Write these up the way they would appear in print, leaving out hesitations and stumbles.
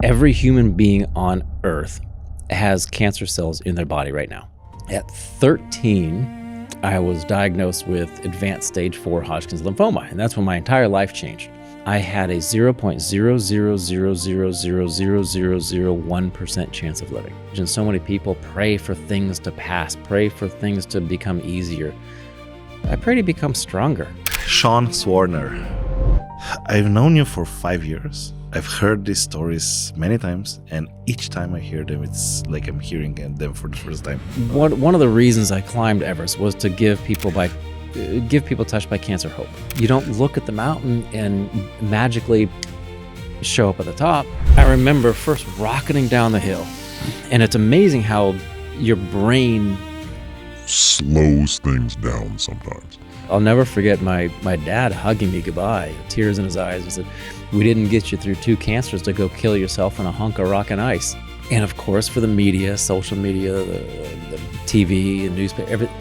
Every human being on Earth has cancer cells in their body right now. At 13, I was diagnosed with advanced stage 4 Hodgkin's lymphoma, and that's when my entire life changed. I had a 0.000000001% chance of living. And so many people pray for things to pass, pray for things to become easier. I pray to become stronger. Sean Swarner. I've known you for 5 years. I've heard these stories many times, and each time I hear them, it's like I'm hearing them for the first time. One of the reasons I climbed Everest was to give people touched by cancer hope. You don't look at the mountain and magically show up at the top. I remember first rocketing down the hill, and it's amazing how your brain slows things down sometimes. I'll never forget my dad hugging me goodbye, tears in his eyes, and said, "We didn't get you through 2 cancers to go kill yourself in a hunk of rock and ice." And of course, for the media, social media, the TV, and newspaper, everything.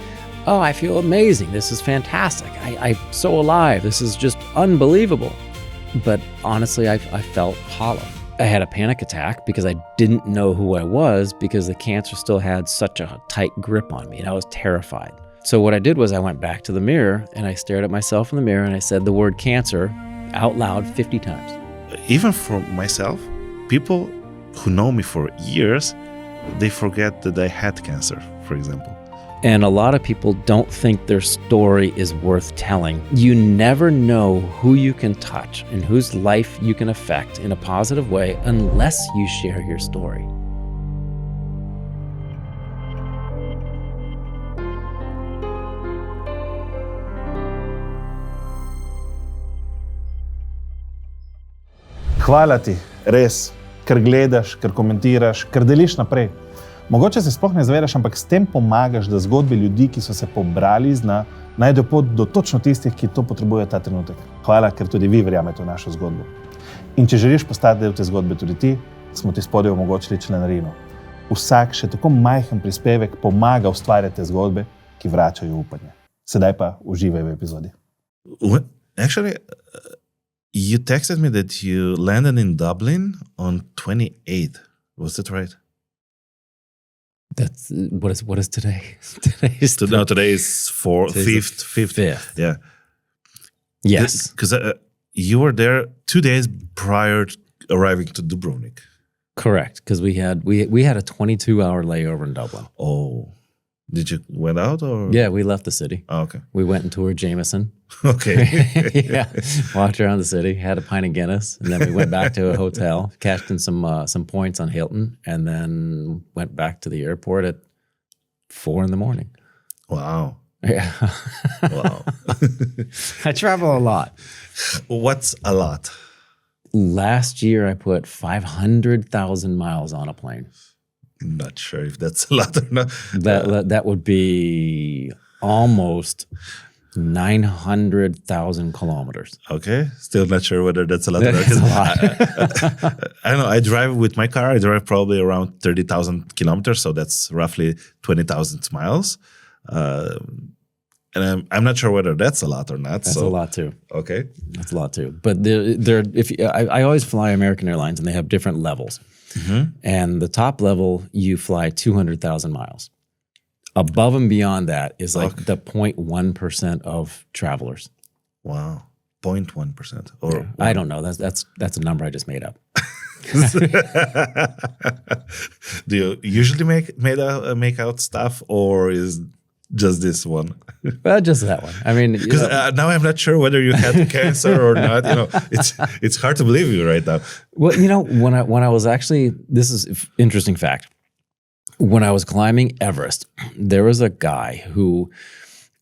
Oh, I feel amazing. This is fantastic. I'm so alive. This is just unbelievable. But honestly, I felt hollow. I had a panic attack because I didn't know who I was because the cancer still had such a tight grip on me, and I was terrified. So what I did was I went back to the mirror and I stared at myself in the mirror and I said the word cancer out loud 50 times. Even for myself, people who know me for years, they forget that I had cancer, for example. And a lot of people don't think their story is worth telling. You never know who you can touch and whose life you can affect in a positive way unless you share your story. Hvala ti, res, ker gledaš, ker komentiraš, ker deliš naprej. Mogoče se sploh ne zavedaš, ampak s tem pomagaš, da zgodbe ljudi, ki so se pobrali iz dna, najdejo pot do točno tistih, ki to potrebujejo ta trenutek. Hvala, ker tudi vi verjamete v našo zgodbo. In če želiš postati del te zgodbe tudi ti, smo ti spodaj omogočili članarino. Vsak še tako majhen prispevek pomaga ustvarjati te zgodbe, ki vračajo upanje. Sedaj pa uživaj v epizodi. Actually, you texted me that you landed in Dublin on 28th. Was that right? That's what is today? Today is 5th. Yeah. Yes. Because you were there 2 days prior to arriving to Dubrovnik. Correct, because we had a 22-hour layover in Dublin. Oh. Did you went out or? Yeah, we left the city. Oh, okay. We went and toured Jameson. Okay. Yeah, walked around the city, had a pint of Guinness, and then we went back to a hotel, cashed in some points on Hilton, and then went back to the airport at 4 a.m. Wow. Yeah. Wow. I travel a lot. What's a lot? Last year, I put 500,000 miles on a plane. Not sure if that's a lot or not. That would be almost 900,000 kilometers. Okay, still not sure whether that's a lot. That's a lot. I don't know. I drive with my car. I drive probably around 30,000 kilometers, so that's roughly 20,000 miles. And I'm not sure whether that's a lot or not. That's a lot too. Okay, that's a lot too. But I always fly American Airlines, and they have different levels. Mm-hmm. And the top level, you fly 200,000 miles. Above and beyond that is like the 0.1% of travelers. Wow, 0.1%. Or yeah. I don't know. That's a number I just made up. Do you usually make out stuff, or is just this one? Well, just that one. I mean, because now I'm not sure whether you had cancer or not. It's hard to believe you right now. Well, when I was actually, this is an interesting fact. When I was climbing Everest, there was a guy who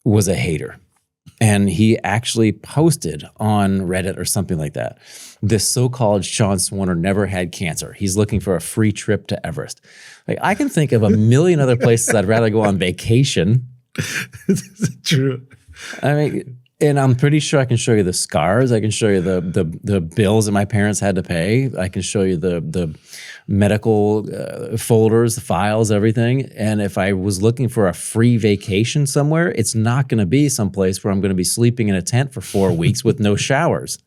was a hater, and he actually posted on Reddit or something like that. This so-called Sean Swarner never had cancer. He's looking for a free trip to Everest. Like, I can think of a million other places I'd rather go on vacation. True. I mean, and I'm pretty sure I can show you the scars. I can show you the bills that my parents had to pay. I can show you the medical folders, the files, everything. And if I was looking for a free vacation somewhere, it's not going to be someplace where I'm going to be sleeping in a tent for 4 weeks with no showers.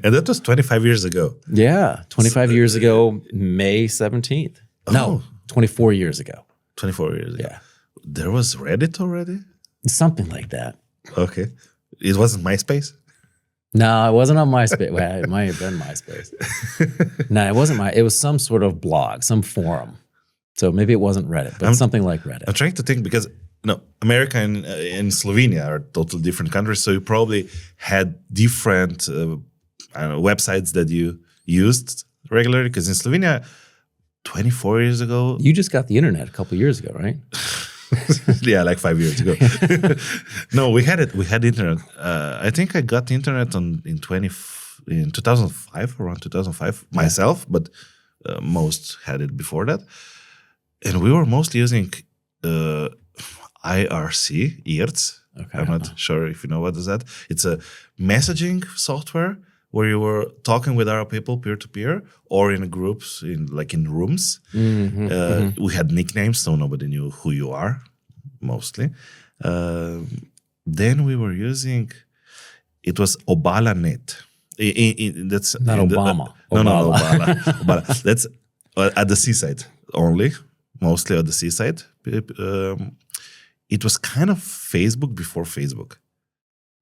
And that was 25 years ago. Yeah, 25 years ago, May 17th. No, 24 years ago. 24 years ago. Yeah. There was Reddit already? Something like that. Okay. It wasn't MySpace? No, it wasn't on MySpace. Well, it might have been MySpace. No, it wasn't it was some sort of blog, some forum. So maybe it wasn't Reddit, but something like Reddit. I'm trying to think because America and Slovenia are totally different countries. So you probably had different websites that you used regularly. Because in Slovenia, 24 years ago. You just got the internet a couple years ago, right? Yeah, like 5 years ago. No, we had it. We had internet. I think I got the internet in 2005, around 2005 myself, but most had it before that. And we were mostly using IRC, IRC. Okay. I'm not sure if you know what is that. It's a messaging software where you were talking with other people peer-to-peer or in groups, in rooms. We had nicknames, so nobody knew who you are, mostly. Then we were using, it was Obala.net. That's not Obama. No, Obala. That's at the seaside only, mostly at the seaside. It was kind of Facebook before Facebook,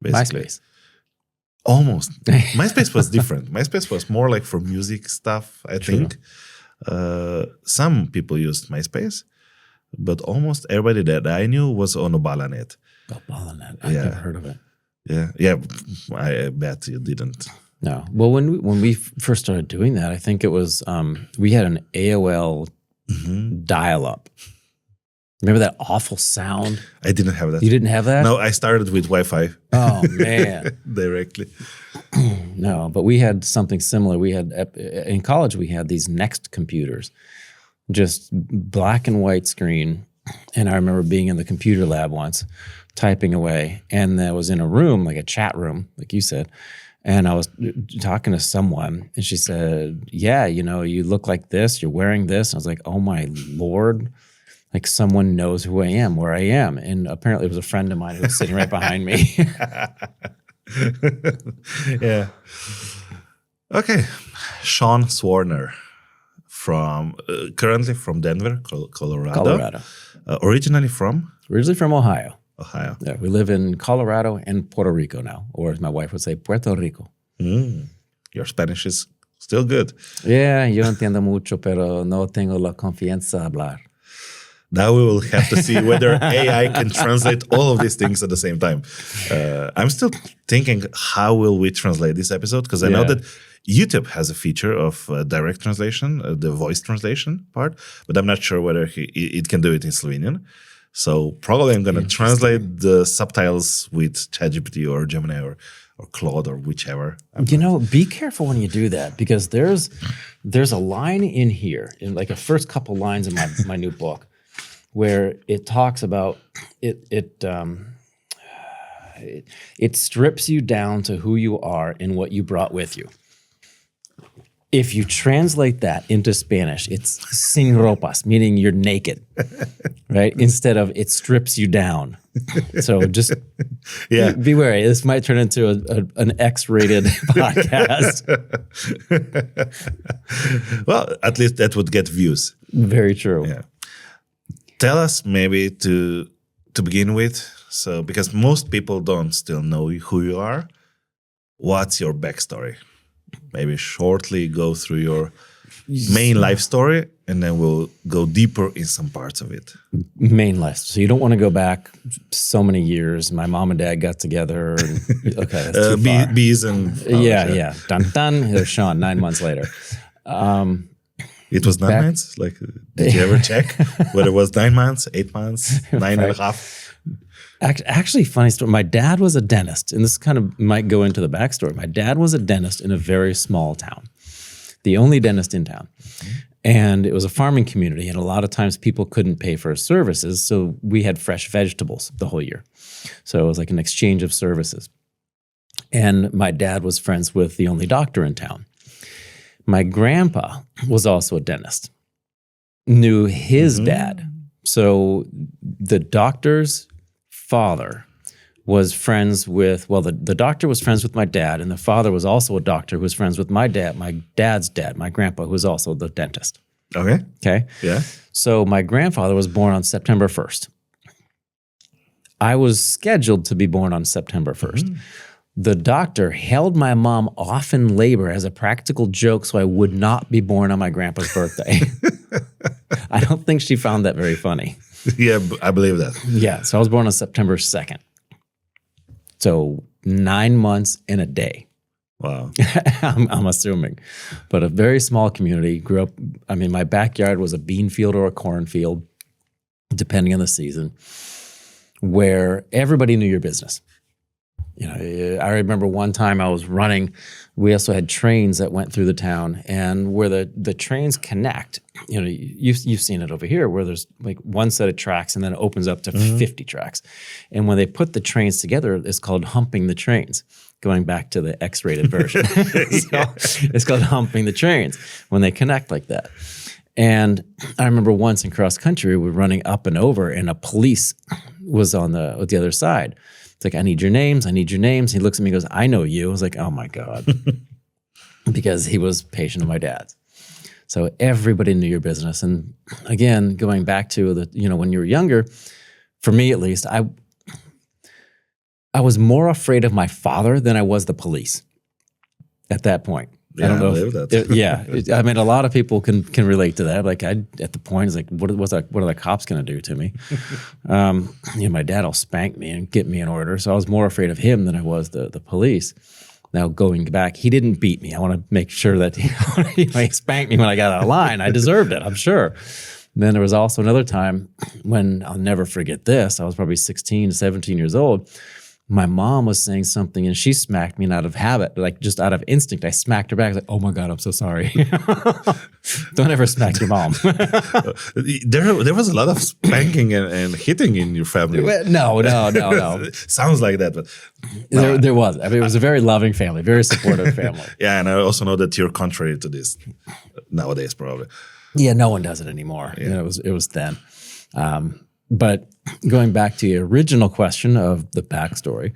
basically. MySpace. Almost. MySpace was different. MySpace was more like for music stuff, I think. Some people used MySpace, but almost everybody that I knew was on Obala.net. Obala.net. I've never heard of it. Yeah. I bet you didn't. No. Well, when we first started doing that, I think it was we had an AOL dial-up. Remember that awful sound? I didn't have that. You didn't have that? No, I started with Wi-Fi. Oh, man. Directly. No, but we had something similar. We had, in college, we had these Next computers, just black and white screen. And I remember being in the computer lab once, typing away. And I was in a room, like a chat room, like you said. And I was talking to someone, and she said, yeah, you look like this, you're wearing this. And I was like, oh, my Lord. Like someone knows who I am, where I am. And apparently it was a friend of mine who was sitting right behind me. Yeah. Okay. Sean Swarner currently from Denver, Colorado. Originally from? Originally from Ohio. Ohio. Yeah, we live in Colorado and Puerto Rico now, or as my wife would say, Puerto Rico. Your Spanish is still good. Yeah, yo entiendo mucho, pero no tengo la confianza a hablar. Now we will have to see whether AI can translate all of these things at the same time. I'm still thinking, how will we translate this episode? Because I know that YouTube has a feature of direct translation, the voice translation part, but I'm not sure whether it can do it in Slovenian. So probably I'm going to translate the subtitles with ChatGPT or Gemini or Claude or whichever. Be careful when you do that, because there's a line in here, in like the first couple lines in my new book, where it talks about it strips you down to who you are and what you brought with you. If you translate that into Spanish, it's sin ropas, meaning you're naked, right? Instead of it strips you down. So just be wary. This might turn into an X-rated podcast. Well, at least that would get views. Very true. Yeah. Tell us maybe to begin with, so because most people don't still know who you are, what's your backstory? Maybe shortly go through your main life story, and then we'll go deeper in some parts of it. Main life. So you don't want to go back so many years. My mom and dad got together. And, okay, that's too far. Bees and flowers, yeah. Dun dun. Here's Sean 9 months later. It was 9 months? Like, did you ever check whether it was 9 months, 8 months, 9.5? Actually, funny story. My dad was a dentist, and this kind of might go into the backstory. My dad was a dentist in a very small town, the only dentist in town. And it was a farming community, and a lot of times people couldn't pay for his services, so we had fresh vegetables the whole year. So it was like an exchange of services. And my dad was friends with the only doctor in town. My grandpa was also a dentist, knew his dad. So the doctor's father was friends with, well, the doctor was friends with my dad, and the father was also a doctor who was friends with my dad's dad, my grandpa, who was also the dentist. Okay. Okay? Yeah. So my grandfather was born on September 1st. I was scheduled to be born on September 1st. The doctor held my mom off in labor as a practical joke so I would not be born on my grandpa's birthday. I don't think she found that very funny. Yeah, I believe that. Yeah, so I was born on September 2nd. So 9 months and a day. Wow. I'm assuming. But a very small community. Grew up, I mean, my backyard was a bean field or a cornfield, depending on the season, where everybody knew your business. You know, I remember one time I was running, we also had trains that went through the town, and where the trains connect, you know, you've seen it over here where there's like one set of tracks and then it opens up to 50 tracks. And when they put the trains together, it's called humping the trains, going back to the X-rated version. It's called humping the trains when they connect like that. And I remember once in cross country, we were running up and over, and a police was on the other side. It's like, I need your names. I need your names. He looks at me and goes, I know you. I was like, oh my God. Because he was a patient of my dad's. So everybody knew your business. And again, going back to the, you know, when you were younger, for me at least, I was more afraid of my father than I was the police at that point. Yeah, I don't know. I believe that. I mean, a lot of people can relate to that. Like, at the point, it's like, what are the cops going to do to me? You know, my dad will spank me and get me in order. So I was more afraid of him than I was the police. Now, going back, he didn't beat me. I want to make sure that he spanked me when I got out of line. I deserved it, I'm sure. And then there was also another time when, I'll never forget this, I was probably 16, 17 years old. My mom was saying something and she smacked me, and out of habit, like just out of instinct, I smacked her back. I was like, oh my God, I'm so sorry. Don't ever smack your mom. There was a lot of spanking and hitting in your family. No. Sounds like that, but there was. I mean, it was a very loving family, very supportive family. Yeah, and I also know that you're contrary to this nowadays, probably. Yeah, no one does it anymore. Yeah. You know, it was then. But going back to your original question of the backstory,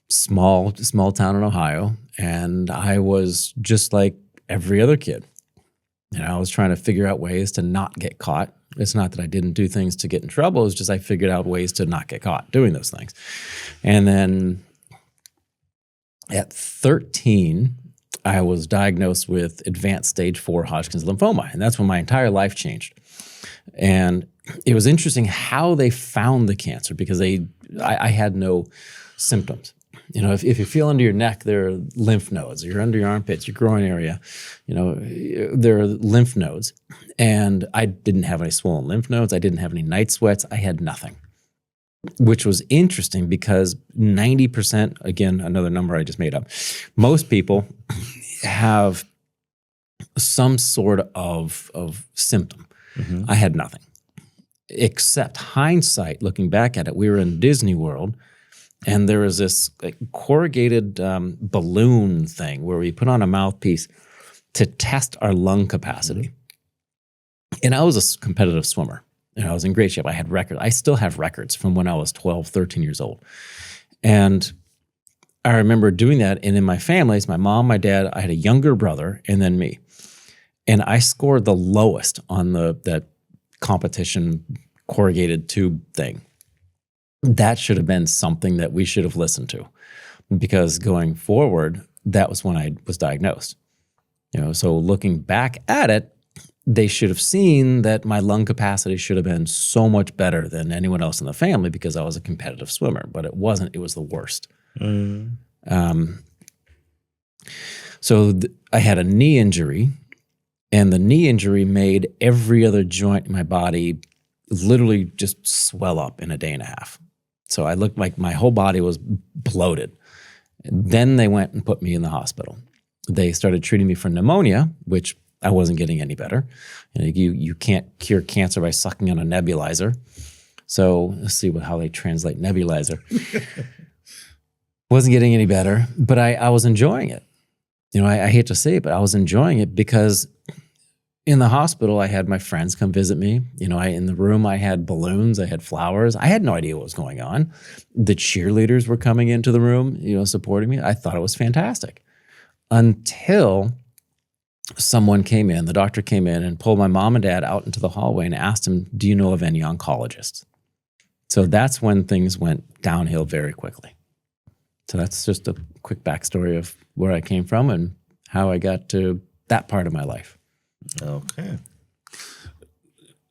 small town in Ohio, and I was just like every other kid. You know, I was trying to figure out ways to not get caught. It's not that I didn't do things to get in trouble. It's just I figured out ways to not get caught doing those things. And then at 13, I was diagnosed with advanced stage 4 Hodgkin's lymphoma, and that's when my entire life changed. And it was interesting how they found the cancer, because I had no symptoms. You know, if you feel under your neck, there are lymph nodes. You're under your armpits, your groin area, you know, there are lymph nodes. And I didn't have any swollen lymph nodes. I didn't have any night sweats. I had nothing, which was interesting because 90%, again, another number I just made up, most people have some sort of symptom. I had nothing. Except hindsight, looking back at it, we were in Disney World, and there was this like corrugated balloon thing where we put on a mouthpiece to test our lung capacity. And I was a competitive swimmer, and I was in great shape. I had records. I still have records from when I was 12, 13 years old. And I remember doing that, and in my family, it's my mom, my dad, I had a younger brother, and then me. And I scored the lowest on that competition corrugated tube thing. That should have been something that we should have listened to, because going forward, that was when I was diagnosed. You know, so looking back at it, they should have seen that my lung capacity should have been so much better than anyone else in the family because I was a competitive swimmer, but it wasn't. It was the worst. So I had a knee injury. And the knee injury made every other joint in my body literally just swell up in a day and a half. So I looked like my whole body was bloated. And then they went and put me in the hospital. They started treating me for pneumonia, which I wasn't getting any better. You can't cure cancer by sucking on a nebulizer. So let's see how they translate nebulizer. Wasn't getting any better, but I was enjoying it. You know, I hate to say it, but I was enjoying it because in the hospital, I had my friends come visit me. In the room, I had balloons, I had flowers. I had no idea what was going on. The cheerleaders were coming into the room, supporting me. I thought it was fantastic until someone came in, the doctor came in and pulled my mom and dad out into the hallway and asked them, do you know of any oncologists? So that's when things went downhill very quickly. So that's just a quick backstory of where I came from and how I got to that part of my life. Okay.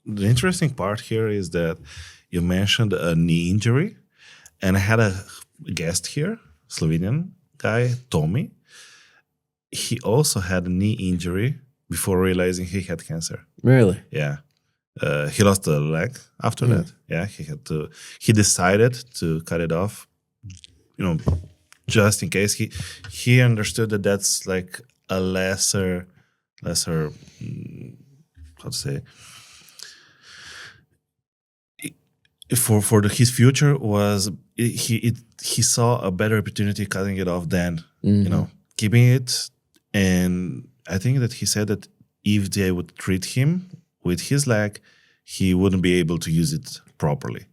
The interesting part here is that you mentioned a knee injury, and I had a guest here, Slovenian guy, Tommy. He also had a knee injury before realizing he had cancer. Really? Yeah. He lost a leg after that. Yeah, he decided to cut it off, just in case. He understood that that's like a lesser, how to say, for his future was he saw a better opportunity cutting it off than keeping it. And I think that he said that if they would treat him with his leg, he wouldn't be able to use it properly.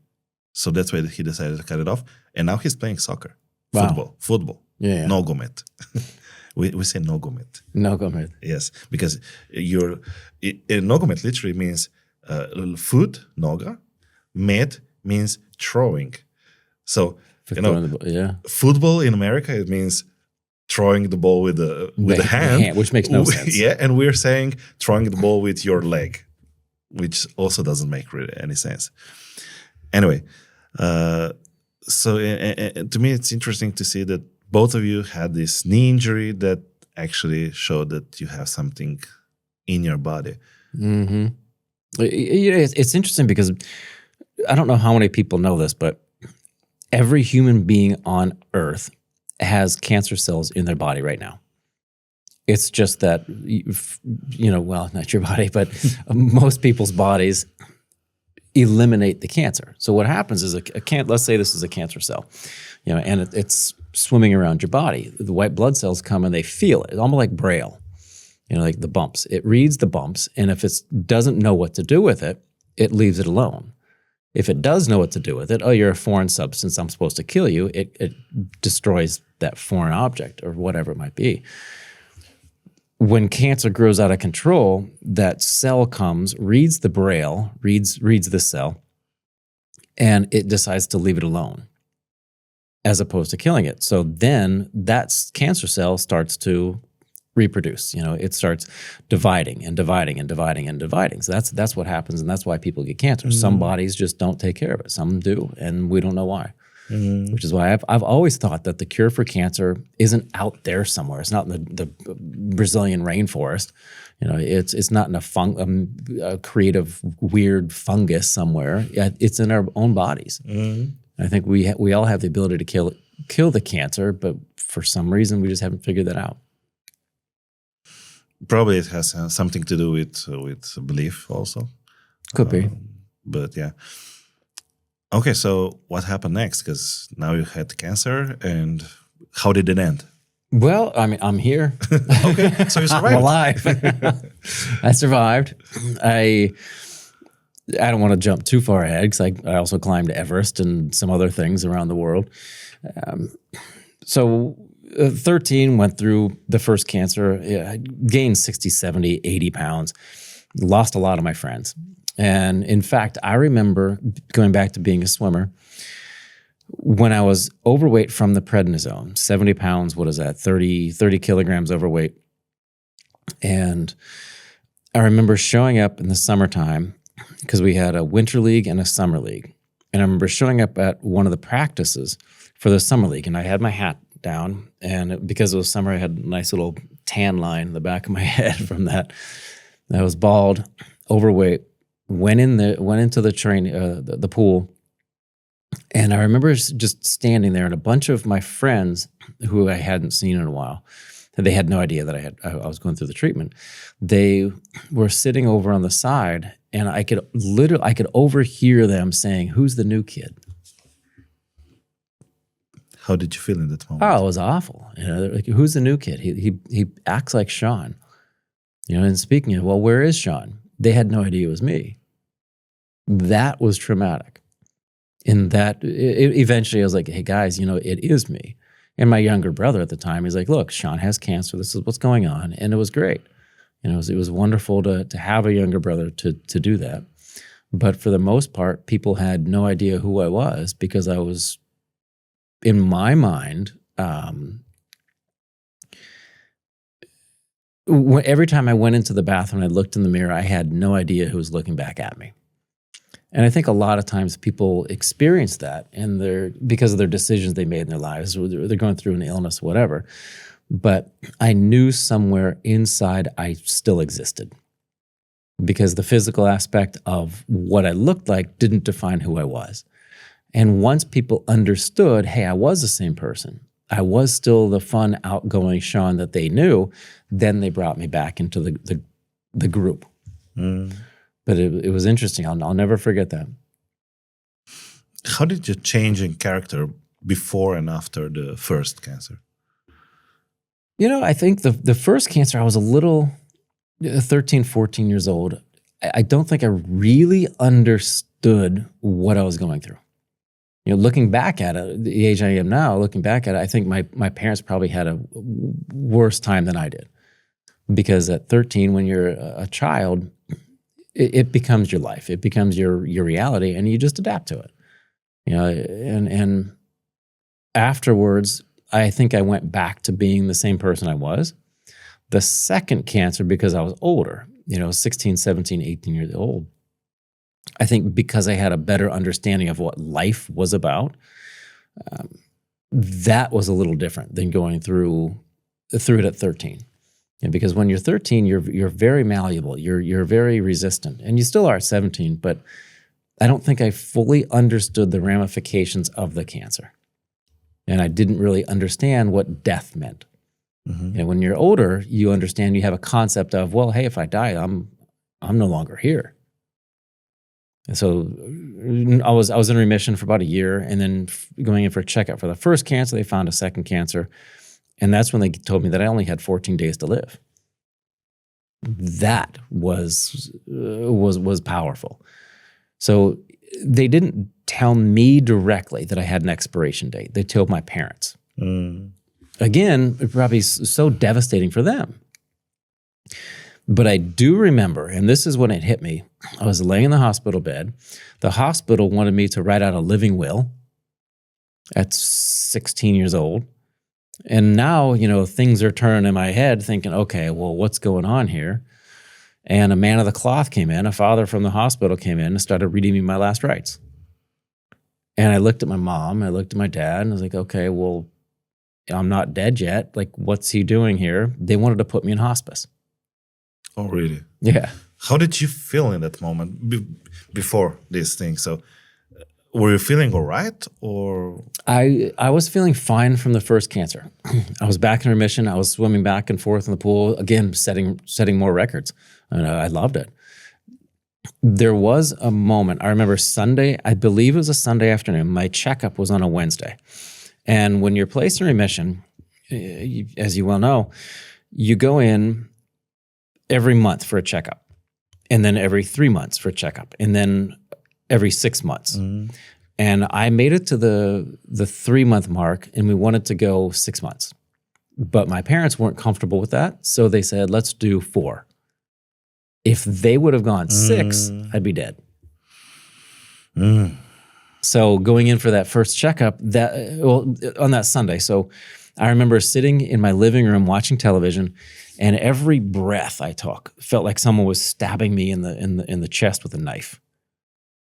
So that's why he decided to cut it off. And now he's playing soccer, football, yeah. Nogomet. we say nogomet. Nogomet. Yes, because nogomet literally means foot, noga. Met means throwing. So football in America, it means throwing the ball with the hand, which makes no sense. Yeah, and we're saying throwing the ball with your leg, which also doesn't make really any sense. Anyway, so to me, it's interesting to see that both of you had this knee injury that actually showed that you have something in your body. Mm-hmm. It's interesting because I don't know how many people know this, but every human being on Earth has cancer cells in their body right now. It's just that, well, not your body, but most people's bodies eliminate the cancer. So what happens is let's say this is a cancer cell, and it's swimming around your body. The white blood cells come and they feel it. It's almost like Braille, like the bumps. It reads the bumps, and if it doesn't know what to do with it, it leaves it alone. If it does know what to do with it, you're a foreign substance, I'm supposed to kill you, it destroys that foreign object or whatever it might be. When cancer grows out of control, that cell comes, reads the Braille, reads the cell, and it decides to leave it alone as opposed to killing it. So then that cancer cell starts to reproduce. It starts dividing and dividing and dividing and dividing. So that's what happens, and that's why people get cancer. Mm-hmm. Some bodies just don't take care of it. Some do, and we don't know why. Mm-hmm. Which is why I've always thought that the cure for cancer isn't out there somewhere. It's not in the Brazilian rainforest. It's not in a creative weird fungus somewhere. It's in our own bodies. Mm-hmm. I think we all have the ability to kill the cancer, but for some reason we just haven't figured that out. Probably it has something to do with belief also. Could be. But yeah. Okay, so what happened next? Because now you had cancer, and how did it end? Well, I mean, I'm here. Okay, so you survived. I'm alive. I survived. I don't want to jump too far ahead because I also climbed Everest and some other things around the world. So 13, went through the first cancer, gained 60, 70, 80 pounds, lost a lot of my friends. And in fact, I remember going back to being a swimmer, when I was overweight from the prednisone, 70 pounds, what is that, 30 kilograms overweight. And I remember showing up in the summertime because we had a winter league and a summer league. And I remember showing up at one of the practices for the summer league, and I had my hat down, and because it was summer, I had a nice little tan line in the back of my head from that. I was bald, overweight, went into the pool, and I remember just standing there, and a bunch of my friends who I hadn't seen in a while, they had no idea that I was going through the treatment. They were sitting over on the side, and I could overhear them saying, "Who's the new kid?" How did you feel in that moment? Oh, it was awful. Like, who's the new kid? He acts like Sean. And speaking of, well, where is Sean? They had no idea it was me. That was traumatic. And that eventually I was like, hey guys, it is me. And my younger brother at the time, he's like, look, Sean has cancer. This is what's going on. And it was great. It was wonderful to have a younger brother to do that. But for the most part, people had no idea who I was because I was, in my mind, every time I went into the bathroom and I looked in the mirror, I had no idea who was looking back at me. And I think a lot of times people experience that because of their decisions they made in their lives, or they're going through an illness, whatever. But I knew somewhere inside I still existed because the physical aspect of what I looked like didn't define who I was. And once people understood, hey, I was the same person, I was still the fun, outgoing Sean that they knew, then they brought me back into the group. Mm. But it was interesting. I'll never forget that. How did you change in character before and after the first cancer? I think the first cancer, I was a little 13, 14 years old. I don't think I really understood what I was going through. Looking back at it, the age I am now, looking back at it, I think my parents probably had a worse time than I did. Because at 13, when you're a child, it becomes your life. It becomes your reality, and you just adapt to it. And afterwards, I think I went back to being the same person I was. The second cancer, because I was older, 16, 17, 18 years old, I think because I had a better understanding of what life was about, that was a little different than going through it at 13. Because when you're 13, you're very malleable, you're very resistant, and you still are at 17. But I don't think I fully understood the ramifications of the cancer, and I didn't really understand what death meant. Mm-hmm. When you're older, you understand. You have a concept of, well, hey, if I die, I'm no longer here. And so I was in remission for about a year, and then going in for a checkup for the first cancer, they found a second cancer. And that's when they told me that I only had 14 days to live. That was powerful. So they didn't tell me directly that I had an expiration date. They told my parents. Mm. Again, it probably so devastating for them. But I do remember, and this is when it hit me, I was laying in the hospital bed. The hospital wanted me to write out a living will at 16 years old. And now, things are turning in my head thinking, okay, well, what's going on here? And a man of the cloth came in, a father from the hospital came in and started reading me my last rites. And I looked at my mom, I looked at my dad, and I was like, okay, well, I'm not dead yet. Like, what's he doing here? They wanted to put me in hospice. Oh, really? Yeah. How did you feel in that moment before this thing? So were you feeling all right, or? I was feeling fine from the first cancer. I was back in remission. I was swimming back and forth in the pool, again, setting more records. I loved it. There was a moment, I remember Sunday, I believe it was a Sunday afternoon. My checkup was on a Wednesday. And when you're placed in remission, as you well know, you go in every month for a checkup, and then every 3 months for a checkup, and then every 6 months. Mm. And I made it to the 3-month mark, and we wanted to go 6 months. But my parents weren't comfortable with that, so they said, let's do 4. If they would have gone 6, I'd be dead. Mm. So going in for that first checkup, on that Sunday, so I remember sitting in my living room watching television, and every breath I took felt like someone was stabbing me in the chest with a knife.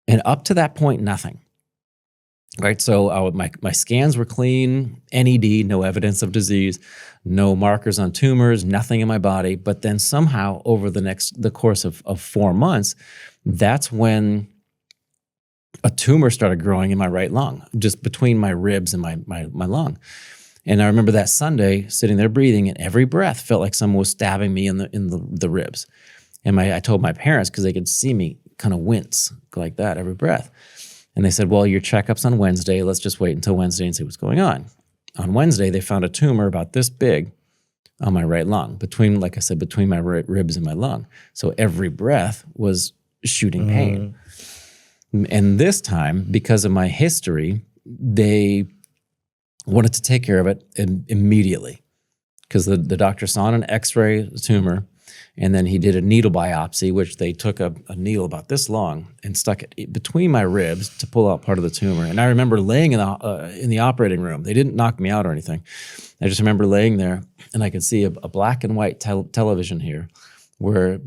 And up to that point, nothing. Right, so my scans were clean, NED, no evidence of disease, no markers on tumors, nothing in my body. But then somehow over the course of 4 months, that's when a tumor started growing in my right lung, just between my ribs and my lung. And I remember that Sunday sitting there breathing, and every breath felt like someone was stabbing me in the ribs. And I told my parents, because they could see me kind of wince like that every breath. And they said, well, your checkup's on Wednesday. Let's just wait until Wednesday and see what's going on. On Wednesday, they found a tumor about this big on my right lung, like I said, between my ribs and my lung. So every breath was shooting pain. And this time, because of my history, they wanted to take care of it immediately, because the doctor saw an X-ray tumor, and then he did a needle biopsy, which they took a needle about this long and stuck it between my ribs to pull out part of the tumor. And I remember laying in the operating room. They didn't knock me out or anything. I just remember laying there, and I could see a black and white television here, where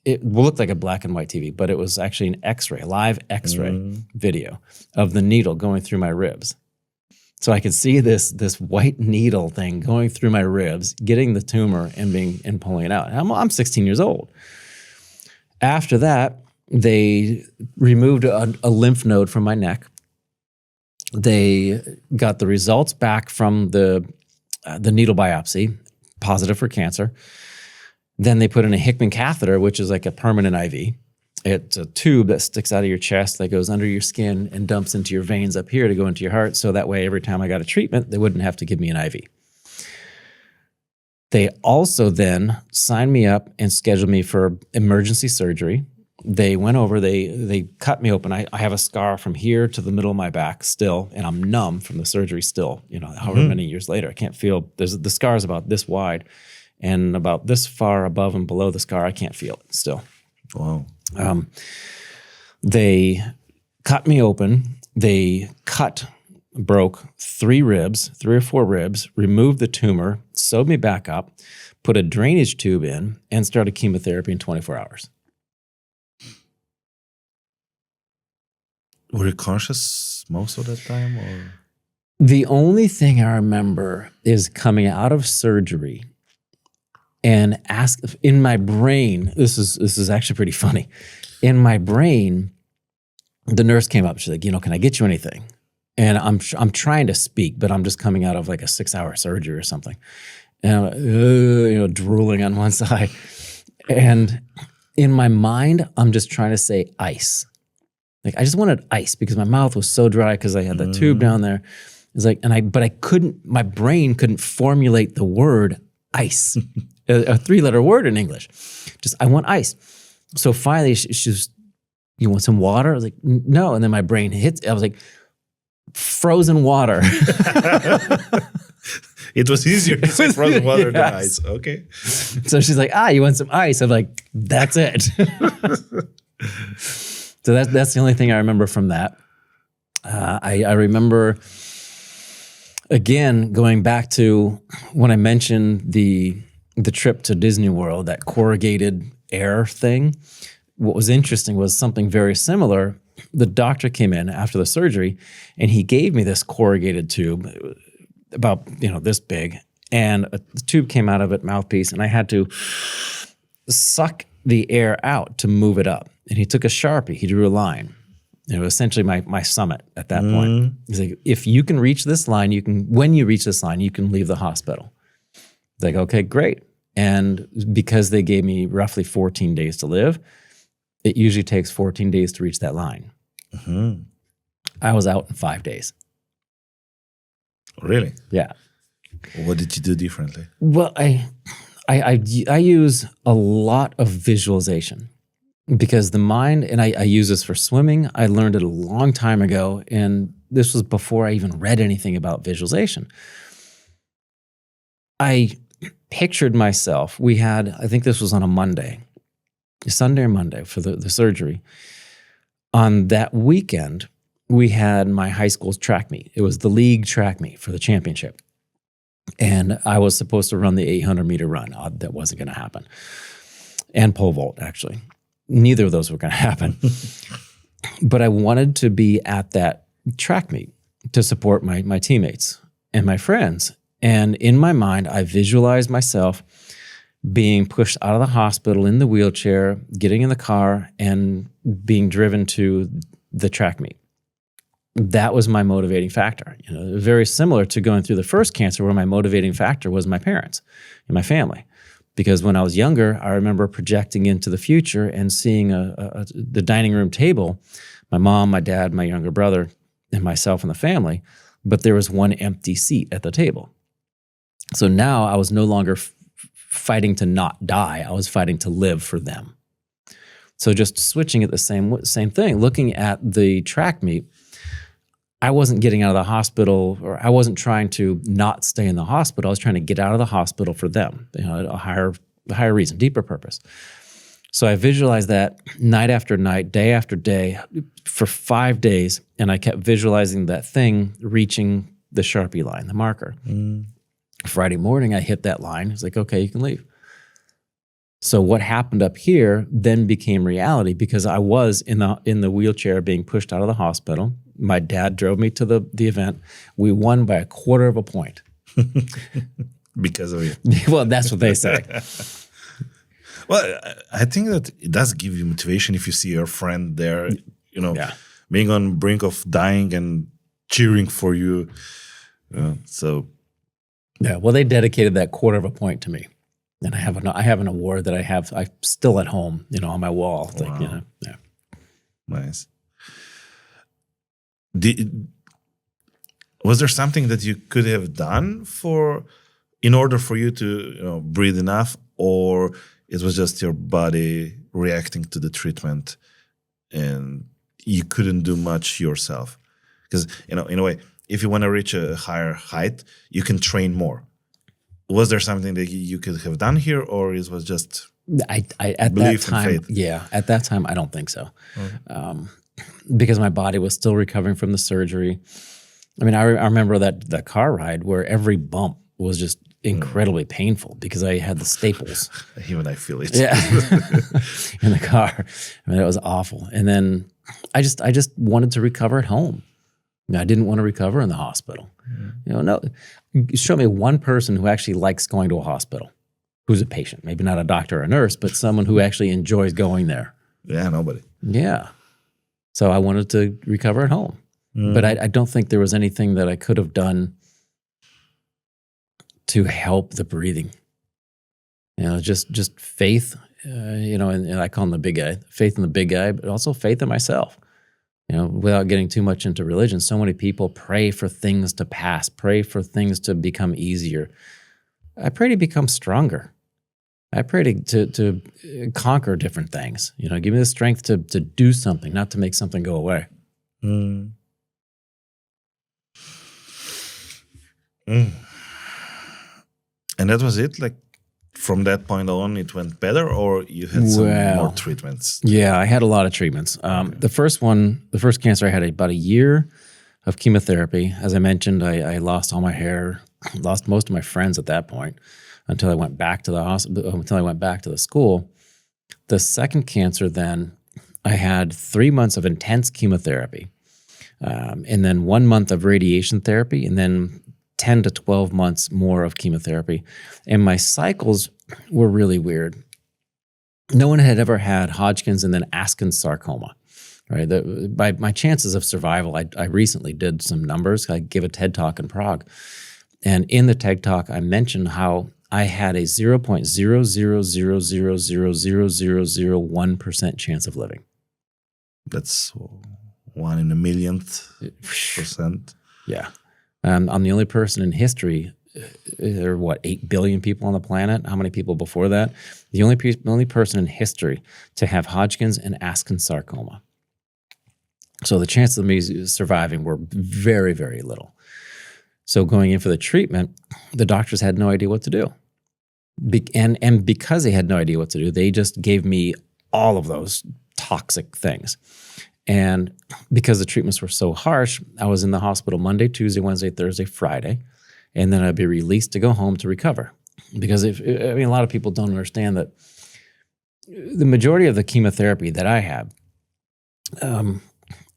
it looked like a black and white TV, but it was actually an X-ray, a live X-ray video of the needle going through my ribs. So I could see this white needle thing going through my ribs, getting the tumor and pulling it out. And I'm 16 years old. After that, they removed a lymph node from my neck. They got the results back from the needle biopsy, positive for cancer. Then they put in a Hickman catheter, which is like a permanent IV. It's a tube that sticks out of your chest that goes under your skin and dumps into your veins up here to go into your heart. So that way, every time I got a treatment, they wouldn't have to give me an IV. They also then signed me up and scheduled me for emergency surgery. They went over, they cut me open. I have a scar from here to the middle of my back still, and I'm numb from the surgery still, however many years later. I can't feel, the scar is about this wide, and about this far above and below the scar, I can't feel it still. Wow. They cut me open. They broke 3 or 4 ribs, removed the tumor, sewed me back up, put a drainage tube in, and started chemotherapy in 24 hours. Were you conscious most of that time, or? The only thing I remember is coming out of surgery and in my brain, this is actually pretty funny. In my brain, the nurse came up. She's like, can I get you anything? And I'm trying to speak, but I'm just coming out of like a 6-hour surgery or something, and I'm, drooling on one side. And in my mind, I'm just trying to say ice. Like I just wanted ice because my mouth was so dry because I had the tube down there. It's like, but I couldn't. My brain couldn't formulate the word ice. A 3-letter word in English. Just, I want ice. So finally, she was, you want some water? I was like, no. And then my brain hits, I was like, frozen water. It was easier to say frozen water than ice. Okay. So she's like, you want some ice? I'm like, that's it. So that's the only thing I remember from that. I remember, again, going back to when I mentioned the trip to Disney World, that corrugated air thing. What was interesting was something very similar. The doctor came in after the surgery, and he gave me this corrugated tube, about this big, and a tube came out of it, mouthpiece, and I had to suck the air out to move it up. And he took a Sharpie, he drew a line. It was essentially my summit at that point. He's like, if you can reach this line, when you reach this line, you can leave the hospital. Like, okay, great. And because they gave me roughly 14 days to live, it usually takes 14 days to reach that line. I was out in 5 days. Really? Yeah. What did you do differently? Well, I use a lot of visualization, because the mind, and I use this for swimming. I learned it a long time ago, and this was before I even read anything about visualization. I pictured myself, I think this was on a Sunday or Monday for the surgery. On that weekend, we had my high school's track meet. It was the league track meet for the championship. And I was supposed to run the 800-meter run. That wasn't going to happen. And pole vault, actually. Neither of those were going to happen. But I wanted to be at that track meet to support my teammates and my friends. And in my mind, I visualized myself being pushed out of the hospital in the wheelchair, getting in the car, and being driven to the track meet. That was my motivating factor. Very similar to going through the first cancer, where my motivating factor was my parents and my family. Because when I was younger, I remember projecting into the future and seeing the dining room table, my mom, my dad, my younger brother, and myself and the family, but there was one empty seat at the table. So now I was no longer fighting to not die. I was fighting to live for them. So just switching it the same thing, looking at the track meet, I wasn't getting out of the hospital, or I wasn't trying to not stay in the hospital. I was trying to get out of the hospital for them, a higher reason, deeper purpose. So I visualized that night after night, day after day, for 5 days, and I kept visualizing that thing reaching the Sharpie line, the marker. Friday morning, I hit that line. It's like, okay, you can leave. So what happened up here then became reality, because I was in the wheelchair being pushed out of the hospital. My dad drove me to the event. We won by 1/4 point. Because of you. Well, that's what they say. Well, I think that it does give you motivation if you see your friend there, being on the brink of dying and cheering for you. Yeah, well, they dedicated that 1/4 point to me. And I have an award that I'm still at home, on my wall. Wow. Like, yeah. Nice. Was there something that you could have done in order for you to breathe enough, or it was just your body reacting to the treatment and you couldn't do much yourself? Because in a way, if you want to reach a higher height, you can train more. Was there something that you could have done here, or it was just at belief that time? And faith? Yeah, at that time, I don't think so, because my body was still recovering from the surgery. I mean, I remember that car ride where every bump was just incredibly painful because I had the staples. Even I feel it. Yeah, in the car. I mean, it was awful. And then I just wanted to recover at home. I didn't want to recover in the hospital. No. Show me one person who actually likes going to a hospital, who's a patient, maybe not a doctor or a nurse, but someone who actually enjoys going there. Yeah, nobody. Yeah. So I wanted to recover at home. But I don't think there was anything that I could have done to help the breathing. Just faith, and I call him the big guy, faith in the big guy, but also faith in myself. Without getting too much into religion, so many people pray for things to pass, pray for things to become easier. I pray to become stronger. I pray to conquer different things. Give me the strength to do something, not to make something go away. And that was it? Like, from that point on, it went better, or you had some more treatments? Yeah, I had a lot of treatments. The first cancer, I had about a year of chemotherapy. As I mentioned, I lost all my hair, lost most of my friends at that point until I went back to the hospital, until I went back to the school. The second cancer, then, I had 3 months of intense chemotherapy, and then 1 month of radiation therapy, and then 10 to 12 months more of chemotherapy. And my cycles were really weird. No one had ever had Hodgkin's and then Askins sarcoma, right? By my chances of survival, I recently did some numbers. I gave a TED Talk in Prague. And in the TED Talk, I mentioned how I had a 0.000000001% chance of living. That's 1 in a millionth percent. Yeah. I'm the only person in history. There are 8 billion people on the planet? How many people before that? The only person in history to have Hodgkin's and Askins sarcoma. So the chances of me surviving were very, very little. So going in for the treatment, the doctors had no idea what to do. And because they had no idea what to do, they just gave me all of those toxic things. And because the treatments were so harsh, I was in the hospital Monday, Tuesday, Wednesday, Thursday, Friday, and then I'd be released to go home to recover. Because a lot of people don't understand that the majority of the chemotherapy that I have,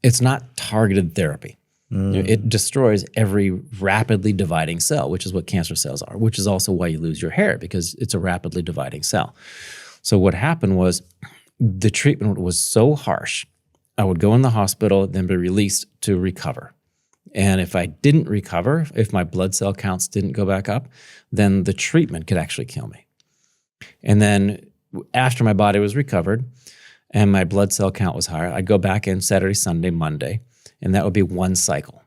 it's not targeted therapy. It destroys every rapidly dividing cell, which is what cancer cells are, which is also why you lose your hair, because it's a rapidly dividing cell. So what happened was the treatment was so harsh, I would go in the hospital, then be released to recover. And if I didn't recover, if my blood cell counts didn't go back up, then the treatment could actually kill me. And then after my body was recovered and my blood cell count was higher, I'd go back in Saturday, Sunday, Monday, and that would be one cycle.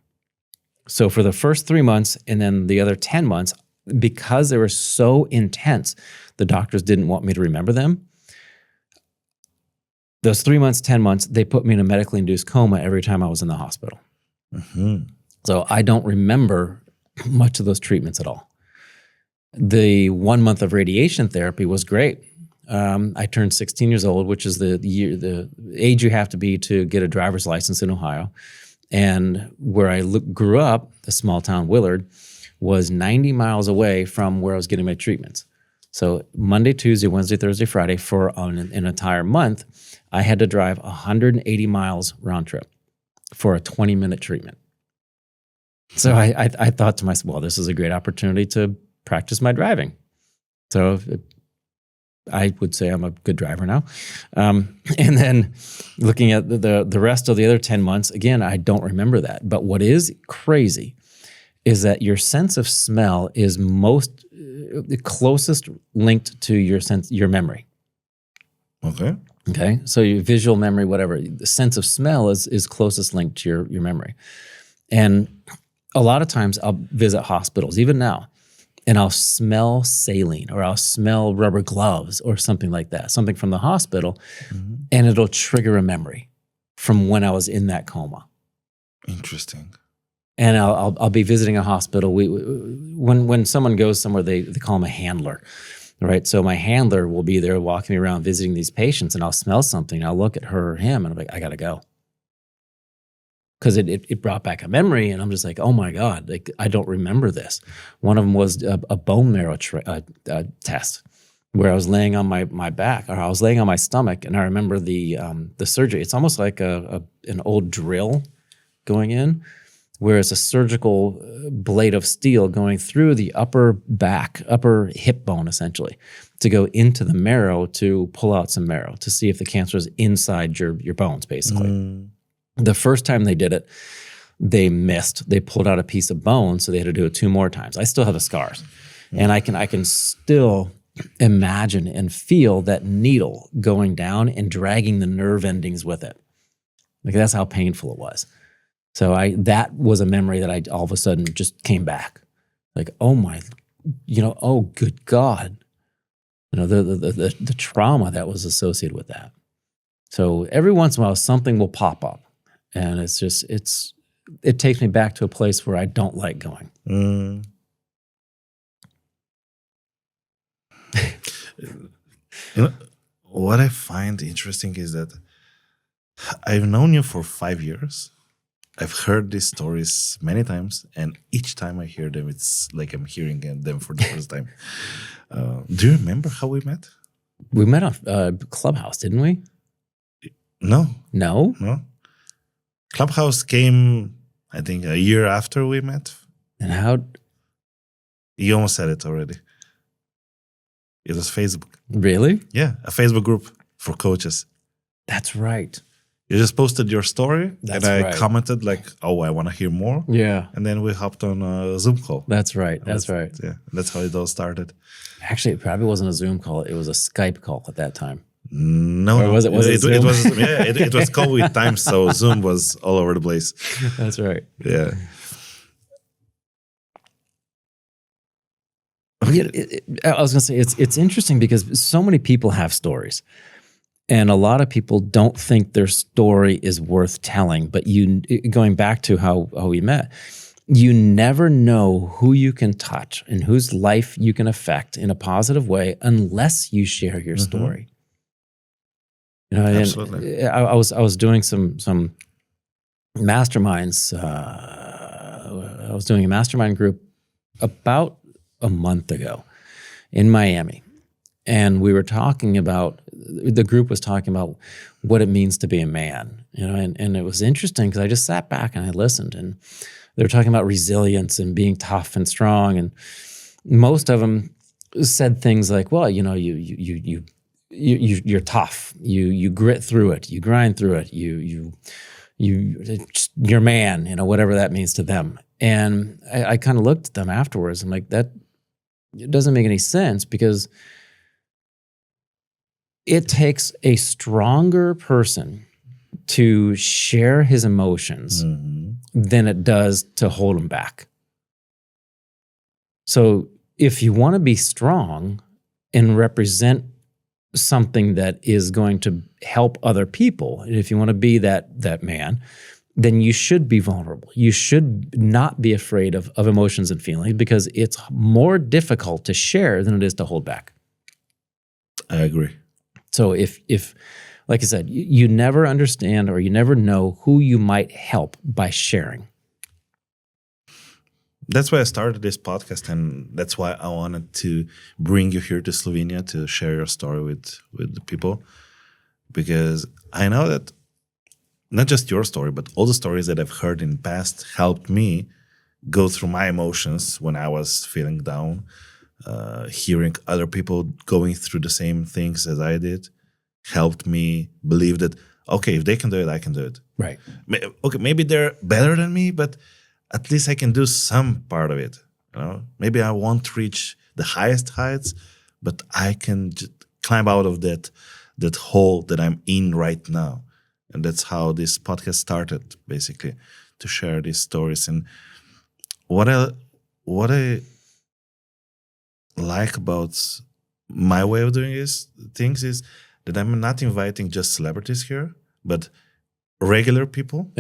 So for the first 3 months and then the other 10 months, because they were so intense, the doctors didn't want me to remember them. Those 3 months, 10 months, they put me in a medically induced coma every time I was in the hospital. So I don't remember much of those treatments at all. The 1 month of radiation therapy was great. I turned 16 years old, which is the age you have to be to get a driver's license in Ohio. And where I grew up, the small town Willard, was 90 miles away from where I was getting my treatments. So Monday, Tuesday, Wednesday, Thursday, Friday, for an entire month, I had to drive 180 miles round trip for a 20-minute treatment. So I thought to myself, well, this is a great opportunity to practice my driving. So I would say I'm a good driver now. And then looking at the rest of the other 10 months, again, I don't remember that. But what is crazy is that your sense of smell is the closest linked to your memory. Okay. So your visual memory, whatever, the sense of smell is closest linked to your memory. And a lot of times I'll visit hospitals, even now, and I'll smell saline or I'll smell rubber gloves or something like that, something from the hospital, and it'll trigger a memory from when I was in that coma. Interesting. And I'll be visiting a hospital. When someone goes somewhere, they call him a handler, right? So my handler will be there walking me around visiting these patients, and I'll smell something. I'll look at her or him, and I'm like, I gotta go. Because it brought back a memory, and I'm just like, oh my God, like I don't remember this. One of them was a bone marrow test where I was laying on my back, or I was laying on my stomach, and I remember the surgery. It's almost like an old drill going in, where it's a surgical blade of steel going through the upper hip bone, essentially, to go into the marrow to pull out some marrow to see if the cancer is inside your bones, basically. The first time they did it, they missed. They pulled out a piece of bone, so they had to do it 2 more times. I still have the scars. And I can still imagine and feel that needle going down and dragging the nerve endings with it. Like, that's how painful it was. So that was a memory that I all of a sudden just came back. Like, oh my, oh good God. The trauma that was associated with that. So every once in a while, something will pop up. And it takes me back to a place where I don't like going. What I find interesting is that I've known you for 5 years. I've heard these stories many times, and each time I hear them, it's like I'm hearing them for the first time. Do you remember how we met? We met on Clubhouse, didn't we? No. No? Clubhouse came, I think, a year after we met. And how? You almost said it already. It was Facebook. Really? Yeah, a Facebook group for coaches. That's right. You just posted your story, That's and I right. commented like, oh, I want to hear more. Yeah. And then we hopped on a Zoom call. That's right. That's right. Yeah, that's how it all started. Actually, it probably wasn't a Zoom call. It was a Skype call at that time. No, or was it? Was it Zoom? It was. Yeah, it was COVID time, so Zoom was all over the place. That's right. Yeah. I was going to say it's interesting because so many people have stories, and a lot of people don't think their story is worth telling. But going back to how we met, you never know who you can touch and whose life you can affect in a positive way unless you share your story. Absolutely. I was doing some masterminds. I was doing a mastermind group about a month ago in Miami, and we were talking about, the group was talking about what it means to be a man, and it was interesting because I just sat back and I listened, and they were talking about resilience and being tough and strong, and most of them said things like, well, you're tough. You grit through it. You grind through it. You're man. Whatever that means to them. And I kind of looked at them afterwards. I'm like, that it doesn't make any sense because it takes a stronger person to share his emotions than it does to hold them back. So if you want to be strong and represent something that is going to help other people, and if you want to be that man, then you should be vulnerable. You should not be afraid of emotions and feelings, because it's more difficult to share than it is to hold back. I agree. So if like I said, you never understand or you never know who you might help by sharing. That's why I started this podcast, and that's why I wanted to bring you here to Slovenia to share your story with the people, because I know that not just your story, but all the stories that I've heard in the past helped me go through my emotions when I was feeling down. Hearing other people going through the same things as I did helped me believe that, okay, if they can do it, I can do it. Right. Okay, maybe they're better than me, but at least I can do some part of it. You know, maybe I won't reach the highest heights, but I can climb out of that hole that I'm in right now. And that's how this podcast started, basically, to share these stories. And what I like about my way of doing things is that I'm not inviting just celebrities here, but regular people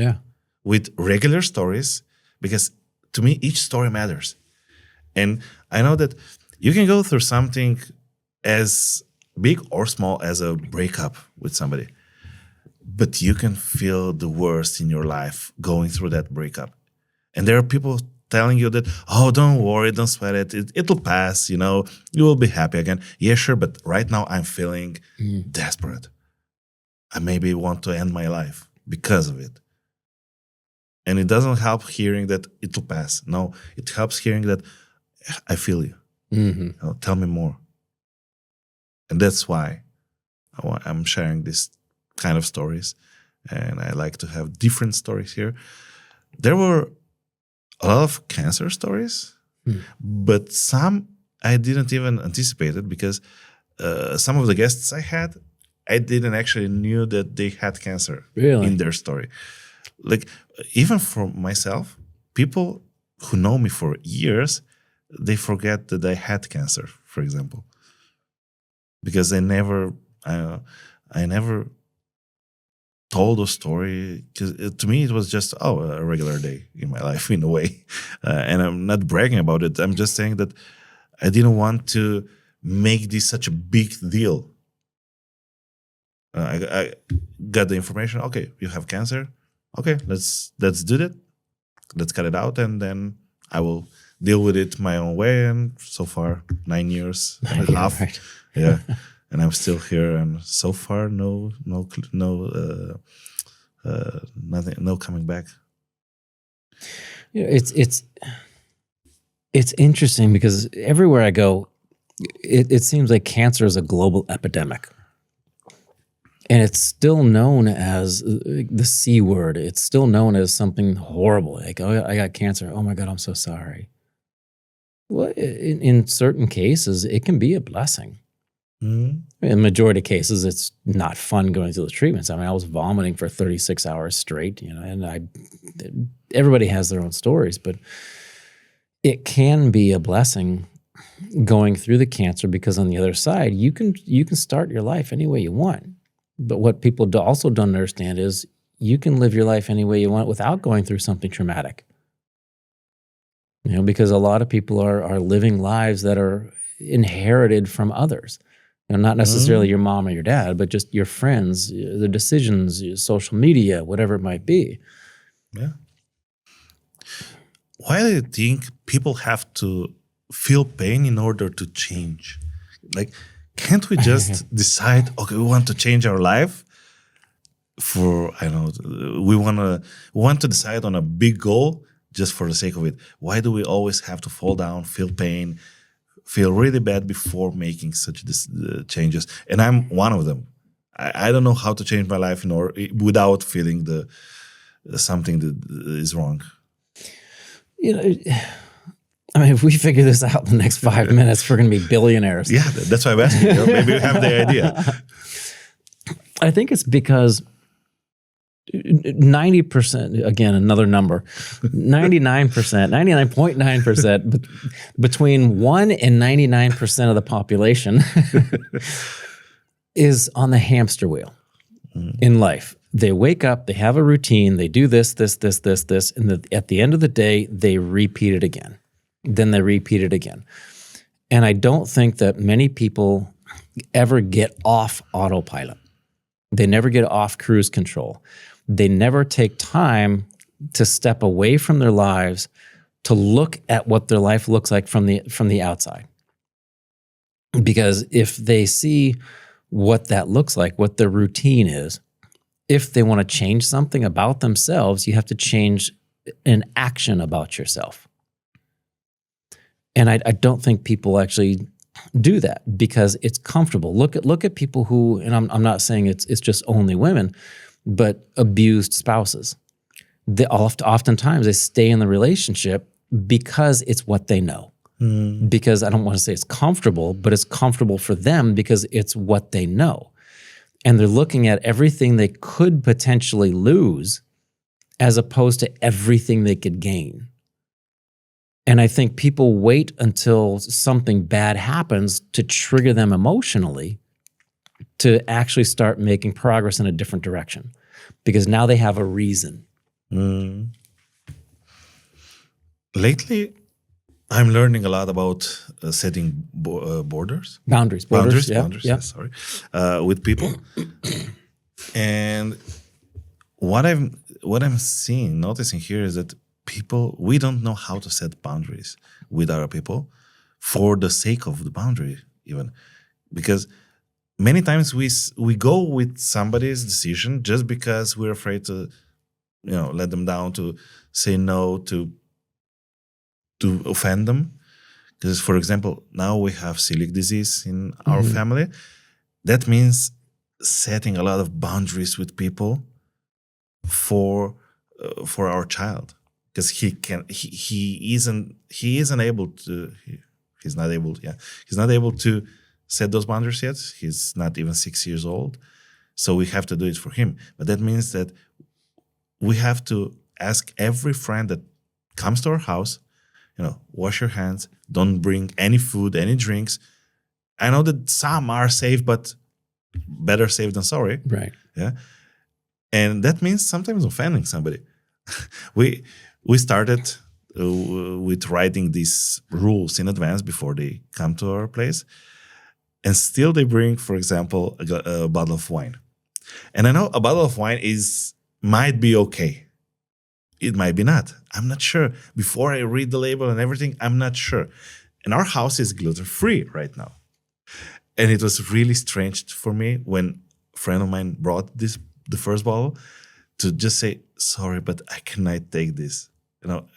with regular stories, because to me, each story matters. And I know that you can go through something as big or small as a breakup with somebody, but you can feel the worst in your life going through that breakup. And there are people telling you that, oh, don't worry, don't sweat it. It'll pass, you will be happy again. Yeah, sure, but right now I'm feeling desperate. I maybe want to end my life because of it. And it doesn't help hearing that it'll pass. No, it helps hearing that I feel you. Mm-hmm. Tell me more. And that's why I'm sharing this kind of stories. And I like to have different stories here. There were a lot of cancer stories, but some I didn't even anticipate it, because some of the guests I had, I didn't actually knew that they had cancer in their story. Like, even for myself, people who know me for years, they forget that I had cancer, for example, because I never told a story, because to me it was just a regular day in my life in a way, and I'm not bragging about it. I'm just saying that I didn't want to make this such a big deal. I got the information. Okay, you have cancer. Okay, let's do that. Let's cut it out, and then I will deal with it my own way. And so far, 9 years and a half. Right. Yeah. And I'm still here, and so far, nothing, no coming back. It's interesting, because everywhere I go, it seems like cancer is a global epidemic, and it's still known as the C word. It's still known as something horrible, like, oh, I got cancer. Oh my God, I'm so sorry. Well, in certain cases, it can be a blessing. In the majority of cases, it's not fun going through the treatments. I mean, I was vomiting for 36 hours straight, and everybody has their own stories, but it can be a blessing going through the cancer, because on the other side, you can start your life any way you want. But what people also don't understand is you can live your life any way you want without going through something traumatic. Because a lot of people are living lives that are inherited from others. Not necessarily your mom or your dad, but just your friends, the decisions, your social media, whatever it might be. Yeah. Why do you think people have to feel pain in order to change? Like, can't we just decide, okay, we want to change our life we want to decide on a big goal just for the sake of it? Why do we always have to fall down, feel pain, feel really bad before making such changes? And I'm one of them. I don't know how to change my life without feeling something that is wrong. I mean, if we figure this out in the next 5 minutes, we're going to be billionaires. Yeah, that's why I'm asking. Maybe you have the idea. I think it's because 90%, again, another number, 99%, 99.9%, between 1 and 99% of the population is on the hamster wheel in life. They wake up, they have a routine, they do this, and at the end of the day, they repeat it again. Then they repeat it again. And I don't think that many people ever get off autopilot. They never get off cruise control. They never take time to step away from their lives to look at what their life looks like from the outside. Because if they see what that looks like, what their routine is, if they want to change something about themselves, you have to change an action about yourself. And I don't think people actually do that because it's comfortable. Look at people who, and I'm not saying it's just only women, but abused spouses. Oftentimes they stay in the relationship because it's what they know. Because I don't want to say it's comfortable, but it's comfortable for them because it's what they know. And they're looking at everything they could potentially lose as opposed to everything they could gain. And I think people wait until something bad happens to trigger them emotionally to actually start making progress in a different direction because now they have a reason. Lately, I'm learning a lot about setting boundaries, sorry, with people. And what I'm noticing here is that we don't know how to set boundaries with other people for the sake of the boundary, even because many times we go with somebody's decision just because we're afraid to, let them down, to say no, to offend them. Because, for example, now we have celiac disease in our family. That means setting a lot of boundaries with people for our child. Because he's not able to set those boundaries yet. He's not even 6 years old. So we have to do it for him. But that means that we have to ask every friend that comes to our house, wash your hands, don't bring any food, any drinks. I know that some are safe, but better safe than sorry. Right. Yeah. And that means sometimes offending somebody. We started with writing these rules in advance before they come to our place. And still they bring, for example, a bottle of wine. And I know a bottle of wine might be okay. It might be not. I'm not sure. Before I read the label and everything, I'm not sure. And our house is gluten-free right now. And it was really strange for me when a friend of mine brought the first bottle to just say, sorry, but I cannot take this.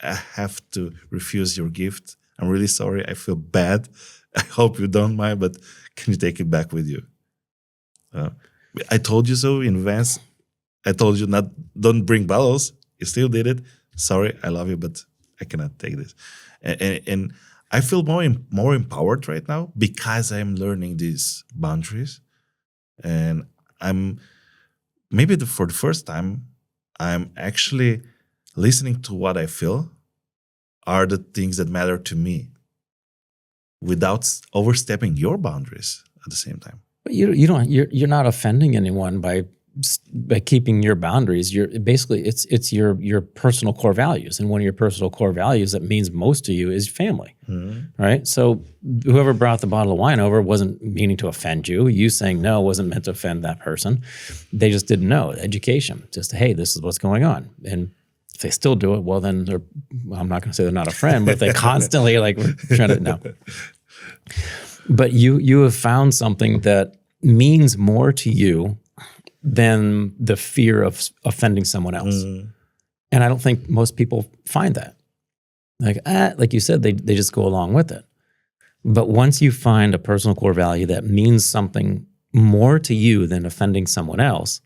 I have to refuse your gift. I'm really sorry. I feel bad. I hope you don't mind, but can you take it back with you? I told you so in advance. I told you don't bring bottles. You still did it. Sorry, I love you, but I cannot take this. And I feel more empowered right now because I'm learning these boundaries. And I'm maybe for the first time, I'm actually listening to what I feel are the things that matter to me without overstepping your boundaries at the same time. But you're not offending anyone by keeping your boundaries. It's your personal core values, and one of your personal core values that means most to you is family, right? So whoever brought the bottle of wine over wasn't meaning to offend you. You saying no wasn't meant to offend that person. They just didn't know. Education, just hey, this is what's going on, and if they still do it, well then I'm not going to say they're not a friend, but if they constantly trying to no. But you have found something that means more to you than the fear of offending someone else. And I don't think most people find that. Like you said, they just go along with it. But once you find a personal core value that means something more to you than offending someone else,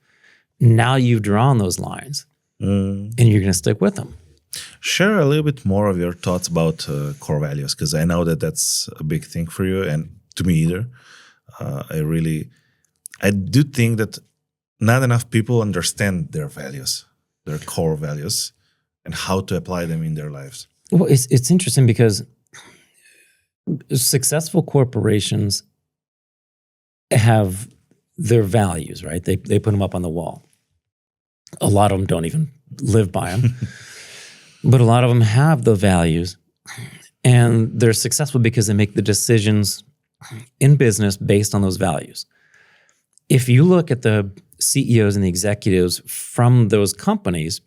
now you've drawn those lines and you're going to stick with them. Share a little bit more of your thoughts about core values, because I know that that's a big thing for you and to me either. I do think that not enough people understand their values. their core values, and how to apply them in their lives? Well, it's interesting because successful corporations have their values, right? They put them up on the wall. A lot of them don't even live by them, but a lot of them have the values, and they're successful because they make the decisions in business based on those values. If you look at the CEOs and the executives from those companies,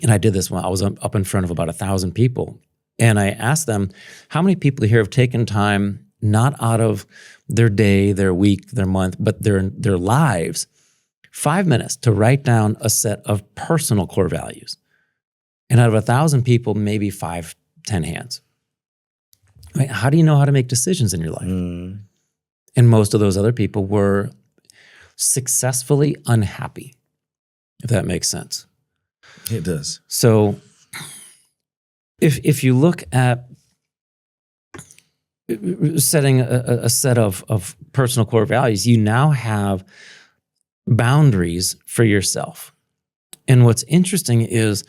and I did this when I was up in front of about 1,000 people, and I asked them, how many people here have taken time, not out of their day, their week, their month, but their lives, 5 minutes to write down a set of personal core values? And out of 1,000 people, maybe 5, 10 hands. Right? How do you know how to make decisions in your life? And most of those other people were successfully unhappy, if that makes sense. It does. So if you look at setting a set of personal core values, you now have boundaries for yourself. And what's interesting is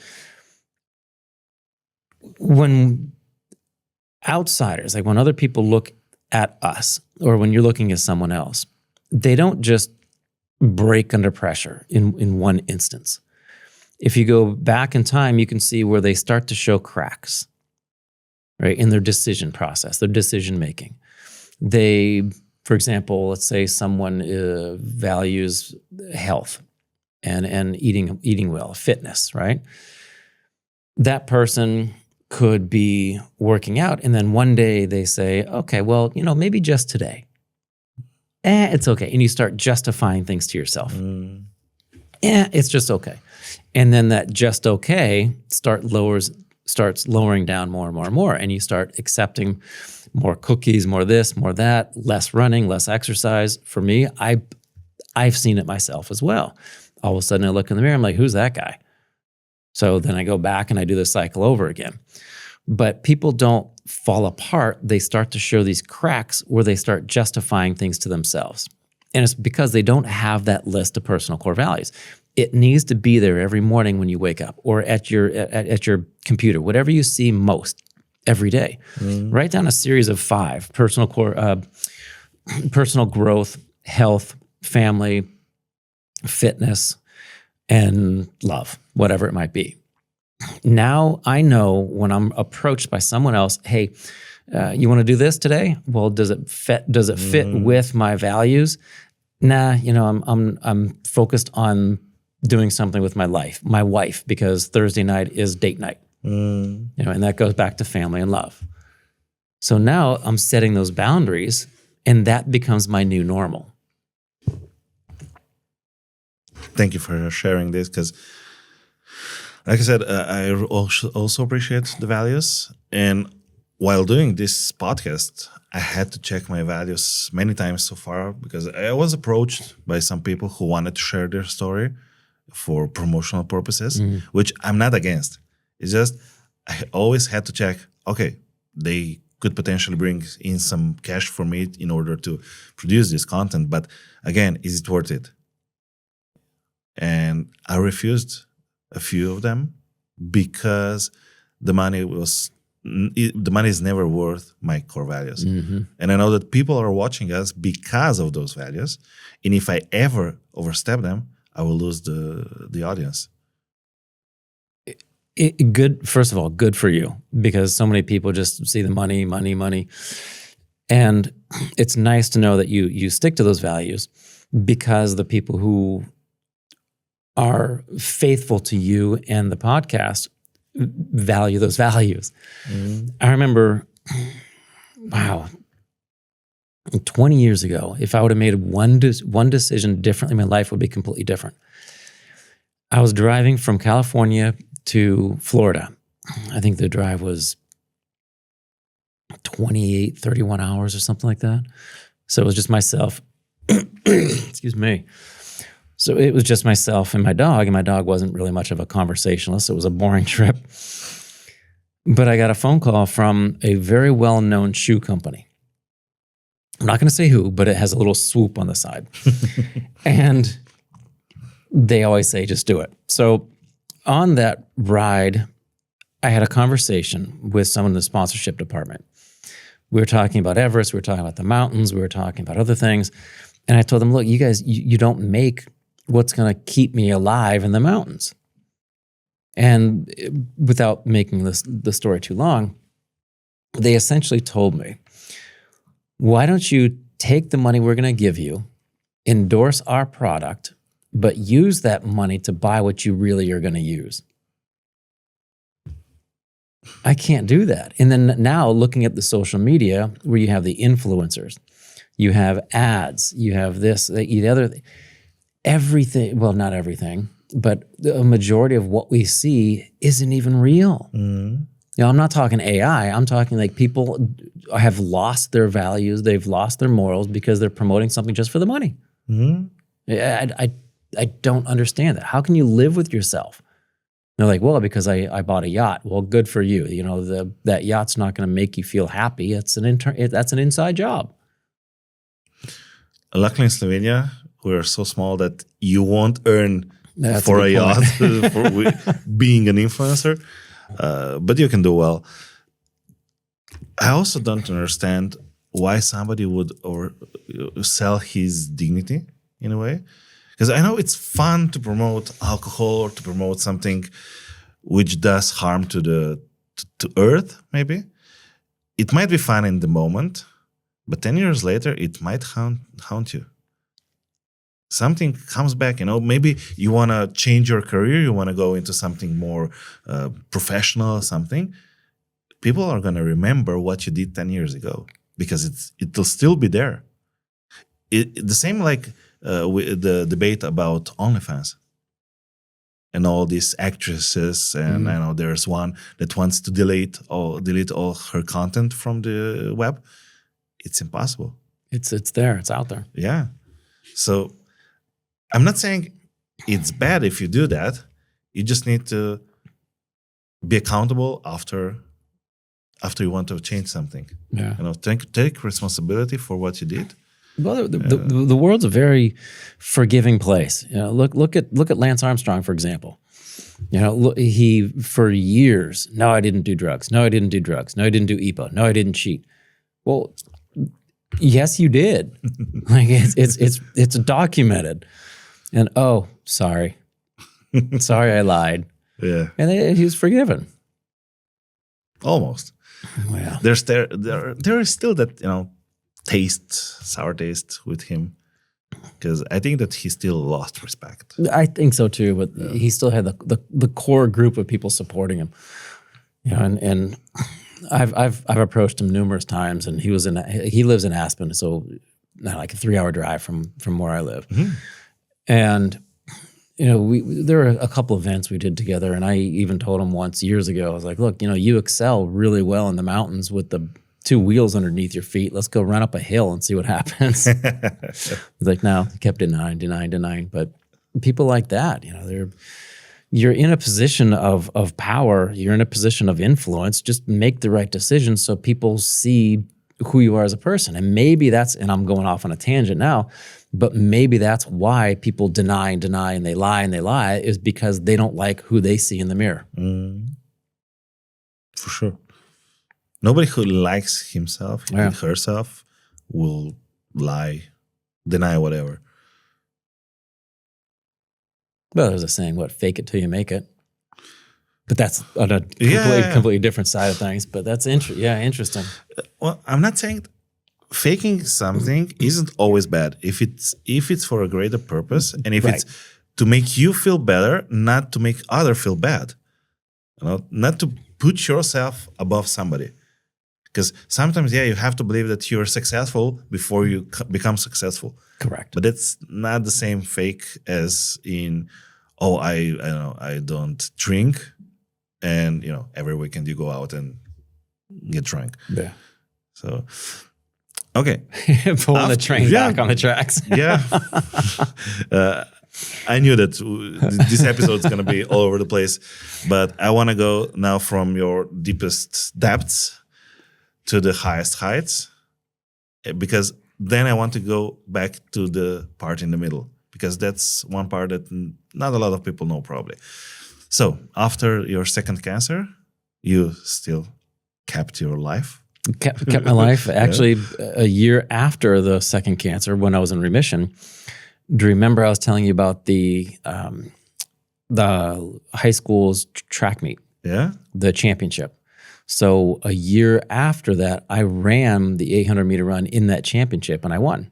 when outsiders, like when other people look at us, or when you're looking at someone else, they don't just break under pressure in one instance. If you go back in time, you can see where they start to show cracks, right, in their decision process, their decision making. They, for example, let's say someone values health and eating well, fitness, right? That person could be working out, and then one day they say, okay, well, maybe just today. It's okay. And you start justifying things to yourself. It's just okay. And then that just okay starts lowering down more and more and more. And you start accepting more cookies, more this, more that, less running, less exercise. For me, I've seen it myself as well. All of a sudden I look in the mirror, I'm like, who's that guy? So then I go back and I do the cycle over again. But people don't fall apart. They start to show these cracks where they start justifying things to themselves. And it's because they don't have that list of personal core values. It needs to be there every morning when you wake up, or at your computer, whatever you see most every day. Write down a series of 5: personal core, personal growth, health, family, fitness, and love, whatever it might be. Now I know when I'm approached by someone else, hey, you want to do this today? Well, does it fit with my values? Nah, I'm focused on doing something with my wife, because Thursday night is date night. And that goes back to family and love. So now I'm setting those boundaries, and that becomes my new normal. Thank you for sharing this, because like I said, I also appreciate the values. And while doing this podcast, I had to check my values many times so far, because I was approached by some people who wanted to share their story for promotional purposes, which I'm not against. It's just I always had to check, okay, they could potentially bring in some cash for me in order to produce this content. But again, is it worth it? And I refused a few of them because the money is never worth my core values. And I know that people are watching us because of those values. And if I ever overstep them, I will lose the audience. First of all, good for you, because so many people just see the money. And it's nice to know that you stick to those values, because the people who are faithful to you and the podcast value those values. I remember, 20 years ago, if I would have made one decision differently, my life would be completely different. I was driving from California to Florida. I think the drive was 28, 31 hours or something like that. So it was just myself. Excuse me. So it was just myself and my dog wasn't really much of a conversationalist. It was a boring trip. But I got a phone call from a very well-known shoe company. I'm not going to say who, but it has a little swoop on the side. And they always say, just do it. So on that ride, I had a conversation with someone in the sponsorship department. We were talking about Everest, we were talking about the mountains, we were talking about other things. And I told them, look, you guys, you don't make what's going to keep me alive in the mountains. And without making the story too long, they essentially told me, why don't you take the money we're going to give you, endorse our product, but use that money to buy what you really are going to use? I can't do that. And then now looking at the social media where you have the influencers, you have ads, you have this, the other, everything, well, not everything, but the majority of what we see isn't even real. You know, I'm not talking AI. I'm talking like people have lost their values. They've lost their morals because they're promoting something just for the money. I don't understand that. How can you live with yourself? They're like, well, because I bought a yacht. Well, good for you. You know, that yacht's not going to make you feel happy. That's an inside job. Luckily in Slovenia, we're so small that you won't earn That's for a a good yacht for being an influencer, but you can do well. I also don't understand why somebody would sell his dignity in a way. Because I know it's fun to promote alcohol or to promote something which does harm to Earth, maybe. It might be fun in the moment, but 10 years later, it might haunt you. Something comes back, you know, maybe you want to change your career, you want to go into something more professional or something. People are going to remember what you did 10 years ago because it'll still be there. The same like with the debate about OnlyFans and all these actresses, and I know there's one that wants to delete all her content from the web. It's impossible. It's there. It's out there. Yeah. So I'm not saying it's bad if you do that. You just need to be accountable after you want to change something. Yeah. You know, take responsibility for what you did. Well, the world's a very forgiving place. You know, look at Lance Armstrong, for example. You know, he for years, no, I didn't do drugs. No, I didn't do drugs. No, I didn't do EPO. No, I didn't cheat. Well, yes, you did. Like it's documented. And oh, sorry, I lied. Yeah, and he was forgiven. Almost. Well, there is still that, you know, sour taste with him, because I think that he still lost respect. I think so too, but he still had the core group of people supporting him. You know, and I've approached him numerous times, and he lives in Aspen, so like a 3-hour drive from where I live. And you know, there were a couple events we did together, and I even told him once years ago, I was like, look, you know, you excel really well in the mountains with the 2 wheels underneath your feet. Let's go run up a hill and see what happens. He's like, no, he kept denying. But people like that, you know, you're in a position of power. You're in a position of influence. Just make the right decisions so people see who you are as a person. And maybe and I'm going off on a tangent now, but maybe that's why people deny, and they lie is because they don't like who they see in the mirror. For sure. Nobody who likes himself and herself will lie, deny whatever. Well, there's a saying, fake it till you make it. But that's on a completely different side of things. But that's interesting. Well, I'm not saying faking something isn't always bad if it's for a greater purpose, and if it's to make you feel better, not to make others feel bad. You know, not to put yourself above somebody. Because sometimes, you have to believe that you're successful before you become successful. Correct. But it's not the same fake as in, I don't drink, and you know, every weekend you go out and get drunk. Yeah. So, okay. Pulling the train back on the tracks. Yeah. I knew that this episode is going to be all over the place, but I want to go now from your deepest depths to the highest heights, because then I want to go back to the part in the middle, because that's one part that not a lot of people know probably. So after your second cancer, you still kept your life? Kept my life. Actually, a year after the second cancer, when I was in remission, do you remember I was telling you about the high school's track meet? Yeah. The championship. So a year after that, I ran the 800-meter run in that championship, and I won.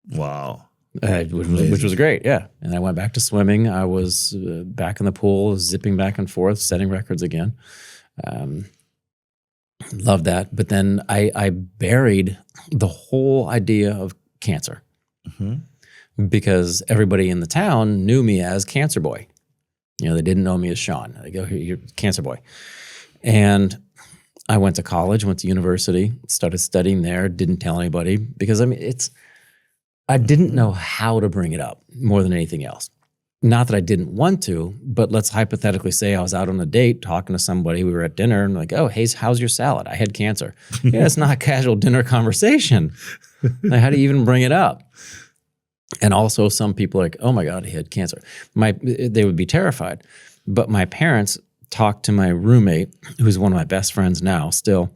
Wow. Which was great, yeah. And I went back to swimming. I was back in the pool, zipping back and forth, setting records again. Loved that. But then I buried the whole idea of cancer because everybody in the town knew me as Cancer Boy. You know, they didn't know me as Sean. They go, you're Cancer Boy. And I went to college, went to university, started studying there, didn't tell anybody because, I mean, I didn't know how to bring it up more than anything else. Not that I didn't want to, but let's hypothetically say I was out on a date talking to somebody, we were at dinner and like, oh, hey, how's your salad? I had cancer. Yeah, it's not a casual dinner conversation. Like, how do you even bring it up? And also some people are like, oh my God, he had cancer. They would be terrified. But my parents talked to my roommate, who's one of my best friends now still.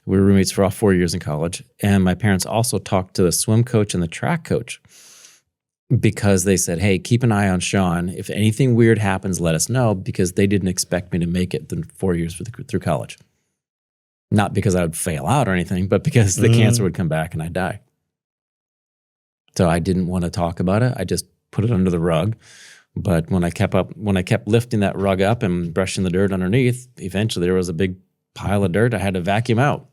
We were roommates for all 4 years in college. And my parents also talked to the swim coach and the track coach because they said, hey, keep an eye on Sean. If anything weird happens, let us know, because they didn't expect me to make it the 4 years through college. Not because I would fail out or anything, but because the cancer would come back and I'd die. So I didn't want to talk about it. I just put it under the rug. But when I kept lifting that rug up and brushing the dirt underneath, eventually there was a big pile of dirt I had to vacuum out.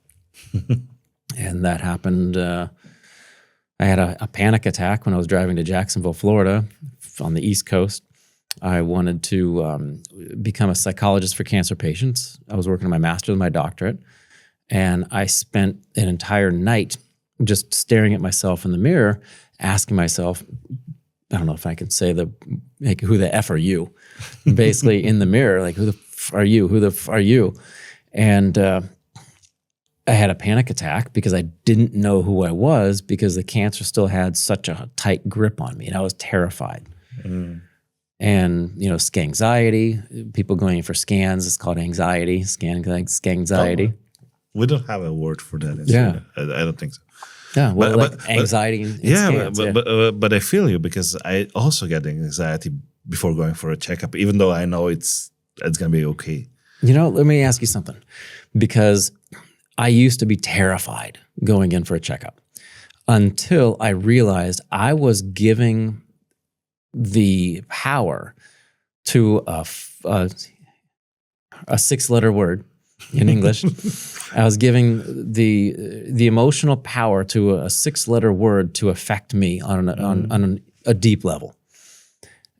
And that happened. I had a panic attack when I was driving to Jacksonville, Florida, on the East Coast. I wanted to become a psychologist for cancer patients. I was working on my master's and my doctorate. And I spent an entire night just staring at myself in the mirror, asking myself, I don't know if I can say who the F are you? Basically in the mirror, like, who the F are you? Who the F are you? And I had a panic attack because I didn't know who I was because the cancer still had such a tight grip on me and I was terrified. And, you know, anxiety, people going in for scans, it's called anxiety, anxiety. We don't have a word for that. Yeah. I don't think so. Yeah, well, but anxiety. But I feel you because I also get anxiety before going for a checkup, even though I know it's going to be okay. You know, let me ask you something, because I used to be terrified going in for a checkup until I realized I was giving the power to a 6-letter word in English. I was giving the emotional power to a 6-letter word to affect me on a deep level.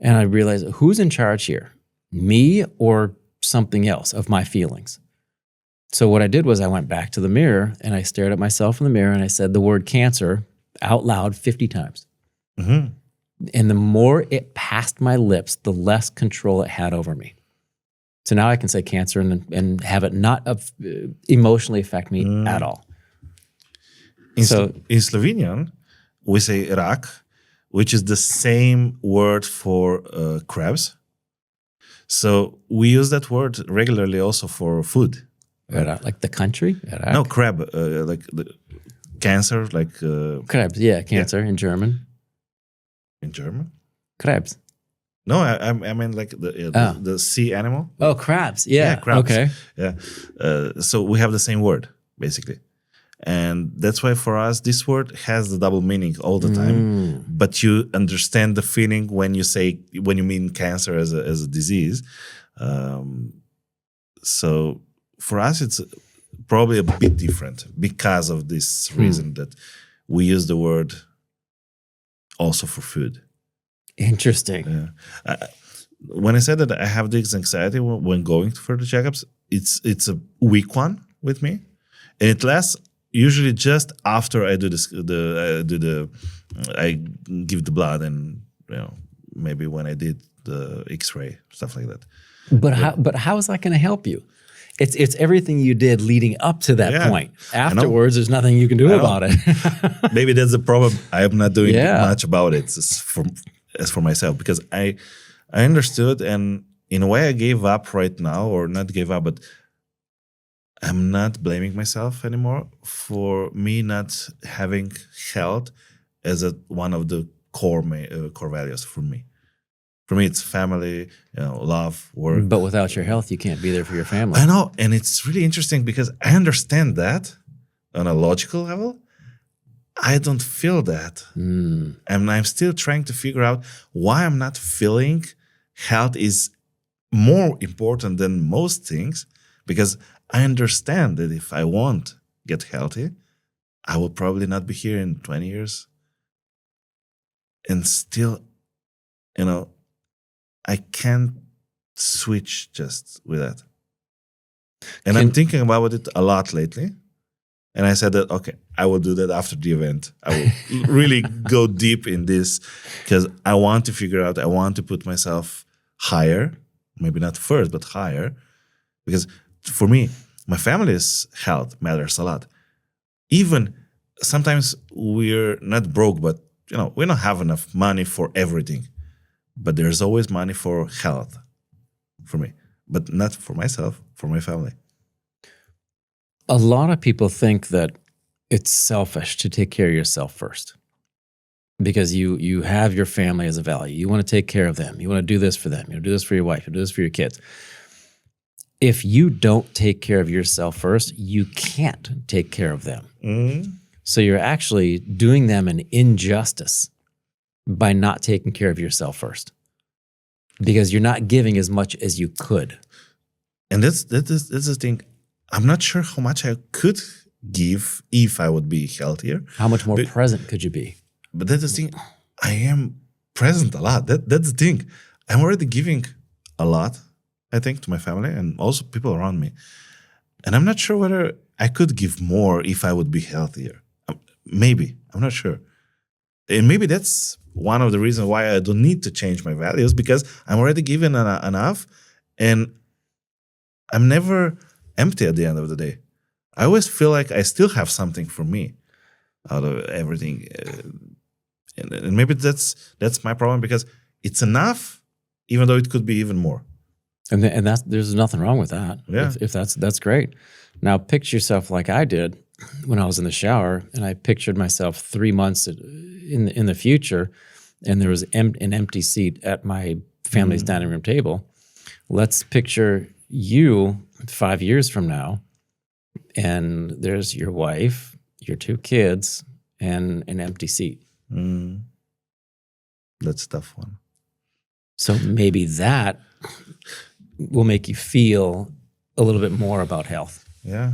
And I realized, who's in charge here? Me or something else of my feelings? So what I did was I went back to the mirror and I stared at myself in the mirror and I said the word cancer out loud 50 times. And the more it passed my lips, the less control it had over me. So now I can say cancer and have it not emotionally affect me at all. In Slovenian, we say rak, which is the same word for crabs. So we use that word regularly also for food. Like the country? No, crab, like the cancer, like... Krebs, yeah, cancer in German. In German? Krebs. No, I mean like the sea animal. Oh, crabs. Yeah, crabs. Okay. Yeah. So we have the same word, basically. And that's why for us, this word has the double meaning all the time. But you understand the feeling when you mean cancer as a disease. So for us, it's probably a bit different because of this reason that we use the word also for food. Interesting. When I said that I have this anxiety when going for the checkups, it's a weak one with me, and it lasts usually just after I do I give the blood, and maybe when I did the X-ray, stuff like that. But how is that going to help you? It's everything you did leading up to that point. Afterwards, there's nothing you can do about it. Maybe that's the problem. I am not doing much about it. As for myself, because I understood, and in a way I gave up right now, or not gave up, but I'm not blaming myself anymore for me not having health as one of the core values for me. For me, it's family, love, work. But without your health, you can't be there for your family. I know, and it's really interesting because I understand that on a logical level. I don't feel that. And I'm still trying to figure out why I'm not feeling health is more important than most things, because I understand that if I won't get healthy, I will probably not be here in 20 years. And still, I can't switch just with that. And I'm thinking about it a lot lately. And I said that, okay, I will do that after the event. I will really go deep in this because I want to figure out, I want to put myself higher, maybe not first, but higher. Because for me, my family's health matters a lot. Even sometimes we're not broke, but we don't have enough money for everything. But there's always money for health for me, but not for myself, for my family. A lot of people think that it's selfish to take care of yourself first because you have your family as a value. You want to take care of them. You want to do this for them. You want to do this for your wife. You do this for your kids. If you don't take care of yourself first, you can't take care of them. Mm-hmm. So you're actually doing them an injustice by not taking care of yourself first because you're not giving as much as you could. And that's the thing. I'm not sure how much I could give if I would be healthier. How much more present could you be? But that's the thing. I am present a lot. That's the thing. I'm already giving a lot, I think, to my family and also people around me. And I'm not sure whether I could give more if I would be healthier. Maybe. I'm not sure. And maybe that's one of the reasons why I don't need to change my values, because I'm already given enough and I'm never empty at the end of the day. I always feel like I still have something for me out of everything. And maybe that's my problem, because it's enough, even though it could be even more. And there's nothing wrong with that. Yeah. If that's great. Now picture yourself like I did when I was in the shower, and I pictured myself 3 months in the future, and there was an empty seat at my family's dining room table. Let's picture you 5 years from now, and there's your wife, your 2 kids, and an empty seat. That's a tough one. So maybe that will make you feel a little bit more about health. Yeah.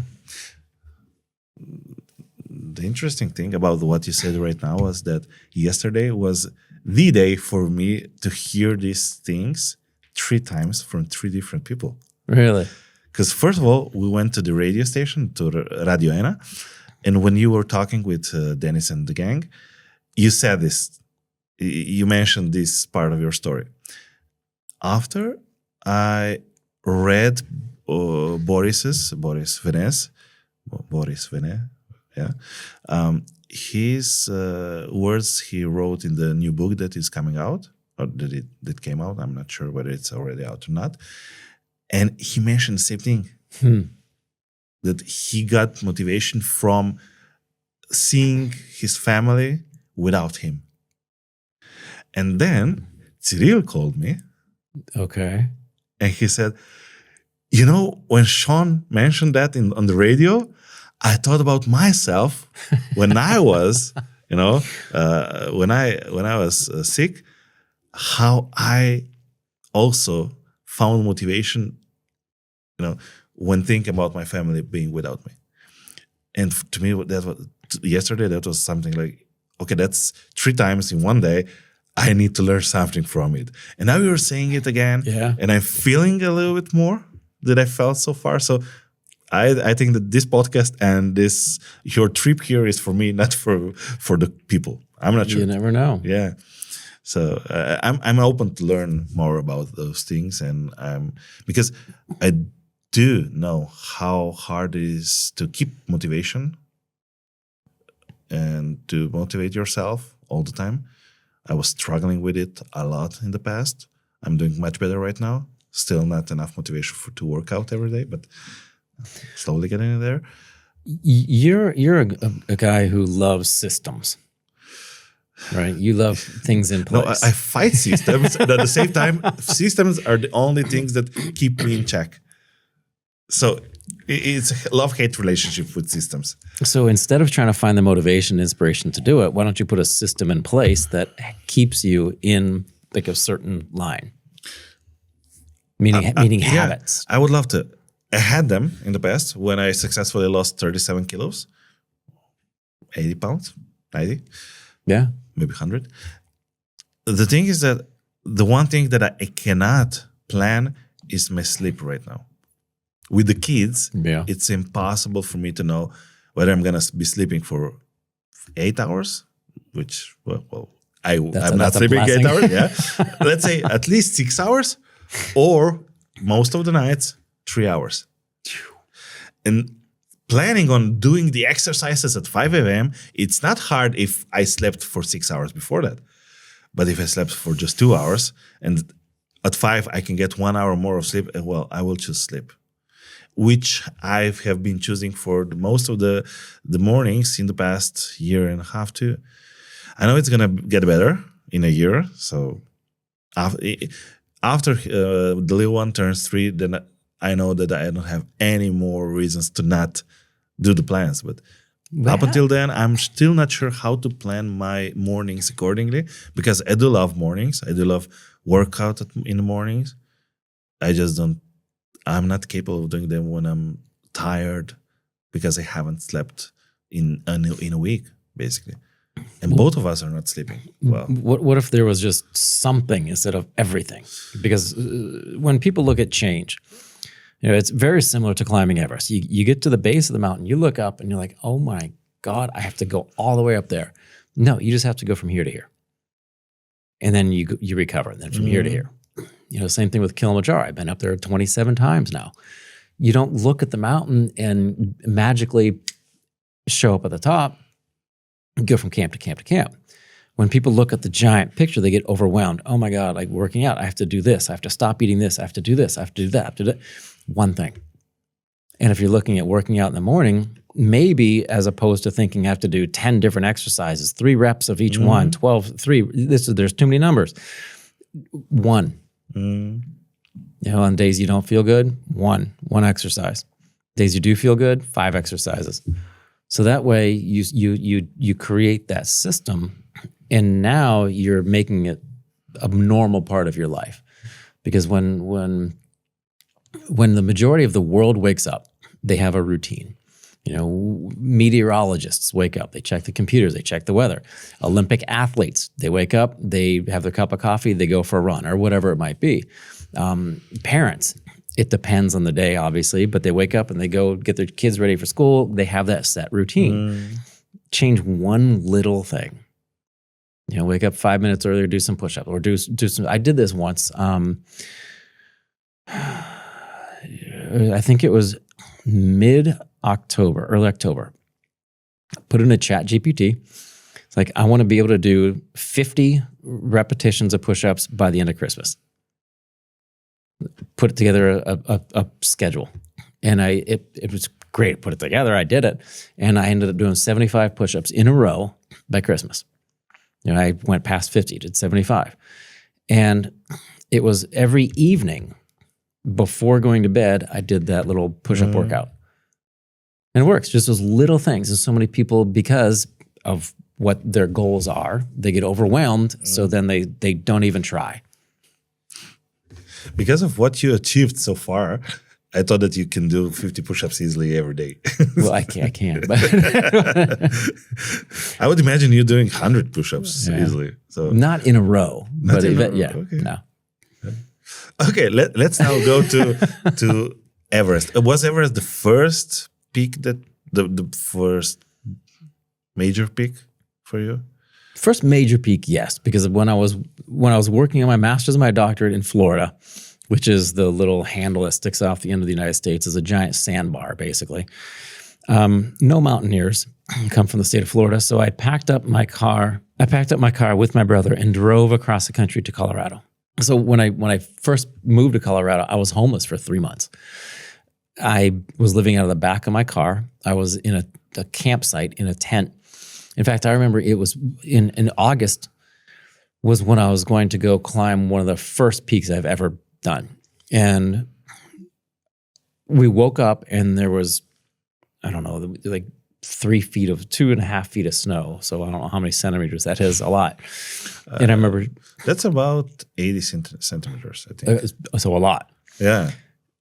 The interesting thing about what you said right now was that yesterday was the day for me to hear these things 3 times from 3 different people. Really? Because first of all, we went to the radio station, to Radio Ena, and when you were talking with Dennis and the gang, you said this, you mentioned this part of your story. After I read Boris Vene, his words he wrote in the new book that is coming out, or that came out, I'm not sure whether it's already out or not. And he mentioned the same thing, that he got motivation from seeing his family without him. And then Cyril called me. Okay. And he said, when Sean mentioned that on the radio, I thought about myself when I was, when I was sick, how I also found motivation, when thinking about my family being without me. And to me, yesterday, that was something like, okay, that's 3 times in one day. I need to learn something from it. And now you're saying it again. Yeah. And I'm feeling a little bit more than I felt so far. So I think that this podcast and your trip here is for me, not for the people. I'm not sure. You never know. Yeah. So I'm open to learn more about those things, and because I do know how hard it is to keep motivation and to motivate yourself all the time. I was struggling with it a lot in the past. I'm doing much better right now. Still not enough motivation to work out every day, but slowly getting there. You're a guy who loves systems, right? You love things in place. No, I fight systems, and at the same time, systems are the only things that keep me in check. So it's a love-hate relationship with systems. So instead of trying to find the motivation, inspiration to do it, why don't you put a system in place that keeps you in like a certain line? Meaning habits. I would love to. I had them in the past when I successfully lost 37 kilos, 80 pounds, 90. Yeah. Maybe 100. The thing is that the one thing that I cannot plan is my sleep right now. With the kids, it's impossible for me to know whether I'm going to be sleeping for 8 hours, which, I'm not sleeping 8 hours. Yeah. Let's say at least 6 hours, or most of the nights, 3 hours. And planning on doing the exercises at 5 a.m., it's not hard if I slept for 6 hours before that. But if I slept for just 2 hours and at 5 I can get 1 hour more of sleep, well, I will choose sleep, which I have been choosing for most of the mornings in the past year and a half too. I know it's going to get better in a year. So after the little one turns 3, then I know that I don't have any more reasons to not do the plans. But up until then, I'm still not sure how to plan my mornings accordingly, because I do love mornings. I do love workout in the mornings. I'm not capable of doing them when I'm tired, because I haven't slept in a week, basically. And both of us are not sleeping well. What if there was just something instead of everything? Because when people look at change, it's very similar to climbing Everest. You get to the base of the mountain, you look up and you're like, oh my God, I have to go all the way up there. No, you just have to go from here to here. And then you recover, and then from here to here. Same thing with Kilimanjaro. I've been up there 27 times now. You don't look at the mountain and magically show up at the top, go from camp to camp to camp. When people look at the giant picture, they get overwhelmed. Oh my God, like working out, I have to do this. I have to stop eating this. I have to do this. I have to do that. I have to do that. One thing. And if you're looking at working out in the morning, maybe as opposed to thinking I have to do 10 different exercises, 3 reps of each one, 12, 3, there's too many numbers. 1. On days you don't feel good, one exercise. Days you do feel good, 5 exercises. So that way you create that system, and now you're making it a normal part of your life. Because when the majority of the world wakes up, they have a routine. Meteorologists wake up, they check the computers, they check the weather. Olympic athletes, they wake up, they have their cup of coffee, they go for a run or whatever it might be. Parents, it depends on the day, obviously, but they wake up and they go get their kids ready for school. They have that set routine. Change one little thing. Wake up 5 minutes earlier, do some push-ups, or do some. I did this once. I think it was mid-October, early October. Put in a chat GPT. It's like, I want to be able to do 50 repetitions of push-ups by the end of Christmas. Put together a schedule. And it was great. Put it together. I did it. And I ended up doing 75 push-ups in a row by Christmas. I went past 50, did 75. And it was every evening before going to bed, I did that little push-up workout. And it works, just those little things. And so many people, because of what their goals are, they get overwhelmed, so then they don't even try. Because of what you achieved so far, I thought that you can do 50 push-ups easily every day. Well, I can't. But I would imagine you doing 100 push-ups easily. So not in a row. Not in a row. Yeah, okay. No. Okay, let's now go to Everest. Was Everest the first peak the first major peak for you? First major peak, yes, because when I was working on my master's and my doctorate in Florida, which is the little handle that sticks off the end of the United States, is a giant sandbar, basically. No mountaineers come from the state of Florida, so I packed up my car with my brother and drove across the country to Colorado. So when I first moved to Colorado, I was homeless for 3 months. I was living out of the back of my car. I was in a campsite in a tent. In fact, I remember it was in August was when I was going to go climb one of the first peaks I've ever done. And we woke up and there was, I don't know, like 2.5 feet of snow. So I don't know how many centimeters that is, a lot. And I remember... That's about 80 centimeters, I think. So a lot. Yeah.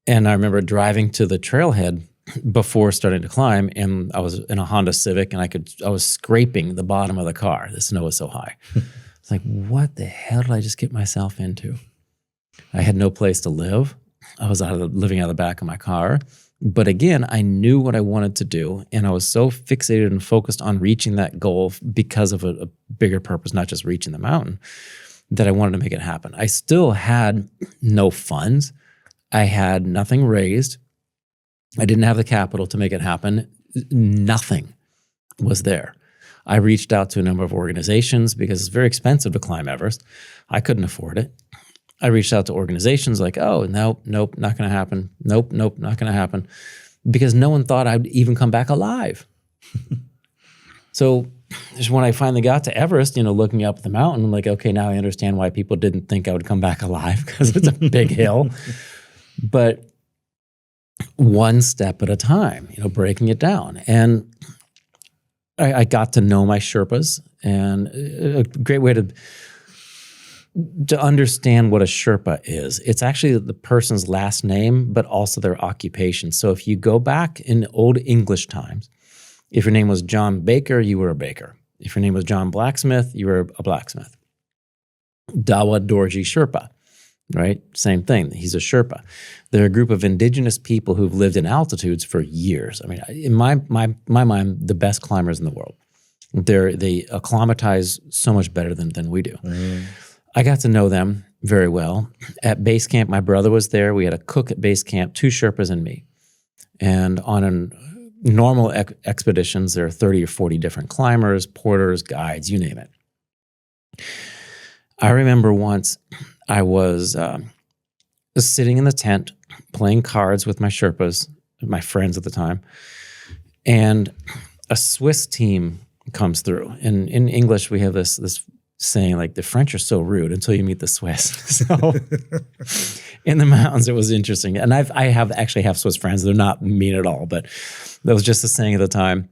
And I remember driving to the trailhead before starting to climb, and I was in a Honda Civic, and I was scraping the bottom of the car. The snow was so high. It's like, what the hell did I just get myself into? I had no place to live. I was living out of the back of my car. But again, I knew what I wanted to do, and I was so fixated and focused on reaching that goal because of a bigger purpose, not just reaching the mountain, that I wanted to make it happen. I still had no funds. I had nothing raised. I didn't have the capital to make it happen. Nothing was there. I reached out to a number of organizations because it's very expensive to climb Everest. I couldn't afford it. I reached out to organizations like, oh, nope, not going to happen. Nope, not going to happen. Because no one thought I'd even come back alive. So just when I finally got to Everest, looking up the mountain, I'm like, okay, now I understand why people didn't think I would come back alive, because it's a big hill. But one step at a time, breaking it down. And I got to know my Sherpas, and a great way to understand what a Sherpa is. It's actually the person's last name, but also their occupation. So if you go back in old English times, if your name was John Baker, you were a baker. If your name was John Blacksmith, you were a blacksmith. Dawa Dorji Sherpa, right? Same thing. He's a Sherpa. They're a group of indigenous people who've lived in altitudes for years. I mean, in my mind, the best climbers in the world. They acclimatize so much better than we do. Mm. I got to know them very well. At base camp, my brother was there. We had a cook at base camp, 2 Sherpas and me. And on normal expeditions, there are 30 or 40 different climbers, porters, guides, you name it. I remember once I was sitting in the tent playing cards with my Sherpas, my friends at the time, and a Swiss team comes through. And in English, we have this saying, like, the French are so rude until you meet the Swiss. So in the mountains, it was interesting. And I actually have Swiss friends. They're not mean at all, but that was just the saying at the time.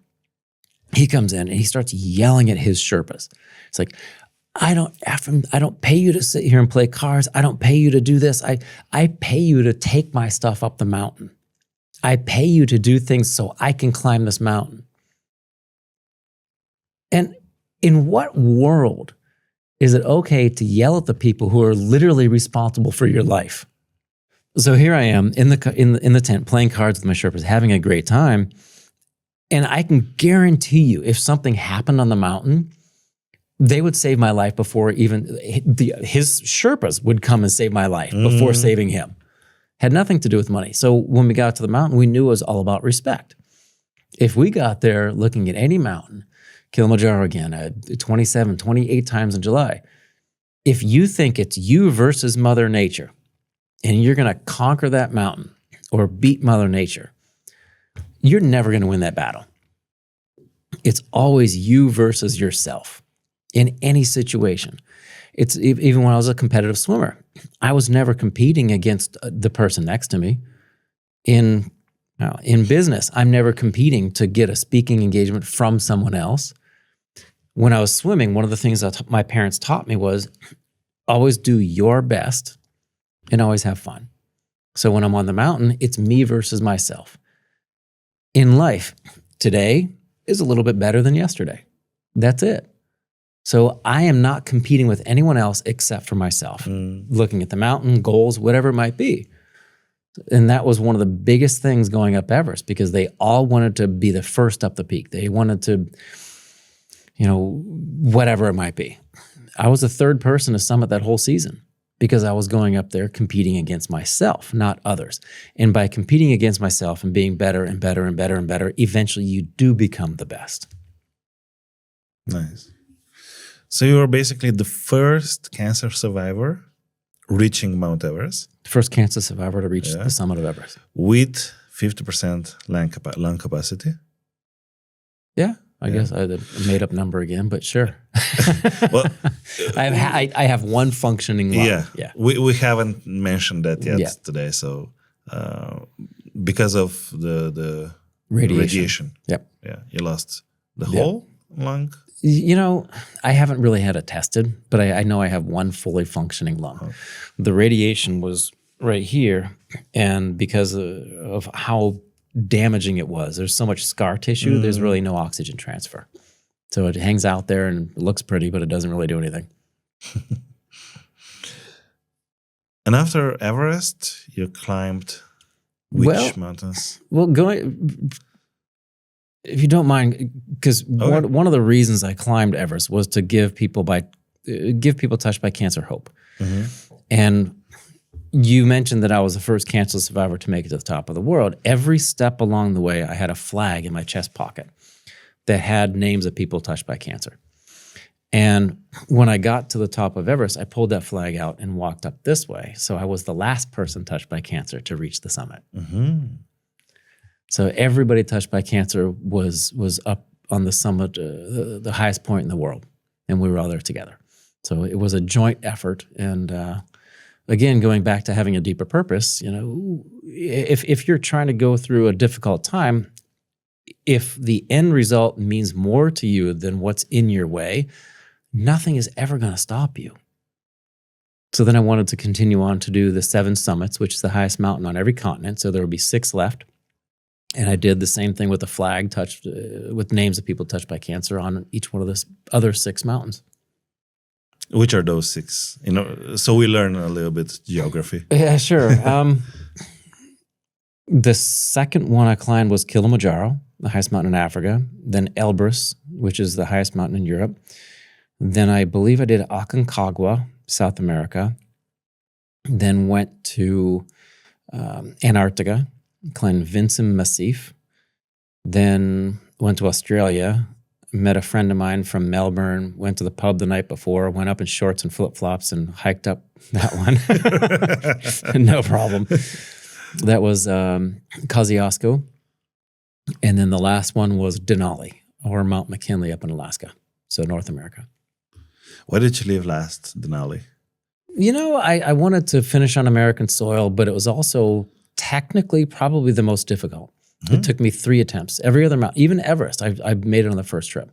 He comes in and he starts yelling at his Sherpas. It's like, I don't pay you to sit here and play cards. I don't pay you to do this. I pay you to take my stuff up the mountain. I pay you to do things so I can climb this mountain. And in what world is it okay to yell at the people who are literally responsible for your life? So here I am in the tent playing cards with my Sherpas, having a great time. And I can guarantee you, if something happened on the mountain, they would save my life before even his Sherpas would come and save my life before saving him. Had nothing to do with money. So when we got to the mountain, we knew it was all about respect. If we got there looking at any mountain, Kilimanjaro again, 27, 28 times in July, if you think it's you versus Mother Nature and you're going to conquer that mountain or beat Mother Nature, you're never going to win that battle. It's always you versus yourself in any situation. It's even when I was a competitive swimmer, I was never competing against the person next to me. In business, I'm never competing to get a speaking engagement from someone else. When I was swimming, one of the things that my parents taught me was always do your best and always have fun. So when I'm on the mountain, it's me versus myself. In life, today is a little bit better than yesterday. That's it. So I am not competing with anyone else except for myself, looking at the mountain, goals, whatever it might be. And that was one of the biggest things going up Everest, because they all wanted to be the first up the peak. They wanted to, whatever it might be. I was the third person to summit that whole season because I was going up there competing against myself, not others. And by competing against myself and being better and better and better and better, eventually you do become the best. Nice. So you were basically the first cancer survivor reaching Mount Everest. First cancer survivor to reach the summit of Everest. With 50% lung capacity. Yeah, I guess I made up number again, but sure. Well, I have one functioning lung. Yeah. We haven't mentioned that yet today. So because of the radiation. Yep. Yeah, you lost the whole lung. You know, I haven't really had it tested, but I know I have one fully functioning lung. Oh. The radiation was right here, and because of how damaging it was, there's so much scar tissue, there's really no oxygen transfer. So it hangs out there and it looks pretty, but it doesn't really do anything. And after Everest, you climbed which mountains? Well, if you don't mind, because one of the reasons I climbed Everest was to give people touched by cancer hope. Mm-hmm. And you mentioned that I was the first cancer survivor to make it to the top of the world. Every step along the way, I had a flag in my chest pocket that had names of people touched by cancer. And when I got to the top of Everest, I pulled that flag out and walked up this way. So I was the last person touched by cancer to reach the summit. Mm-hmm. So everybody touched by cancer was up on the summit, the highest point in the world, and we were all there together. So it was a joint effort, and again, going back to having a deeper purpose, you know, if you're trying to go through a difficult time, if the end result means more to you than what's in your way, nothing is ever going to stop you. So then I wanted to continue on to do the 7 summits, which is the highest mountain on every continent. So there would be 6 left. And I did the same thing with the flag touched with names of people touched by cancer on each one of the other 6 mountains. Which are those 6? You know, so we learn a little bit geography. Yeah, sure. The second one I climbed was Kilimanjaro, the highest mountain in Africa. Then Everest, which is the highest mountain in Europe. Then I believe I did Aconcagua, South America. Then went to Antarctica, climbed Vincent Massif. Then went to Australia, met a friend of mine from Melbourne, went to the pub the night before, went up in shorts and flip-flops and hiked up that one. No problem. That was Kosciuszko. And then the last one was Denali, or Mount McKinley up in Alaska, so North America. Why did you leave last, Denali? You know, I wanted to finish on American soil, but it was also technically probably the most difficult. Mm-hmm. It took me 3 attempts. Every other mountain, even Everest, I made it on the first trip.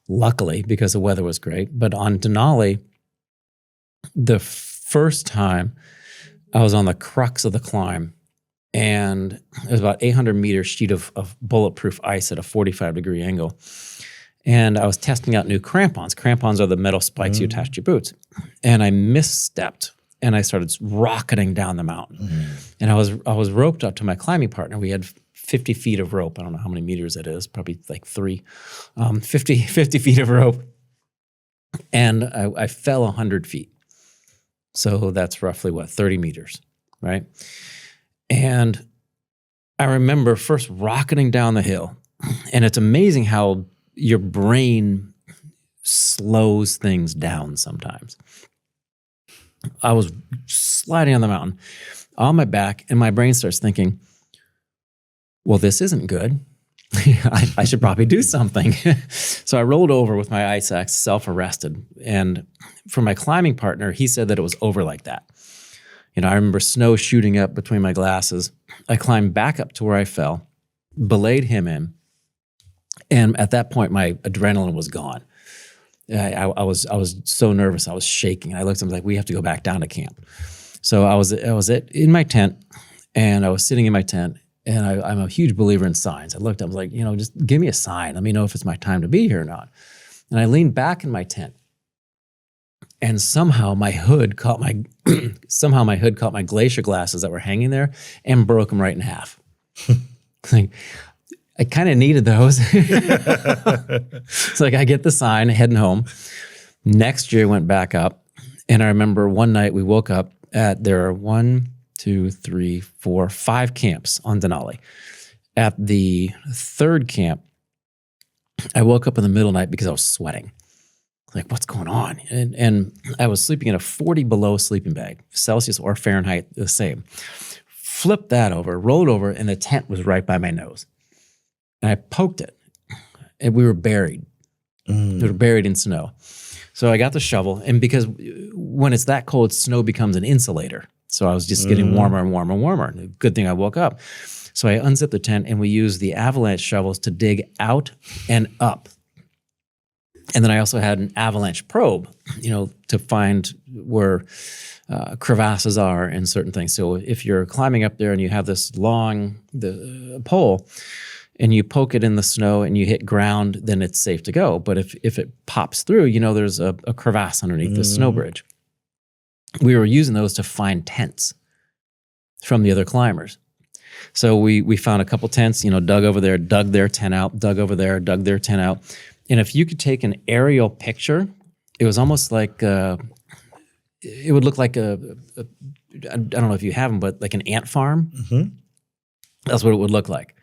Luckily, because the weather was great. But on Denali, the first time, I was on the crux of the climb, and it was about 800-meter sheet of bulletproof ice at a 45-degree angle. And I was testing out new crampons. Crampons are the metal spikes you attach to your boots. And I misstepped, and I started rocketing down the mountain. And I was roped up to my climbing partner. We had 50 feet of rope. I don't know how many meters it is, probably like 3. 50 feet of rope. And I fell 100 feet. So that's roughly, 30 meters, right? And I remember first rocketing down the hill. And it's amazing how your brain slows things down sometimes. I was sliding on the mountain on my back, and my brain starts thinking, well, this isn't good. I should probably do something. So I rolled over with my ice axe, self-arrested. And for my climbing partner, he said that it was over like that. You know, I remember snow shooting up between my glasses. I climbed back up to where I fell, belayed him in. And at that point, my adrenaline was gone. I was so nervous. I was shaking. I looked at him like, we have to go back down to camp. So I was in my tent, and I was sitting in my tent, and I'm a huge believer in signs. I looked, I was like, you know, just give me a sign. Let me know if it's my time to be here or not. And I leaned back in my tent, and somehow my hood caught my glacier glasses that were hanging there and broke them right in half. Like, I kind of needed those. So like I get the sign, heading home. Next year went back up, and I remember one night we woke up at, there are 1, 2, 3, 4, 5 camps on Denali. At the 3rd camp, I woke up in the middle of the night because I was sweating. Like, what's going on? And I was sleeping in a 40 below sleeping bag, Celsius or Fahrenheit, the same. Flipped that over, rolled over, and the tent was right by my nose. And I poked it, and we were buried. We were buried in snow. So I got the shovel, and because when it's that cold, snow becomes an insulator. So I was just getting warmer and warmer and warmer. Good thing I woke up. So I unzipped the tent, and we used the avalanche shovels to dig out and up. And then I also had an avalanche probe, to find where crevasses are and certain things. So if you're climbing up there and you have this long pole and you poke it in the snow and you hit ground, then it's safe to go. But if it pops through, there's a crevasse underneath the snow bridge. We were using those to find tents from the other climbers. So we found a couple tents, dug over there, dug their tent out, dug over there, dug their tent out. And if you could take an aerial picture, it was almost like, it would look like I don't know if you have them, but like an ant farm. That's what it would look like.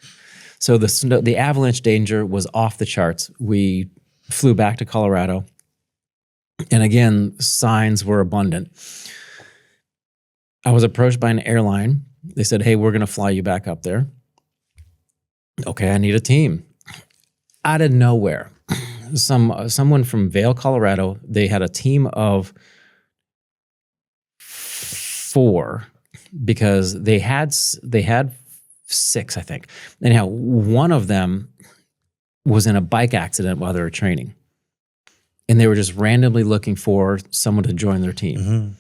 So the avalanche danger was off the charts. We flew back to Colorado. And again, signs were abundant. I was approached by an airline. They said, hey, we're going to fly you back up there. Okay, I need a team. Out of nowhere, someone from Vail, Colorado, they had a team of 4 because they had 6, I think. Anyhow, one of them was in a bike accident while they were training. And they were just randomly looking for someone to join their team.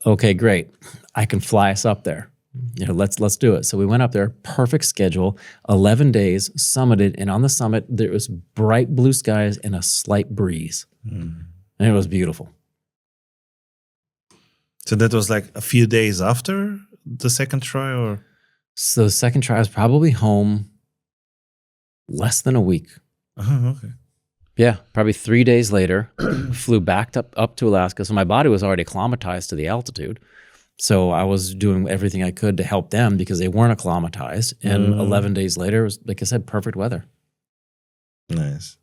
Okay, great. I can fly us up there. Let's do it. So we went up there, perfect schedule, 11 days, summited, and on the summit, there was bright blue skies and a slight breeze. And it was beautiful. So that was like a few days after the second try, or? So the second try was probably home less than a week. Okay. Yeah, probably 3 days later, flew back up to Alaska. So my body was already acclimatized to the altitude. So I was doing everything I could to help them because they weren't acclimatized. And 11 days later, it was, like I said, perfect weather. Nice.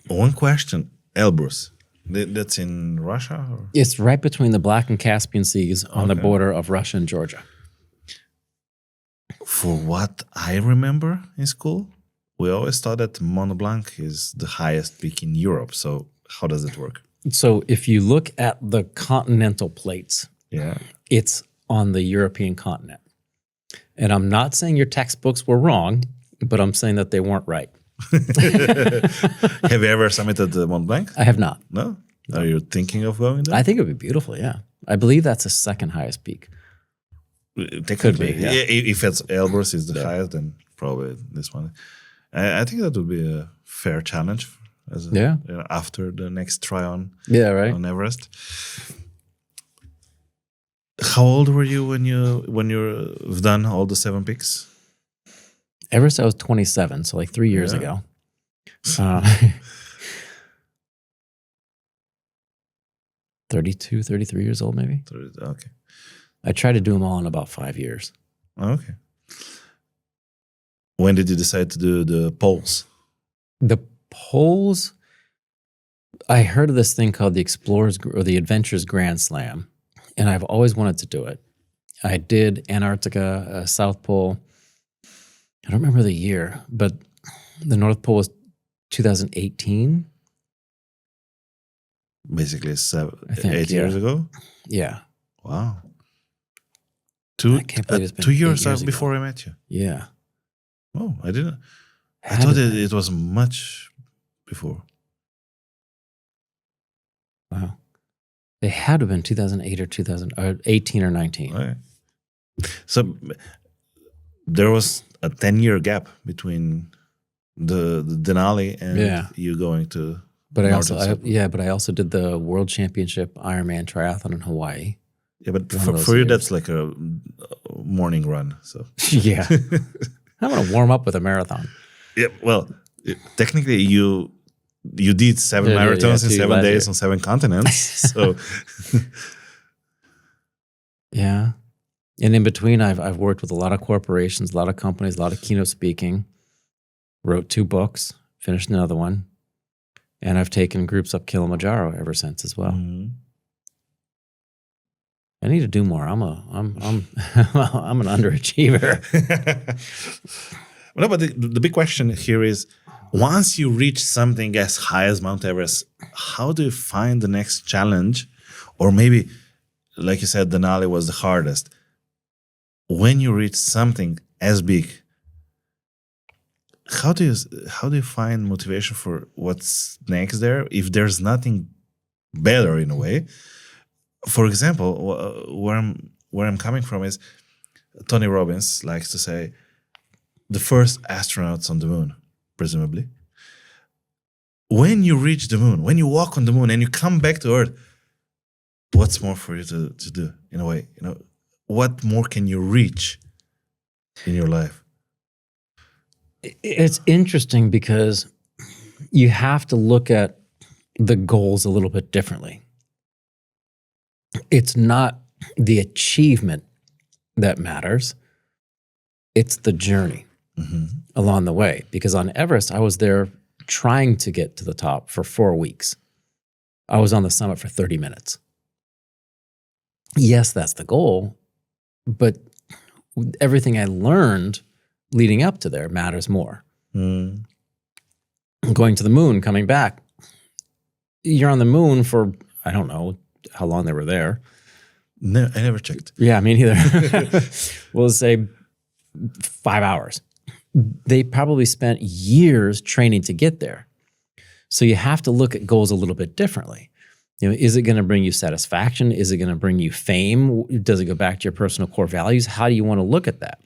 One question, Elbrus. That's in Russia? Or? It's right between the Black and Caspian Seas on the border of Russia and Georgia. For what I remember in school, we always thought that Mont Blanc is the highest peak in Europe. So how does it work? So if you look at the continental plates, it's on the European continent. And I'm not saying your textbooks were wrong, but I'm saying that they weren't right. Have you ever summited the Mont Blanc? I have not. No? Are you thinking of going there? I think it would be beautiful, yeah. I believe that's the second highest peak. It could be, yeah. If it's Elbrus is the highest, then probably this one. I think that would be a fair challenge after the next try on on Everest. How old were you when you've done all the 7 peaks? Everest, I was 27, so like 3 years ago. 32, 33 years old, maybe. Okay. I tried to do them all in about 5 years. Okay. When did you decide to do the poles? The poles, I heard of this thing called the Explorers or the Adventures Grand Slam, and I've always wanted to do it. I did Antarctica, South Pole. I don't remember the year, but the North Pole was 2018. Basically 8 years ago? Yeah. Wow. 2 years before I met you? Yeah. Oh, I didn't. I thought it was much before. Wow. They had to have been 2008 or 2018 or 19. Right. So there was a 10-year gap between the Denali and you going to. But I also did the World Championship Ironman triathlon in Hawaii. Yeah, but for you that's like a morning run. So yeah, I want to warm up with a marathon. Yeah, well, technically you did 7 marathons in 7 days on 7 continents. So yeah, and in between, I've worked with a lot of corporations, a lot of companies, a lot of keynote speaking. Wrote 2 books, finished another one. And I've taken groups up Kilimanjaro ever since as well. Mhm. I need to do more. I'm I'm an underachiever. No, but the big question here is, once you reach something as high as Mount Everest, how do you find the next challenge? Or maybe, like you said, Denali was the hardest. When you reach something as big, how do you find motivation for what's next there if there's nothing better in a way? For example, where I'm coming from is Tony Robbins likes to say, the first astronauts on the moon, presumably. When you reach the moon, when you walk on the moon and you come back to Earth, what's more for you to do in a way? What more can you reach in your life? It's interesting because you have to look at the goals a little bit differently. It's not the achievement that matters. It's the journey along the way. Because on Everest, I was there trying to get to the top for 4 weeks. I was on the summit for 30 minutes. Yes, that's the goal, but everything I learned leading up to there matters more. Going to the moon, coming back, you're on the moon for, I don't know how long they were there. No, I never checked. Yeah, me neither. We'll say 5 hours. They probably spent years training to get there. So you have to look at goals a little bit differently. Is it going to bring you satisfaction? Is it going to bring you fame? Does it go back to your personal core values? How do you want to look at that?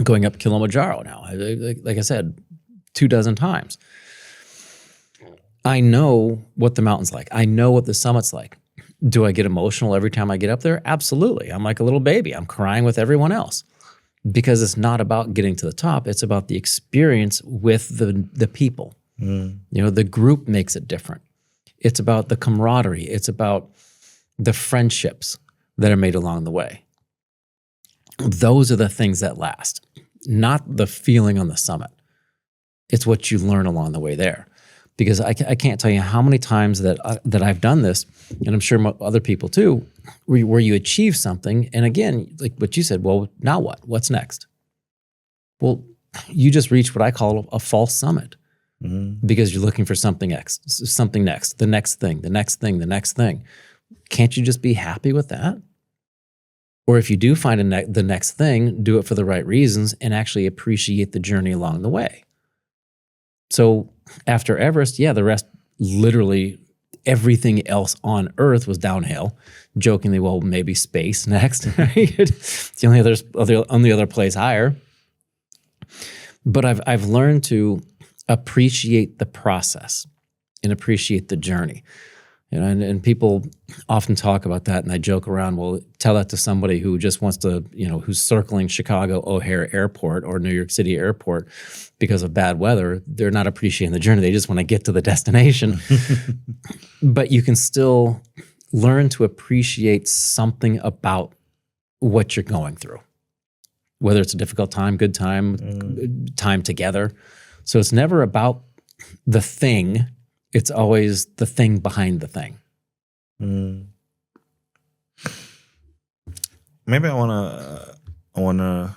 Going up Kilimanjaro now, like I said, 24 times. I know what the mountain's like. I know what the summit's like. Do I get emotional every time I get up there? Absolutely. I'm like a little baby. I'm crying with everyone else. Because it's not about getting to the top. It's about the experience with the people. The group makes it different. It's about the camaraderie. It's about the friendships that are made along the way. Those are the things that last, not the feeling on the summit. It's what you learn along the way there. Because I can't tell you how many times that I've done this, and I'm sure other people too, where you achieve something, and again, like what you said, well, now what? What's next? Well, you just reached what I call a false summit, because you're looking for something next, the next thing. Can't you just be happy with that? Or if you do find the next thing, do it for the right reasons and actually appreciate the journey along the way. So after Everest, the rest, literally everything else on Earth was downhill. Jokingly, well, maybe space next. It's the only other place higher. But I've learned to appreciate the process and appreciate the journey. And people often talk about that, and I joke around, well, tell that to somebody who just wants to, who's circling Chicago O'Hare Airport or New York City Airport because of bad weather. They're not appreciating the journey. They just want to get to the destination. But you can still learn to appreciate something about what you're going through, whether it's a difficult time, good time, time together. So it's never about the thing. It's always the thing behind the thing. Maybe I wanna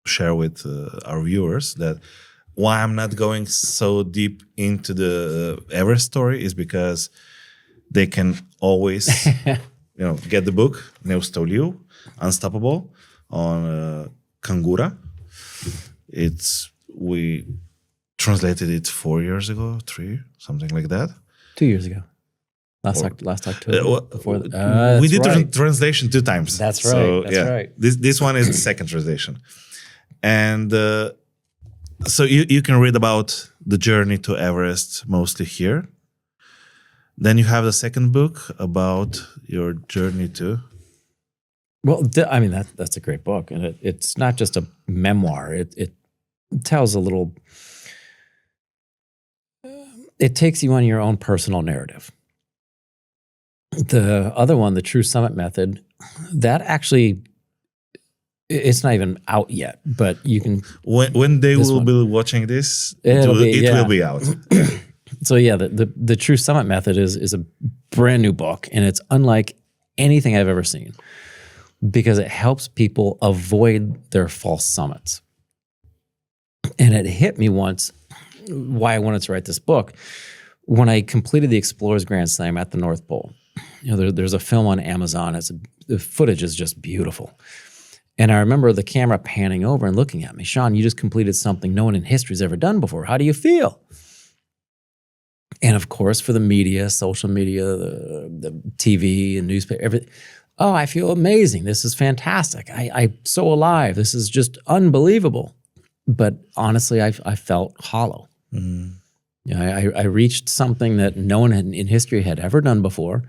share with our viewers that why I'm not going so deep into the Everest story is because they can always, get the book Neustoliu, Unstoppable on Kangura. We translated it 4 years ago, 3, something like that. 2 years ago. Last October. We did the translation 2 times. That's right. So, that's right. This one is the second translation. And so you can read about the journey to Everest mostly here. Then you have the second book about your journey to... Well, that's a great book. And it's not just a memoir. It tells a little... It takes you on your own personal narrative. The other one, the True Summit Method, that actually, it's not even out yet, but you can... When they will be watching this, it will be out. So yeah, the True Summit Method is a brand new book, and it's unlike anything I've ever seen because it helps people avoid their false summits. And it hit me once why I wanted to write this book. When I completed the Explorer's Grand Slam at the North Pole, there's a film on Amazon. The footage is just beautiful. And I remember the camera panning over and looking at me. Sean, you just completed something no one in history's ever done before. How do you feel? And of course, for the media, social media, the TV and newspaper, everything. Oh, I feel amazing. This is fantastic. I'm so alive. This is just unbelievable. But honestly, I felt hollow. I reached something that no one in history had ever done before,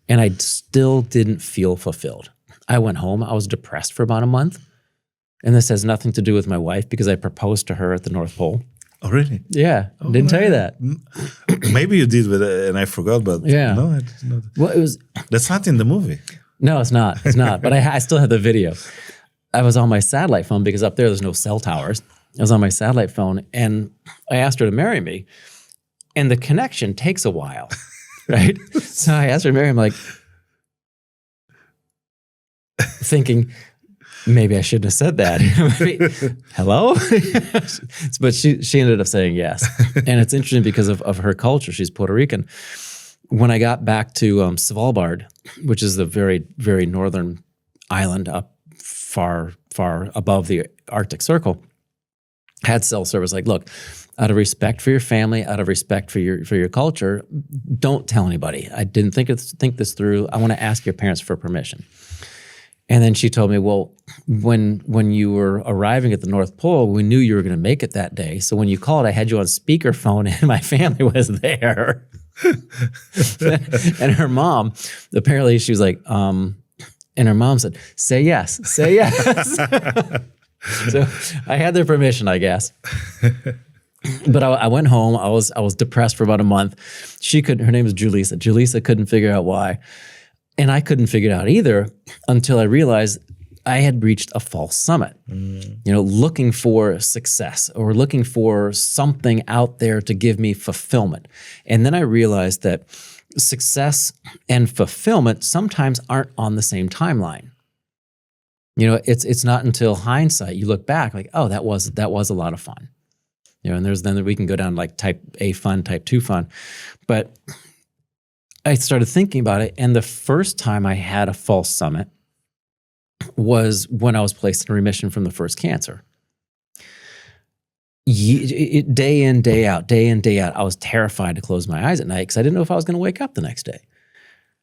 and I still didn't feel fulfilled. I went home. I was depressed for about a month. And this has nothing to do with my wife because I proposed to her at the North Pole. Oh, really? Yeah. Didn't tell you that. Maybe you did, and I forgot, but yeah. No, I didn't know that. Well, it was... That's not in the movie. No, it's not. It's not. But I still have the video. I was on my satellite phone because up there's no cell towers. I was on my satellite phone, and I asked her to marry me. And the connection takes a while, right? So I asked her to marry him, like, thinking, maybe I shouldn't have said that. Hello? But she ended up saying yes. And it's interesting because of her culture. She's Puerto Rican. When I got back to Svalbard, which is the very, very northern island up far, far above the Arctic Circle, had cell service. Like, look, out of respect for your family, out of respect for your culture, don't tell anybody. I didn't think this through. I want to ask your parents for permission. And then she told me, well, when you were arriving at the North Pole, we knew you were going to make it that day. So when you called, I had you on speakerphone and my family was there. And her mom, apparently she was like, and her mom said, say yes, say yes. So I had their permission, I guess. But I went home. I was depressed for about a month. Her name is Julissa. Julissa couldn't figure out why. And I couldn't figure it out either until I realized I had reached a false summit. Looking for success or looking for something out there to give me fulfillment. And then I realized that success and fulfillment sometimes aren't on the same timeline. It's not until hindsight you look back like, oh, that was a lot of fun. And then we can go down like type A fun, type 2 fun. But I started thinking about it, and the first time I had a false summit was when I was placed in remission from the first cancer. Day in, day out, I was terrified to close my eyes at night because I didn't know if I was going to wake up the next day.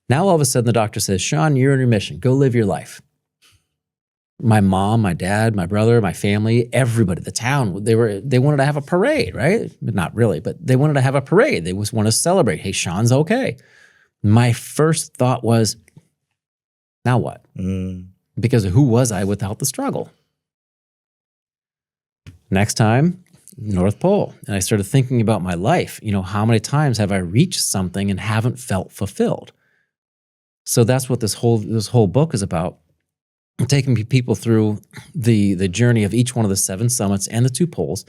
Now all of a sudden the doctor says, Sean, you're in remission. Go live your life. My mom, my dad, my brother, my family, everybody, the town, they wanted to have a parade, right? Not really, but they wanted to have a parade. They just want to celebrate. Hey, Sean's okay. My first thought was, now what? Because who was I without the struggle? Next time, North Pole. And I started thinking about my life. How many times have I reached something and haven't felt fulfilled? So that's what this whole book is about. Taking people through the journey of each one of the 7 summits and the 2 poles.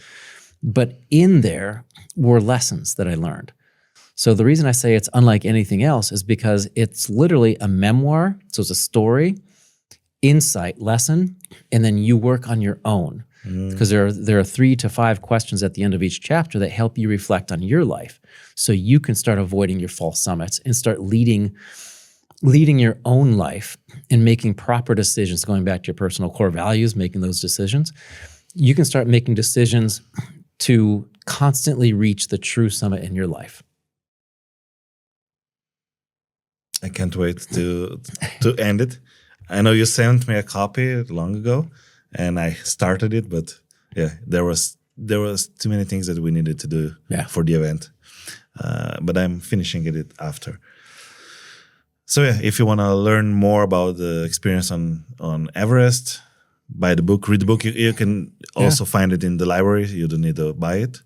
But in there were lessons that I learned. So the reason I say it's unlike anything else is because it's literally a memoir. So it's a story, insight, lesson, and then you work on your own. Because there are 3 to 5 questions at the end of each chapter that help you reflect on your life. So you can start avoiding your false summits and start leading your own life and making proper decisions, going back to your personal core values, making those decisions. You can start making decisions to constantly reach the true summit in your life. I can't wait to end it. I know you sent me a copy long ago, and I started it, but yeah, there was too many things that we needed to do for the event. But I'm finishing it after. So yeah, if you want to learn more about the experience on Everest, buy the book, read the book. You can also find it in the library. You don't need to buy it,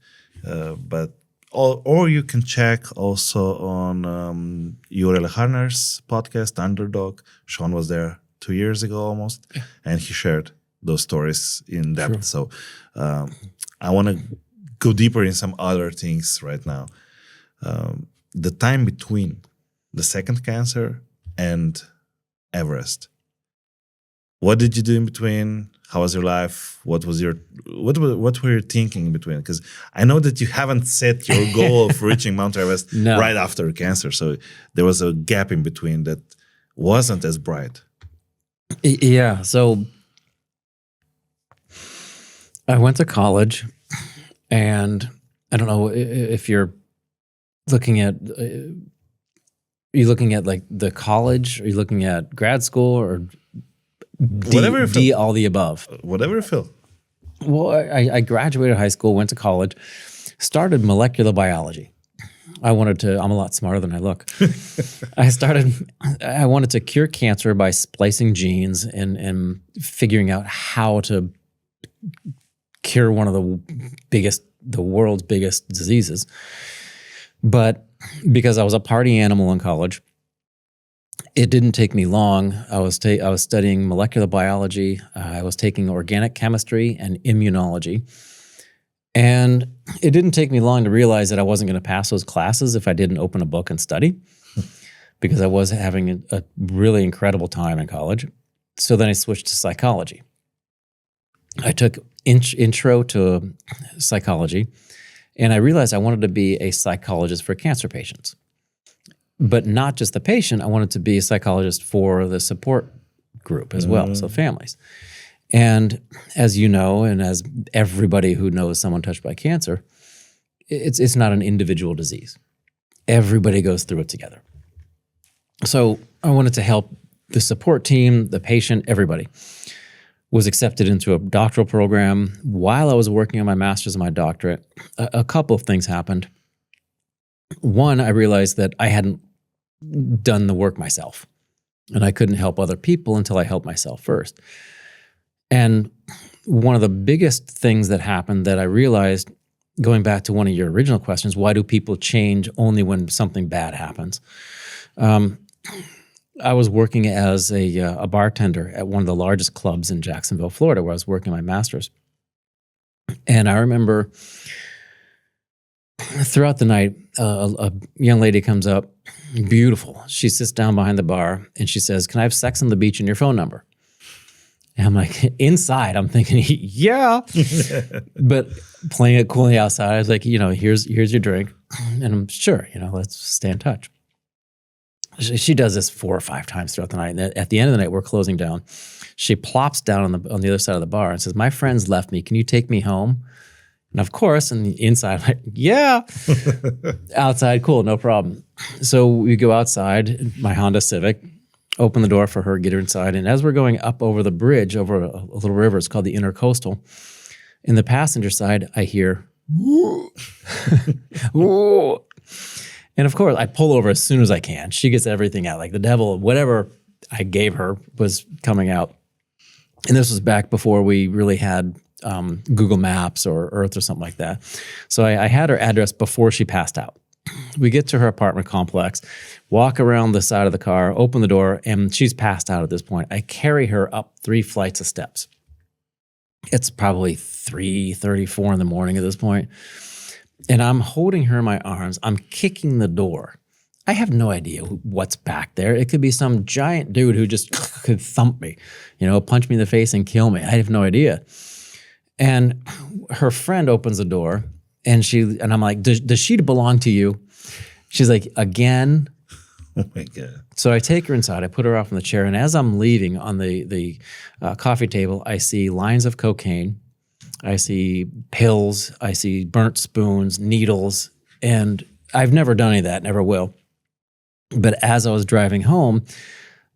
or you can check also on Jurel Harner's podcast, Underdog. Sean was there 2 years ago almost, and he shared those stories in depth. Sure. So I want to go deeper in some other things right now. the time between the second cancer and Everest. What did you do in between? How was your life? What were you thinking in between? Because I know that you haven't set your goal of reaching Mount Everest right after cancer. So there was a gap in between that wasn't as bright. Yeah. So I went to college, and I don't know if you're looking at, like the college, or are you looking at grad school, or whatever you feel. all the above? Whatever you feel. Well, I graduated high school, went to college, started molecular biology. I'm a lot smarter than I look. I wanted to cure cancer by splicing genes and figuring out how to cure one of the world's biggest diseases. But because I was a party animal in college, it didn't take me long. I was studying molecular biology. I was taking organic chemistry and immunology. And it didn't take me long to realize that I wasn't going to pass those classes if I didn't open a book and study, because I was having a really incredible time in college. So then I switched to psychology. I took intro to psychology, and I realized I wanted to be a psychologist for cancer patients. But not just the patient, I wanted to be a psychologist for the support group as well, so families. And as you know, and as everybody who knows someone touched by cancer, it's not an individual disease. Everybody goes through it together. So I wanted to help the support team, the patient, everybody. Was accepted into a doctoral program. While I was working on my master's and my doctorate, a couple of things happened. One, I realized that I hadn't done the work myself, and I couldn't help other people until I helped myself first. And one of the biggest things that happened that I realized, going back to one of your original questions, why do people change only when something bad happens? I was working as a bartender at one of the largest clubs in Jacksonville, Florida, where I was working my master's. And I remember throughout the night, a young lady comes up, beautiful. She sits down behind the bar and she says, "Can I have sex on the beach and your phone number?" And I'm like, inside, I'm thinking, yeah. But playing it coolly outside, I was like, here's your drink. And I'm sure, let's stay in touch. She does this 4 or 5 times throughout the night. And at the end of the night, we're closing down. She plops down on the other side of the bar and says, "My friends left me. Can you take me home?" And of course, on the inside, I'm like, yeah. Outside, cool, no problem. So we go outside, my Honda Civic, open the door for her, get her inside. And as we're going up over the bridge, over a little river, it's called the Intercoastal, in the passenger side, I hear, woo. Woo. And of course, I pull over as soon as I can. She gets everything out. Like the devil, whatever I gave her was coming out. And this was back before we really had Google Maps or Earth or something like that. So I had her address before she passed out. We get to her apartment complex, walk around the side of the car, open the door, and she's passed out at this point. I carry her up 3 flights of steps. It's probably 3:34 in the morning at this point. And I'm holding her in my arms. I'm kicking the door. I have no idea what's back there. It could be some giant dude who just could thump me, punch me in the face and kill me. I have no idea. And her friend opens the door, and I'm like, does she belong to you? She's like, again? Oh my God. So I take her inside. I put her off in the chair. And as I'm leaving on the coffee table, I see lines of cocaine. I see pills, I see burnt spoons, needles, and I've never done any of that, never will. But as I was driving home,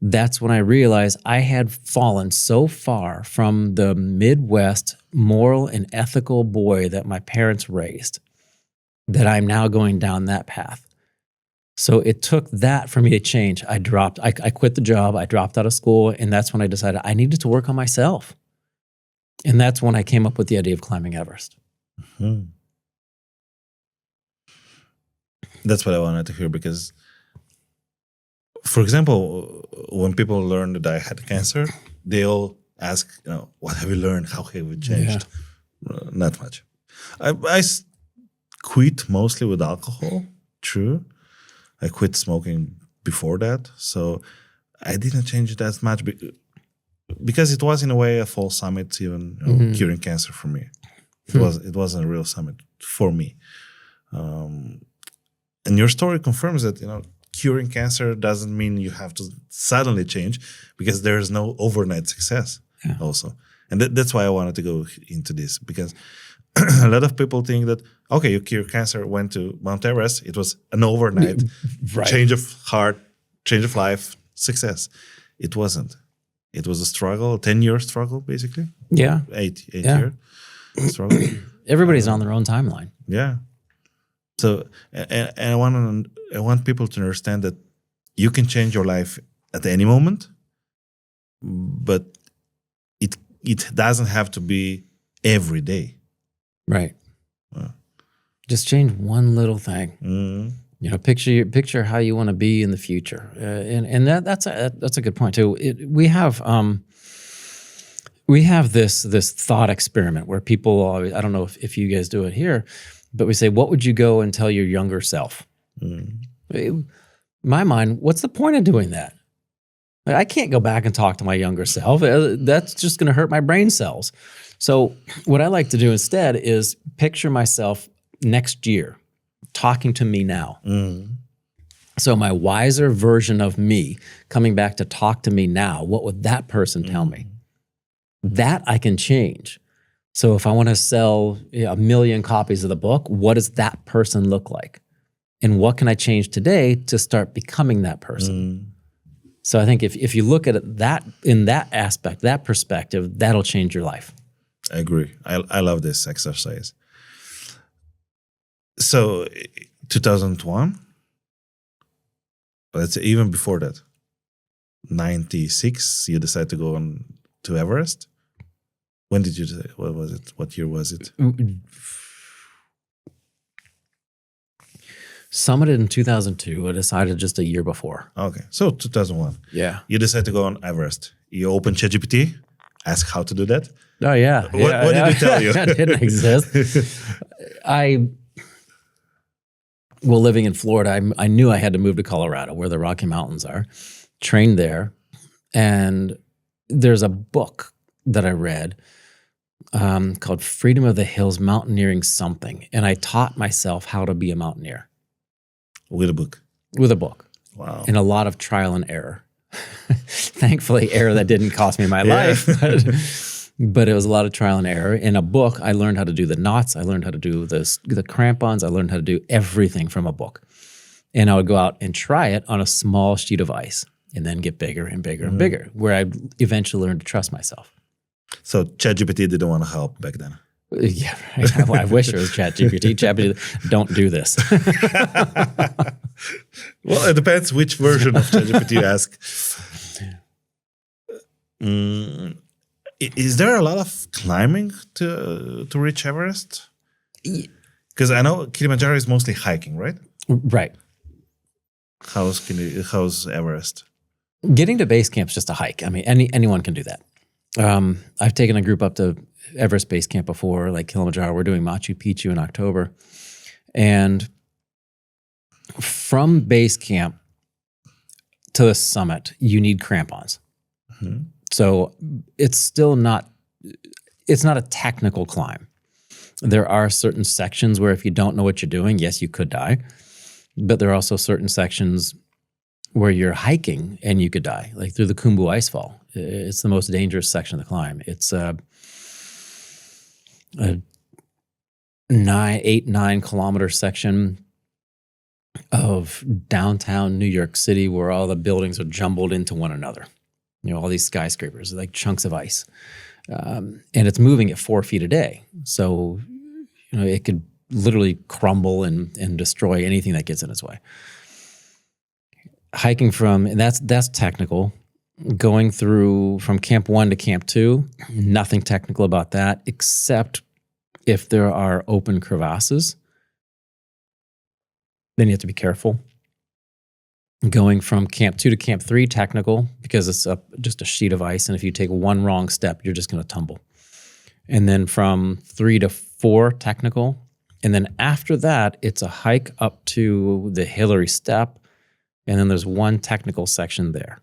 that's when I realized I had fallen so far from the Midwest moral and ethical boy that my parents raised that I'm now going down that path. So it took that for me to change. I quit the job, I dropped out of school, and that's when I decided I needed to work on myself. And that's when I came up with the idea of climbing Everest. Mm-hmm. That's what I wanted to hear, because, for example, when people learn that I had cancer, they all ask, what have you learned? How have you changed? Yeah. Not much. I quit mostly with alcohol, true. I quit smoking before that, so I didn't change it as much because it was in a way a false summit, even curing cancer for me. It wasn't a real summit for me. And your story confirms that curing cancer doesn't mean you have to suddenly change, because there is no overnight success also. And that's why I wanted to go into this, because a lot of people think that, okay, you cure cancer, went to Mount Everest, it was an overnight change of heart, change of life, success. It wasn't. It was a struggle, a 10-year struggle, basically. Yeah. 8-year struggle. Everybody's on their own timeline. Yeah. So, and I want people to understand that you can change your life at any moment, but it doesn't have to be every day. Right. Just change one little thing. Picture how you want to be in the future, and that's a good point too. We have this thought experiment where people always, I don't know if you guys do it here, but we say, what would you go and tell your younger self? In my mind, what's the point of doing that? I can't go back and talk to my younger self. That's just going to hurt my brain cells. So what I like to do instead is picture myself next year talking to me now. So my wiser version of me coming back to talk to me now, what would that person tell me? That I can change. So if I want to sell 1 million copies of the book, what does that person look like? And what can I change today to start becoming that person? So I think if you look at it in that aspect, that perspective, that'll change your life. I agree. I love this exercise. So 2001, let's say even before that, 96, you decided to go on to Everest. When did you decide? What was it? What year was it? Summited in 2002. I decided just a year before. Okay, so 2001. Yeah. You decided to go on Everest. You opened ChatGPT, ask how to do that. Oh, yeah. What did it tell you? That didn't exist. Well, living in Florida, I knew I had to move to Colorado, where the Rocky Mountains are, trained there. And there's a book that I read called Freedom of the Hills, Mountaineering Something. And I taught myself how to be a mountaineer. With a book? With a book. Wow. And a lot of trial and error. Thankfully, error that didn't cost me my life. But it was a lot of trial and error. In a book, I learned how to do the knots. I learned how to do the crampons. I learned how to do everything from a book. And I would go out and try it on a small sheet of ice and then get bigger and bigger and bigger, where I eventually learned to trust myself. So ChatGPT didn't want to help back then? Yeah, right. I wish it was ChatGPT. ChatGPT, don't do this. Well, it depends which version of ChatGPT you ask. Is there a lot of climbing to reach Everest? Because I know Kilimanjaro is mostly hiking, right? Right. How's Everest? Getting to base camp is just a hike. I mean, anyone can do that. I've taken a group up to Everest base camp before, like Kilimanjaro. We're doing Machu Picchu in October. And from base camp to the summit, you need crampons. So it's not a technical climb. There are certain sections where if you don't know what you're doing, yes, you could die. But there are also certain sections where you're hiking and you could die, like through the Khumbu Icefall. It's the most dangerous section of the climb. It's a 8-9 kilometer section of downtown New York City where all the buildings are jumbled into one another. You know, all these skyscrapers, like chunks of ice. And it's moving at 4 feet a day. So, you know, it could literally crumble and destroy anything that gets in its way. Hiking and that's technical. Going through from Camp 1 to Camp 2, nothing technical about that, except if there are open crevasses, then you have to be careful. Going from Camp 2 to Camp 3, technical, because it's just a sheet of ice, and if you take one wrong step, you're just going to tumble. And then from 3 to 4, technical, And then after that, it's a hike up to the Hillary Step. And then there's one technical section there.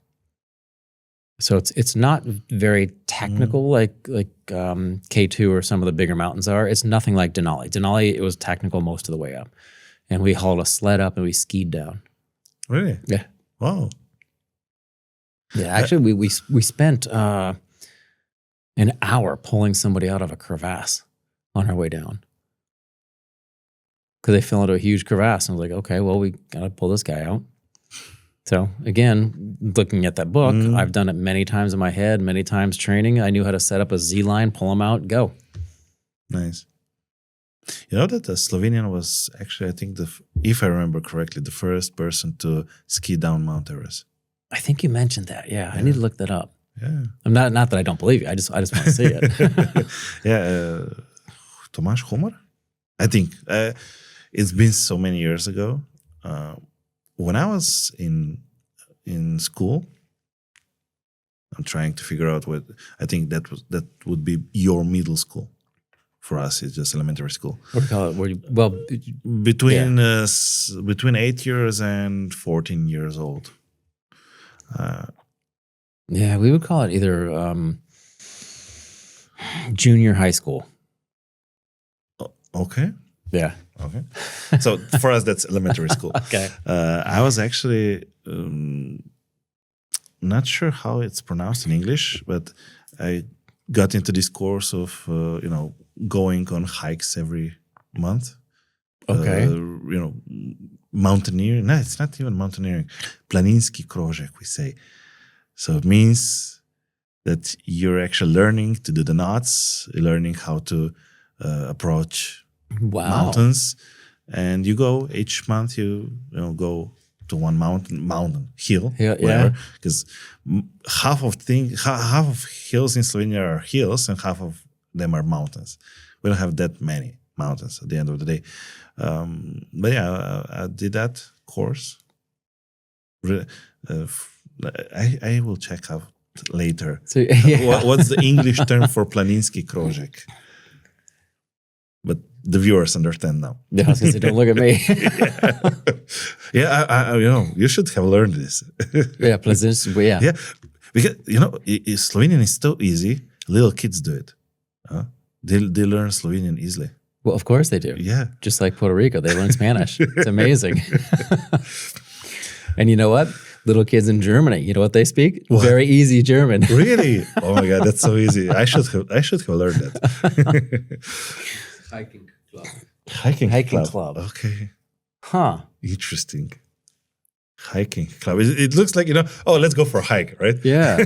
So it's not very technical like K2 or some of the bigger mountains are. It's nothing like Denali. Denali, it was technical most of the way up. And we hauled a sled up and we skied down. Really? Yeah. Wow. Yeah, actually, we spent an hour pulling somebody out of a crevasse on our way down. Because they fell into a huge crevasse. And I was like, okay, well, we got to pull this guy out. So again, looking at that book, I've done it many times in my head, many times training. I knew how to set up a Z-line, pull them out, go. Nice. You know that the Slovenian was actually, I think, if I remember correctly, the first person to ski down Mount Everest. I think you mentioned that. Yeah, I need to look that up. Yeah. I'm not that I don't believe you. I just want to see it. Yeah. Tomasz Humor? I think. It's been so many years ago. When I was in school, I'm trying to figure out what I think that would be your middle school. For us, it's just elementary school. What do you call it? Between 8 years and 14 years old. Yeah, we would call it either junior high school. Okay. Yeah. Okay. So for us, that's elementary school. Okay. I was actually not sure how it's pronounced in English, but I got into this course of going on hikes every month. Okay. Mountaineering. No, it's not even mountaineering. Planinski krožek, we say. So it means that you're actually learning to do the knots, learning how to approach mountains, and you go each month. You go to one mountain hill, whatever. Because half of hills in Slovenia are hills, and half of them are mountains. We don't have that many mountains at the end of the day. But yeah, I did that course. I will check out later. So, yeah. What's the English term for planinski krožek? But the viewers understand now. Yeah, I was going to say, don't look at me. Yeah, you should have learned this. Yeah, planinski. Yeah. Yeah, because Slovenian is so easy. Little kids do it. They learn Slovenian easily. Well, of course they do. Yeah. Just like Puerto Rico, they learn Spanish. It's amazing. And you know what? Little kids in Germany, you know what they speak? What? Very easy German. Really? Oh my God, that's so easy. I should have learned that. Hiking club. Hiking club. Okay. Huh. Interesting. Hiking club. It looks like, let's go for a hike, right? Yeah.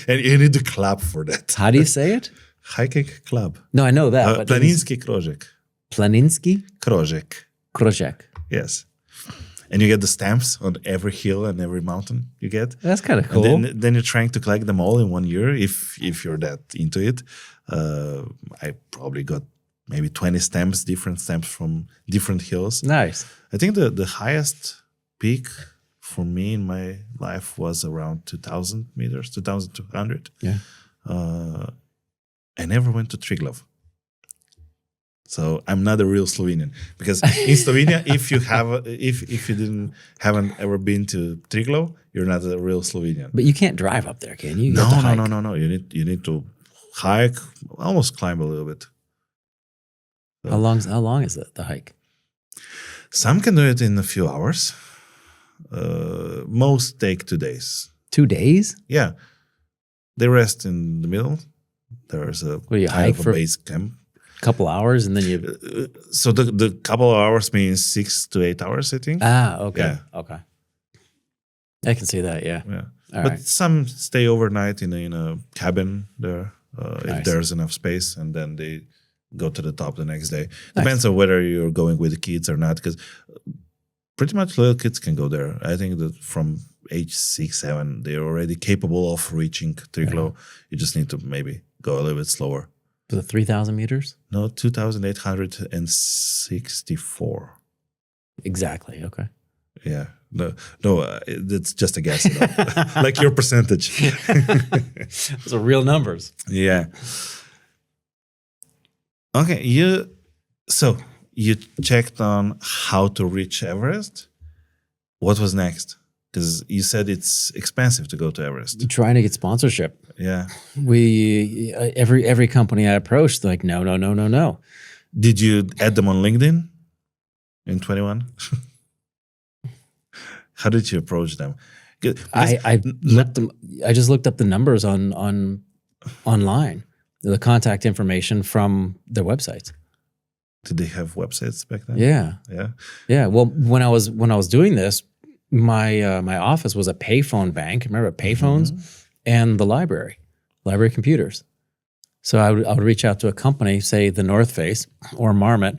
And you need to clap for that. How do you say it? Hiking club. No, I know that. But Planinski krožek. Planinski? Krožek. Krožek. Yes. And you get the stamps on every hill and every mountain you get. That's kind of cool. And then you're trying to collect them all in 1 year if you're that into it. I probably got maybe 20 stamps, different stamps from different hills. Nice. I think the highest peak for me in my life was around 2,000 meters, 2,200. Yeah. I never went to Triglav. So I'm not a real Slovenian, because in Slovenia, if you haven't ever been to Triglav, you're not a real Slovenian. But you can't drive up there, can you? No. You need to hike, almost climb a little bit. So, how long is it, the hike? Some can do it in a few hours. Most take 2 days. 2 days? Yeah. They rest in the middle. There's a hike for base camp. Couple hours and then you. So the couple of hours means 6 to 8 hours, I think. Okay. Yeah. Okay. I can see that. Yeah. Yeah. All but right. some stay overnight in a cabin there, Nice. if there's enough space, and then they go to the top the next day. Depends on whether you're going with the kids or not, because pretty much little kids can go there. I think that from age 6, 7, they're already capable of reaching Triglav. You just need to maybe go a little bit slower. Was it 3,000 meters? No, 2,864. Exactly. Okay. Yeah. No, it's just a guess. Like your percentage. Those are real numbers. Yeah. Okay. you checked on how to reach Everest. What was next? Because you said it's expensive to go to Everest. Trying to get sponsorship. Yeah. Every company I approached, like, no. Did you add them on LinkedIn in 21? How did you approach them? I just looked up the numbers on online, the contact information from their websites. Did they have websites back then? Yeah. Well, when I was doing this, my office was a payphone bank. Remember payphones? And the library computers. So I would reach out to a company, say the North Face or Marmot,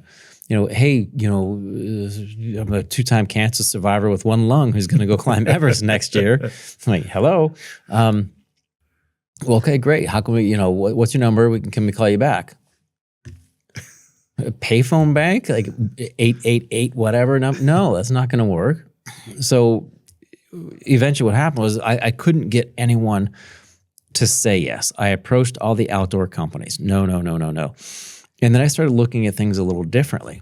hey, I'm a 2-time cancer survivor with 1 lung who's going to go climb Everest next year. I'm like, hello. Well, okay, great. How can we, what's your number? Can we call you back? A payphone bank, like 888 whatever. No, that's not going to work. So eventually what happened was I couldn't get anyone to say yes. I approached all the outdoor companies. No. And then I started looking at things a little differently.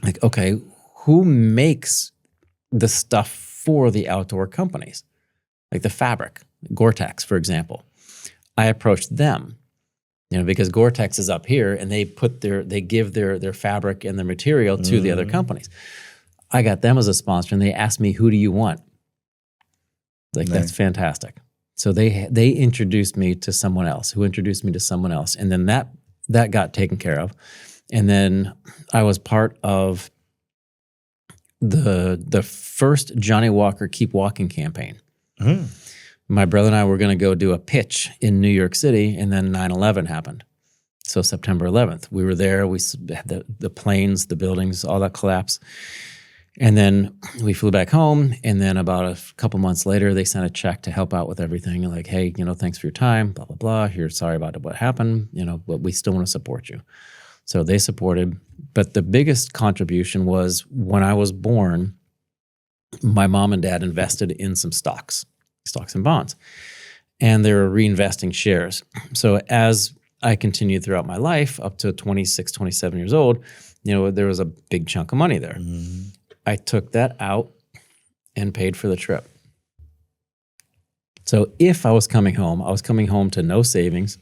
Like, okay, who makes the stuff for the outdoor companies? Like the fabric, Gore-Tex, for example. I approached them, because Gore-Tex is up here and they give their fabric and their material to the other companies. I got them as a sponsor and they asked me, who do you want? Like, that's fantastic. So they introduced me to someone else who introduced me to someone else. And then that got taken care of. And then I was part of the first Johnny Walker Keep Walking campaign. My brother and I were going to go do a pitch in New York City, and then 9/11 happened. So September 11th, we were there. We had the planes, the buildings, all that collapsed. And then we flew back home, and then about a couple months later, they sent a check to help out with everything. And like, hey, thanks for your time, blah, blah, blah. You're sorry about what happened, but we still want to support you. So they supported. But the biggest contribution was when I was born, my mom and dad invested in some stocks and bonds, and they were reinvesting shares. So as I continued throughout my life, up to 26, 27 years old, there was a big chunk of money there. I took that out and paid for the trip. So if I was coming home to no savings,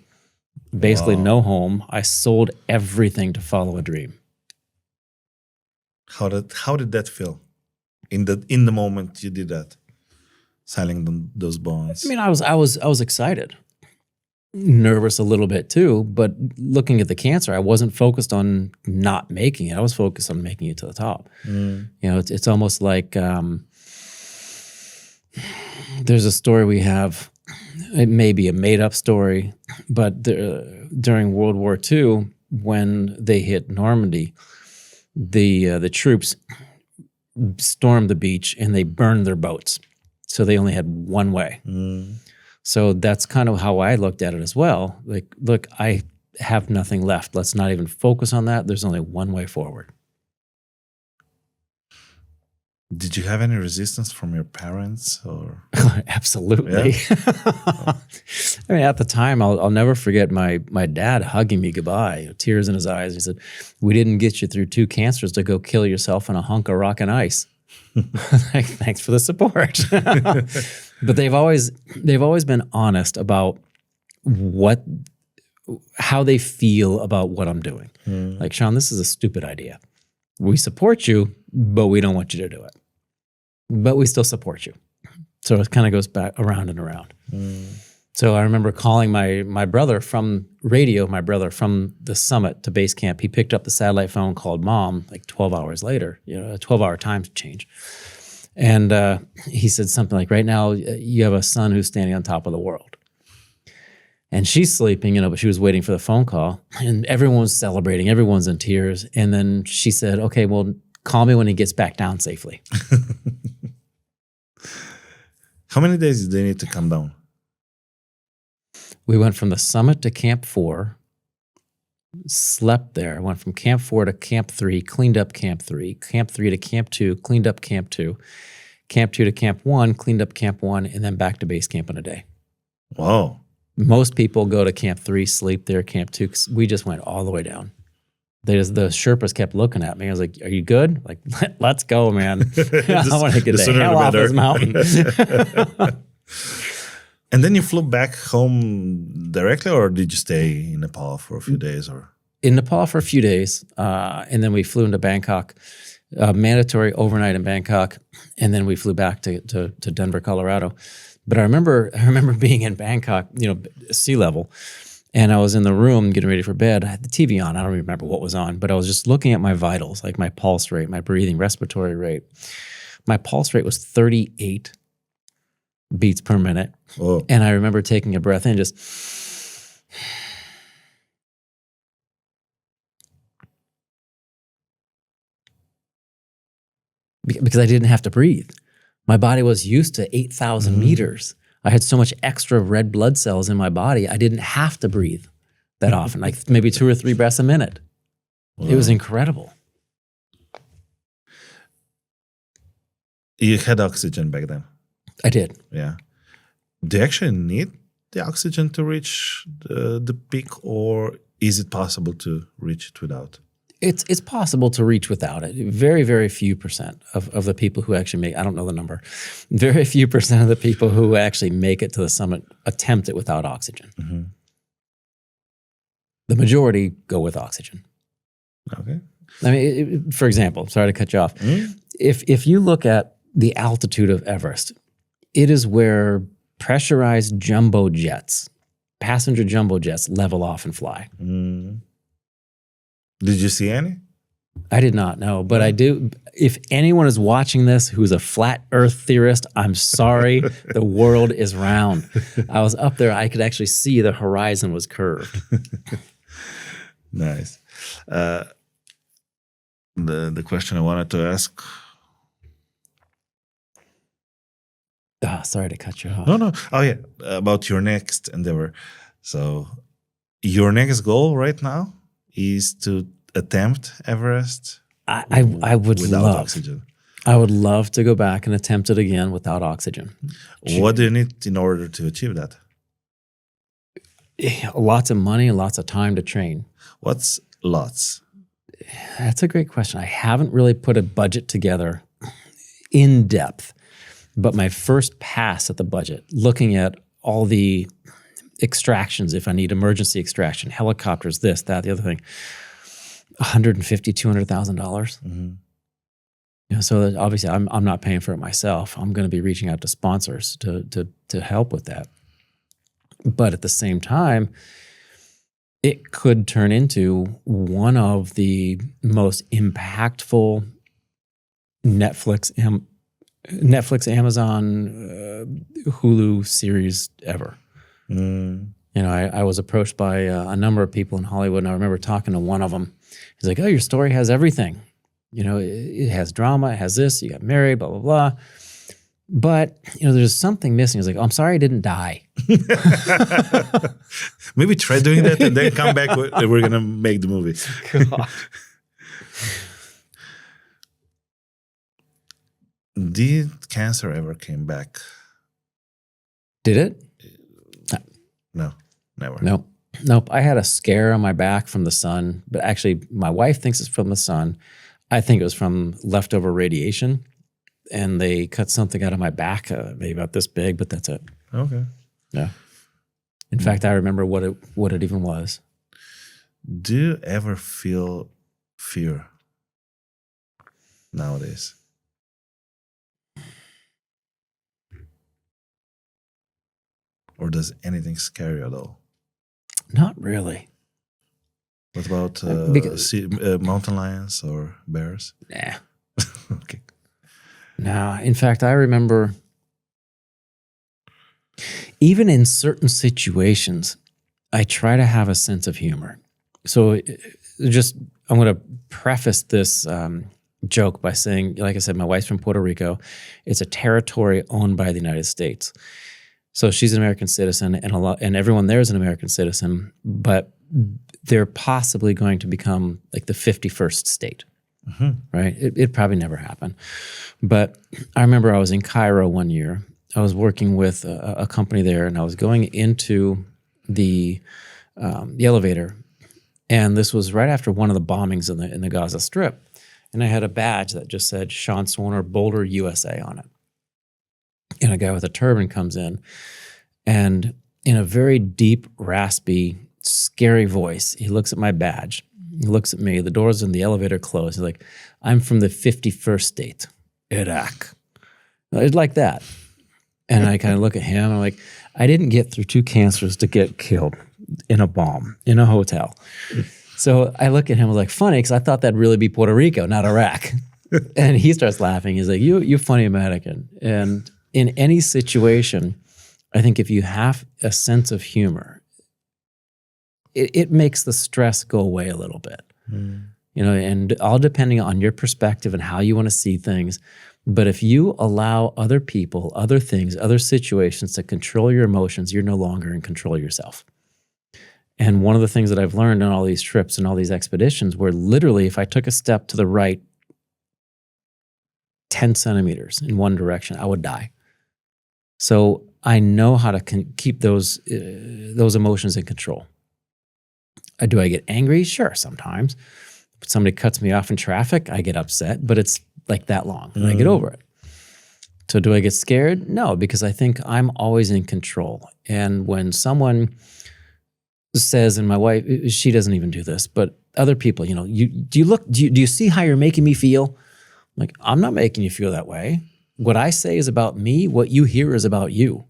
basically no home. I sold everything to follow a dream. How did that feel in the moment you did that, selling those bonds? I mean, I was excited, nervous a little bit too, but looking at the cancer, I wasn't focused on not making it. I was focused on making it to the top. It's almost like there's a story we have. It may be a made-up story, but during World War II, when they hit Normandy, the troops stormed the beach and they burned their boats. So they only had one way. So that's kind of how I looked at it as well. Like, look, I have nothing left. Let's not even focus on that. There's only one way forward. Did you have any resistance from your parents? Or Absolutely. Yeah. I mean, at the time, I'll never forget my dad hugging me goodbye, tears in his eyes. He said, "We didn't get you through 2 cancers to go kill yourself in a hunk of rock and ice." Like, thanks for the support. But they've always been honest about how they feel about what I'm doing. Like, Sean, this is a stupid idea. We support you, but we don't want you to do it. But we still support you. So it kind of goes back around and around. So I remember calling my brother from radio, from the summit to base camp. He picked up the satellite phone, called mom, like 12 hours later, a 12-hour time change. And he said something like, right now, you have a son who's standing on top of the world. And she's sleeping, but she was waiting for the phone call. And everyone's celebrating. Everyone's in tears. And then she said, okay, well, call me when he gets back down safely. How many days did they need to come down? We went from the summit to Camp 4, slept there. Went from Camp 4 to Camp 3, cleaned up Camp 3, Camp 3 to Camp 2, cleaned up Camp 2, Camp 2 to Camp 1, cleaned up Camp 1, and then back to base camp in a day. Wow. Most people go to Camp 3, sleep there, Camp 2. We just went all the way down. The Sherpas kept looking at me. I was like, "Are you good? Like, let's go, man. I want to get the hell off this mountain." And then you flew back home directly, or did you stay in Nepal for a few days? Or in Nepal for a few days, and then we flew into Bangkok, mandatory overnight in Bangkok, and then we flew back to Denver, Colorado. But I remember being in Bangkok, sea level, and I was in the room getting ready for bed. I had the TV on. I don't remember what was on, but I was just looking at my vitals, like my pulse rate, my breathing, respiratory rate. My pulse rate was 38 beats per minute. Whoa. And I remember taking a breath in, just because I didn't have to breathe. My body was used to 8,000 meters. I had so much extra red blood cells in my body, I didn't have to breathe that often, like maybe 2 or 3 breaths a minute. Wow. It was incredible. You had oxygen back then? I did. Yeah. Do you actually need the oxygen to reach the peak, or is it possible to reach it without? It's possible to reach without it. Very, very few percent of the people who actually make, I don't know the number, very few percent of the people who actually make it to the summit attempt it without oxygen. Mm-hmm. The majority go with oxygen. Okay. I mean, for example, sorry to cut you off. If you look at the altitude of Everest, it is where pressurized jumbo jets, passenger jumbo jets, level off and fly. Did you see any? I did not know, but I do. If anyone is watching this who's a flat earth theorist, I'm sorry, the world is round. I was up there, I could actually see the horizon was curved. Nice. The question I wanted to ask. Sorry to cut you off. No. Oh yeah, about your next endeavor. So your next goal right now is to attempt Everest. I would without love oxygen. I would love to go back and attempt it again without oxygen. What do you need in order to achieve that? Lots of money and lots of time to train. What's lots? That's a great question. I haven't really put a budget together in depth, but my first pass at the budget, looking at all the extractions, if I need emergency extraction, helicopters, this, that, the other thing, $150,000, $200,000. So that obviously I'm not paying for it myself. I'm going to be reaching out to sponsors to help with that. But at the same time, it could turn into one of the most impactful Netflix, Amazon, Hulu series ever. I was approached by a number of people in Hollywood, and I remember talking to one of them. He's like, "Oh, your story has everything. It has drama, it has this, you got married, blah, blah, blah. But, there's something missing." He's like, "Oh, I'm sorry I didn't die." Maybe try doing that and then come back. We're going to make the movie. God. Did cancer ever came back? Did it? No, never. Nope. I had a scare on my back from the sun, but actually my wife thinks it's from the sun. I think it was from leftover radiation, and they cut something out of my back, maybe about this big, but that's it. Okay. Yeah. In fact, I remember what it even was. Do you ever feel fear nowadays? Or does anything scare you at all? Not really. What about mountain lions or bears? Nah. Okay. No. In fact, I remember even in certain situations, I try to have a sense of humor. So I'm going to preface this joke by saying, like I said, my wife's from Puerto Rico. It's a territory owned by the United States. So she's an American citizen, and everyone there is an American citizen, but they're possibly going to become like the 51st state, right? It probably never happened. But I remember I was in Cairo one year. I was working with a company there, and I was going into the elevator, And this was right after one of the bombings in the Gaza Strip. And I had a badge that just said Sean Swarner, Boulder, USA on it. And a guy with a turban comes in, and in a very deep, raspy, scary voice, he looks at my badge. He looks at me. The doors in the elevator close. He's like, I'm from the 51st state, Iraq. It's like that. And I kind of look at him. I'm like, I didn't get through 2 cancers to get killed in a bomb, in a hotel. So I look at him like, funny, because I thought that'd really be Puerto Rico, not Iraq. And he starts laughing. He's like, you funny American. And in any situation, I think if you have a sense of humor, it makes the stress go away a little bit. You know, and all depending on your perspective and how you want to see things. But if you allow other people, other things, other situations to control your emotions, you're no longer in control of yourself. And one of the things that I've learned on all these trips and all these expeditions, where literally if I took a step to the right 10 centimeters in one direction, I would die. So I know how to keep those emotions in control. Do I get angry? Sure, sometimes. If somebody cuts me off in traffic, I get upset, but it's like that long, and I get over it. So do I get scared? No, because I think I'm always in control. And when someone says, and my wife, she doesn't even do this, but other people, you know, do you see how you're making me feel? Like, I'm not making you feel that way. What I say is about me. What you hear is about you.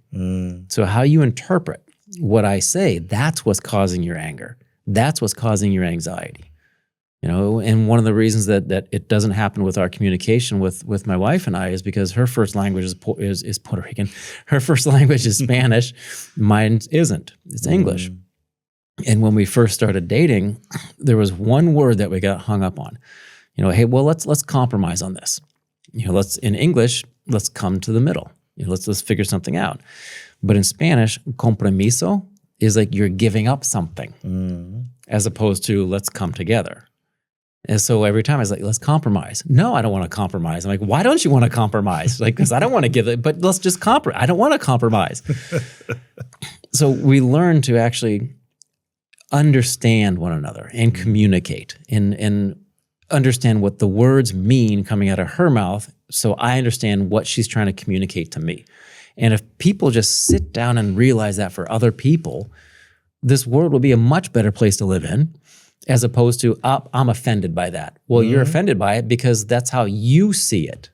So how you interpret what I say, that's what's causing your anger. That's what's causing your anxiety. You know, and one of the reasons that it doesn't happen with our communication with my wife and I is because her first language is Puerto Rican. Her first language is Spanish. Mine isn't. It's English. And when we first started dating, there was one word that we got hung up on. You know, hey, well, let's compromise on this. You know, in English, let's come to the middle. You know, let's figure something out. But in Spanish, compromiso is like you're giving up something, as opposed to let's come together. And so every time I was like, let's compromise. No, I don't want to compromise. I'm like, why don't you want to compromise? Like, because I don't want to give it, but let's just compromise. I don't want to compromise. So we learn to actually understand one another and communicate and understand what the words mean coming out of her mouth, so I understand what she's trying to communicate to me. And if people just sit down and realize that for other people, this world will be a much better place to live in, as opposed to, I'm offended by that. Well, you're offended by it because that's how you see it,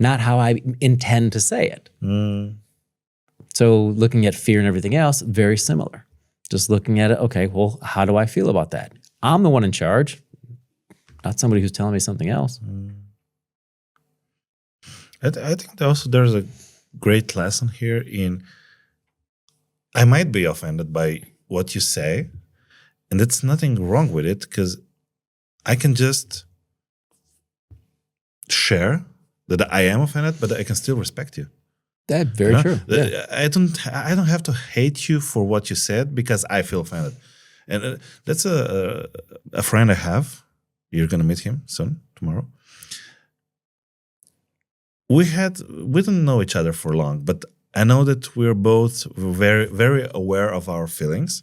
not how I intend to say it. So looking at fear and everything else, very similar. Just looking at it, okay, well, how do I feel about that? I'm the one in charge, not somebody who's telling me something else. I think also there's a great lesson here in, I might be offended by what you say, and there's nothing wrong with it, because I can just share that I am offended, but I can still respect you. That's very true. Yeah. I don't have to hate you for what you said because I feel offended. And that's a friend I have. You're going to meet him soon, tomorrow. We didn't know each other for long, but I know that we're both very, very aware of our feelings.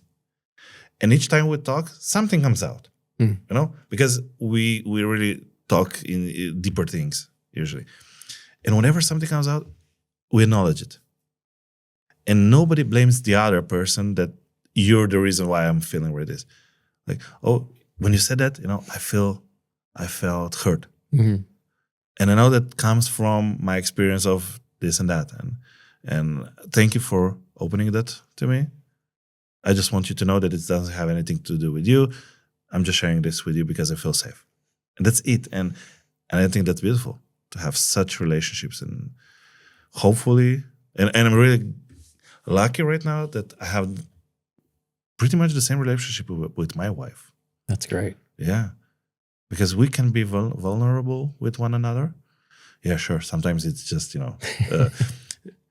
And each time we talk, something comes out, you know, because we really talk in deeper things usually. And whenever something comes out, we acknowledge it. And nobody blames the other person that you're the reason why I'm feeling like this. Like, oh, when you said that, you know, I felt hurt. And I know that comes from my experience of this and that. And thank you for opening that to me. I just want you to know that it doesn't have anything to do with you. I'm just sharing this with you because I feel safe. And that's it. And I think that's beautiful to have such relationships. And hopefully, and I'm really lucky right now that I have pretty much the same relationship with my wife. That's great. Yeah. Because we can be vulnerable with one another. Yeah, sure. Sometimes it's just, you know,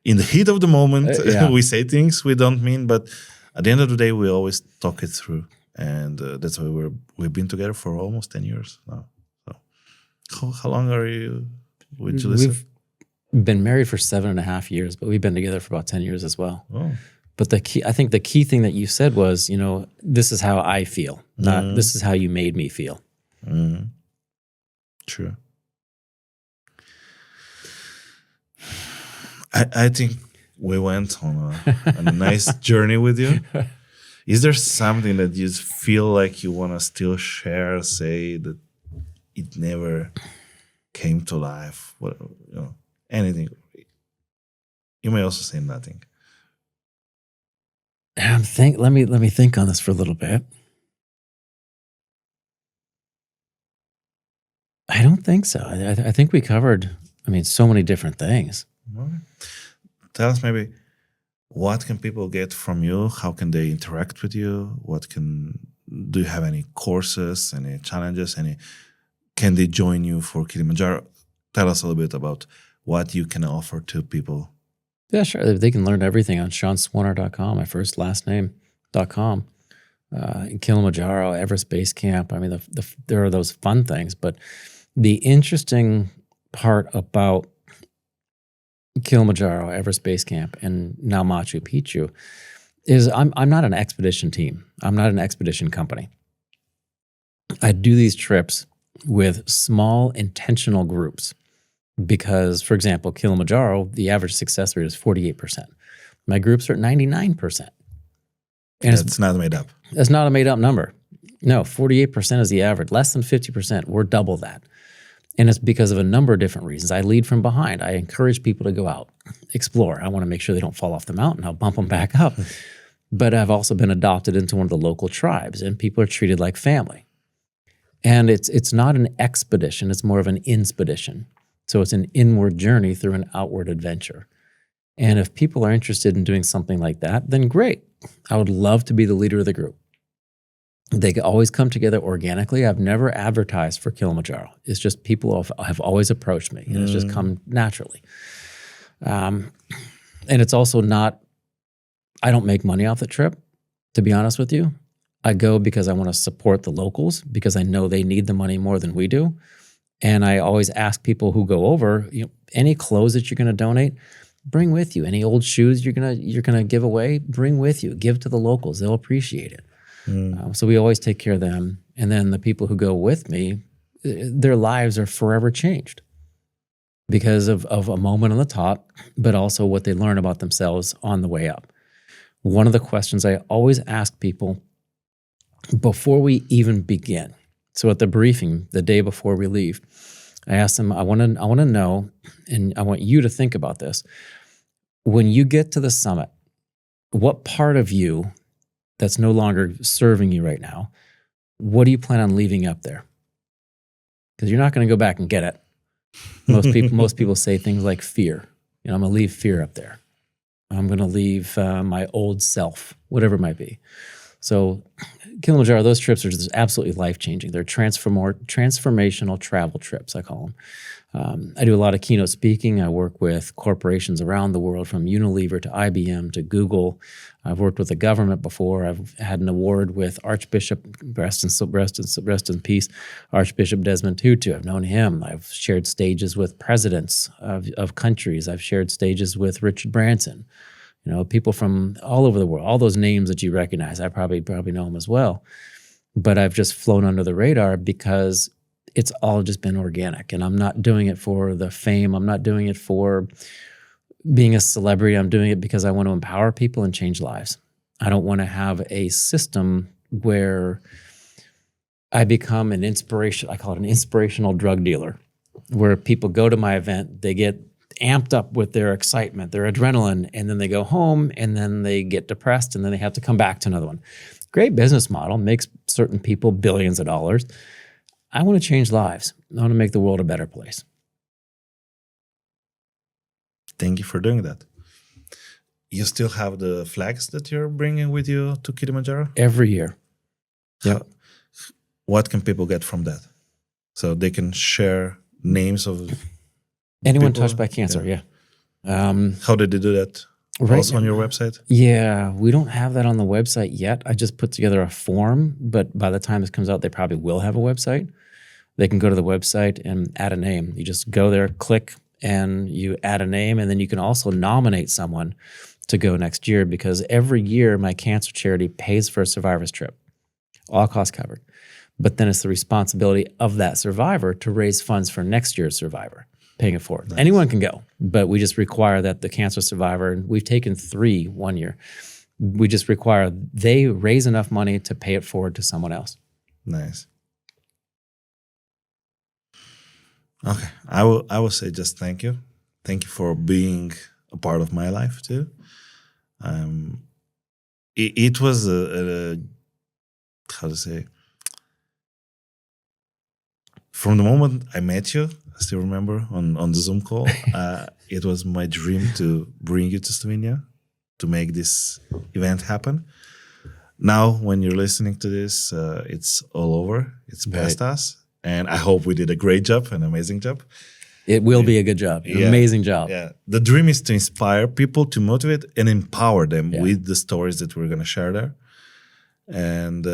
in the heat of the moment, we say things we don't mean, but at the end of the day, we always talk it through. And that's why we've been together for almost 10 years now. So how long are you with Julissa? We've been married for 7.5 years, but we've been together for about 10 years as well. Oh. But I think the key thing that you said was, this is how I feel, not this is how you made me feel. True. I think we went on a nice journey with you. Is there something that you feel like you want to still share, say that it never came to life? Anything. You may also say nothing. Let me think on this for a little bit. I don't think so. I think we covered, so many different things. Okay. Tell us maybe, what can people get from you? How can they interact with you? Do you have any courses, any challenges, can they join you for Kilimanjaro? Tell us a little bit about what you can offer to people. Yeah, sure. They can learn everything on SeanSwarner.com, my first last name.com. Kilimanjaro, Everest Base Camp. There are those fun things, but the interesting part about Kilimanjaro, Everest Base Camp, and now Machu Picchu is I'm not an expedition team. I'm not an expedition company. I do these trips with small intentional groups because, for example, Kilimanjaro, the average success rate is 48%. My groups are at 99%. And it's not made up. It's not a made up number. No, 48% is the average. Less than 50%. We're double that. And it's because of a number of different reasons. I lead from behind. I encourage people to go out, explore. I want to make sure they don't fall off the mountain. I'll bump them back up. But I've also been adopted into one of the local tribes, and people are treated like family. And it's not an expedition. It's more of an inspedition. So it's an inward journey through an outward adventure. And if people are interested in doing something like that, then great. I would love to be the leader of the group. They always come together organically. I've never advertised for Kilimanjaro. It's just people have always approached me, and it's just come naturally. And it's also not, I don't make money off the trip, to be honest with you. I go because I want to support the locals, because I know they need the money more than we do. And I always ask people who go over, any clothes that you're going to donate, bring with you. Any old shoes you're gonna give away, bring with you. Give to the locals. They'll appreciate it. So we always take care of them. And then the people who go with me, their lives are forever changed because of a moment on the top, but also what they learn about themselves on the way up. One of the questions I always ask people before we even begin, so at the briefing, the day before we leave, I ask them, I want to know, and I want you to think about this. When you get to the summit, what part of you that's no longer serving you right now, what do you plan on leaving up there? Because you're not going to go back and get it. Most people say things like fear. I'm going to leave fear up there. I'm going to leave my old self, whatever it might be. So Kilimanjaro, those trips are just absolutely life-changing. They're transformational travel trips, I call them. I do a lot of keynote speaking. I work with corporations around the world, from Unilever to IBM to Google. I've worked with the government before. I've had an award with Archbishop, rest in peace, Archbishop Desmond Tutu. I've known him. I've shared stages with presidents of countries. I've shared stages with Richard Branson. People from all over the world, all those names that you recognize, I probably know them as well. But I've just flown under the radar because it's all just been organic. And I'm not doing it for the fame. I'm not doing it for being a celebrity. I'm doing it because I want to empower people and change lives. I don't want to have a system where I become an inspiration. I call it an inspirational drug dealer, where people go to my event, they get amped up with their excitement, their adrenaline, and then they go home and then they get depressed and then they have to come back to another one. Great business model, makes certain people billions of dollars. I want to change lives. I want to make the world a better place. Thank you for doing that. You still have the flags that you're bringing with you to Kilimanjaro? Every year. Yeah. What can people get from that? So they can share names of anyone people? Touched by cancer, yeah. How did they do that? Right also on your website? Yeah, we don't have that on the website yet. I just put together a form, but by the time this comes out, they probably will have a website. They can go to the website and add a name. You just go there, click, and you add a name, and then you can also nominate someone to go next year because every year my cancer charity pays for a survivor's trip, all costs covered. But then it's the responsibility of that survivor to raise funds for next year's survivor, paying it forward. Nice. Anyone can go, but we just require that the cancer survivor, and we've taken 3 one year, we just require they raise enough money to pay it forward to someone else. Nice. Okay, I will say just thank you. Thank you for being a part of my life too. It was a how to say, from the moment I met you, I still remember on the Zoom call, it was my dream to bring you to Slovenia to make this event happen. Now, when you're listening to this, it's all over. It's past us. And I hope we did a great job, an amazing job. It will be a good job, an amazing job. Yeah. The dream is to inspire people, to motivate and empower them with the stories that we're going to share there. And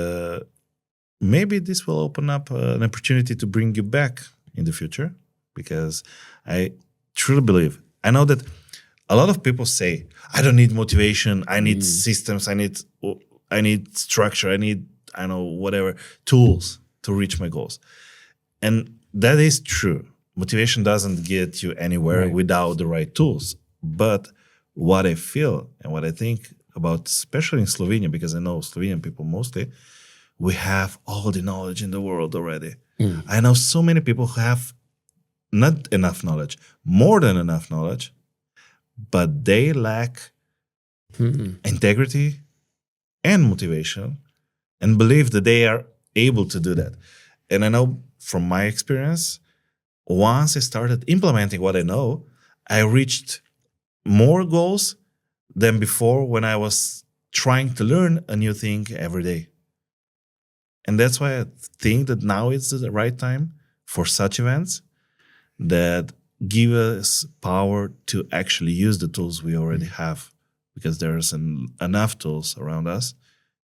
maybe this will open up an opportunity to bring you back in the future, because I truly believe, I know that a lot of people say, I don't need motivation, I need systems, I need structure, I need, whatever, tools to reach my goals. And that is true. Motivation doesn't get you anywhere without the right tools. But what I feel and what I think about, especially in Slovenia, because I know Slovenian people mostly, we have all the knowledge in the world already. I know so many people who have not enough knowledge, more than enough knowledge, but they lack integrity and motivation and believe that they are able to do that. And I know from my experience, once I started implementing what I know, I reached more goals than before when I was trying to learn a new thing every day. And that's why I think that now is the right time for such events that give us power to actually use the tools we already have, because there's enough tools around us.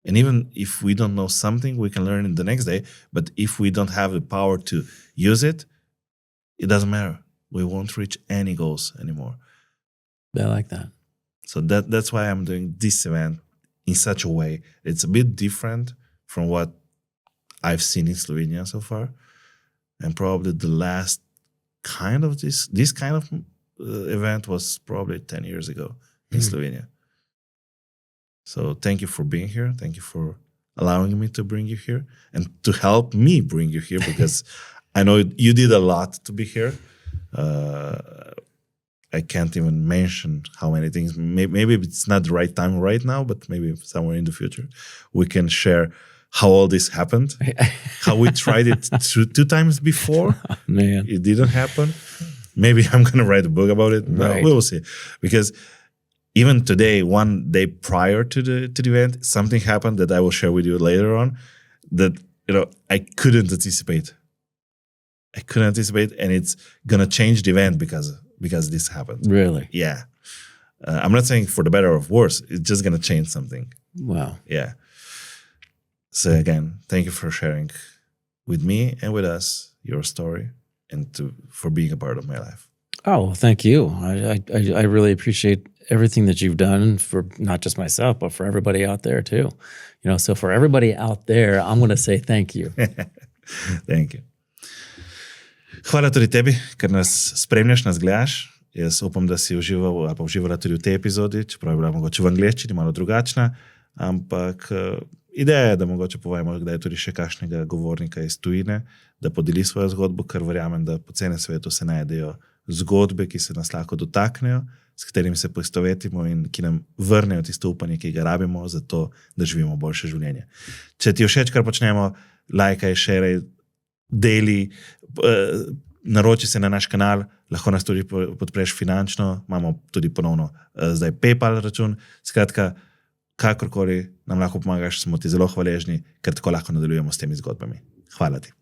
And even if we don't know something, we can learn it the next day. But if we don't have the power to use it, it doesn't matter. We won't reach any goals anymore. I like that. So that's why I'm doing this event in such a way. It's a bit different from what I've seen in Slovenia so far. And probably the last kind of this kind of event was probably 10 years ago in Slovenia. So thank you for being here. Thank you for allowing me to bring you here and to help me bring you here, because I know you did a lot to be here. I can't even mention how many things. Maybe it's not the right time right now, but maybe somewhere in the future we can share how all this happened, how we tried it 2 times before. Oh, man, it didn't happen. Maybe I'm going to write a book about it. Right. We will see. Because even today, one day prior to the event, something happened that I will share with you later on that I couldn't anticipate. And it's gonna change the event because this happened. Really? Yeah. I'm not saying for the better or worse. It's just gonna change something. Wow. Yeah. So again, thank you for sharing with me and with us your story, and for being a part of my life. Oh, thank you. I really appreciate everything that you've done for not just myself, but for everybody out there too. So for everybody out there, I'm going to say thank you. Thank you. Hvala tudi tebi, ker nas spremljaš, nas gledaš. Jaz upam, da si užival ali pa uživala tudi v tej epizodi, čeprav je bila mogoče v angleščini malo drugačna, ampak ideja je, da mogoče povemo, kdaj tudi še kakšnega govornika iz tujine, da podeli svojo zgodbo, ker verjamem, da po celem svetu se najdejo zgodbe, ki se nas lahko dotaknejo, s katerimi se poistovetimo in ki nam vrnejo tisto upanje, ki ga rabimo za to, da živimo boljše življenje. Če ti všeč, kar počnemo, lajkaj, šeraj, deli, naroči se na naš kanal, lahko nas tudi podpreš finančno, imamo tudi ponovno zdaj PayPal račun. Skratka, kakorkoli nam lahko pomagaš, smo ti zelo hvaležni, ker tako lahko nadaljujemo s temi zgodbami. Hvala ti.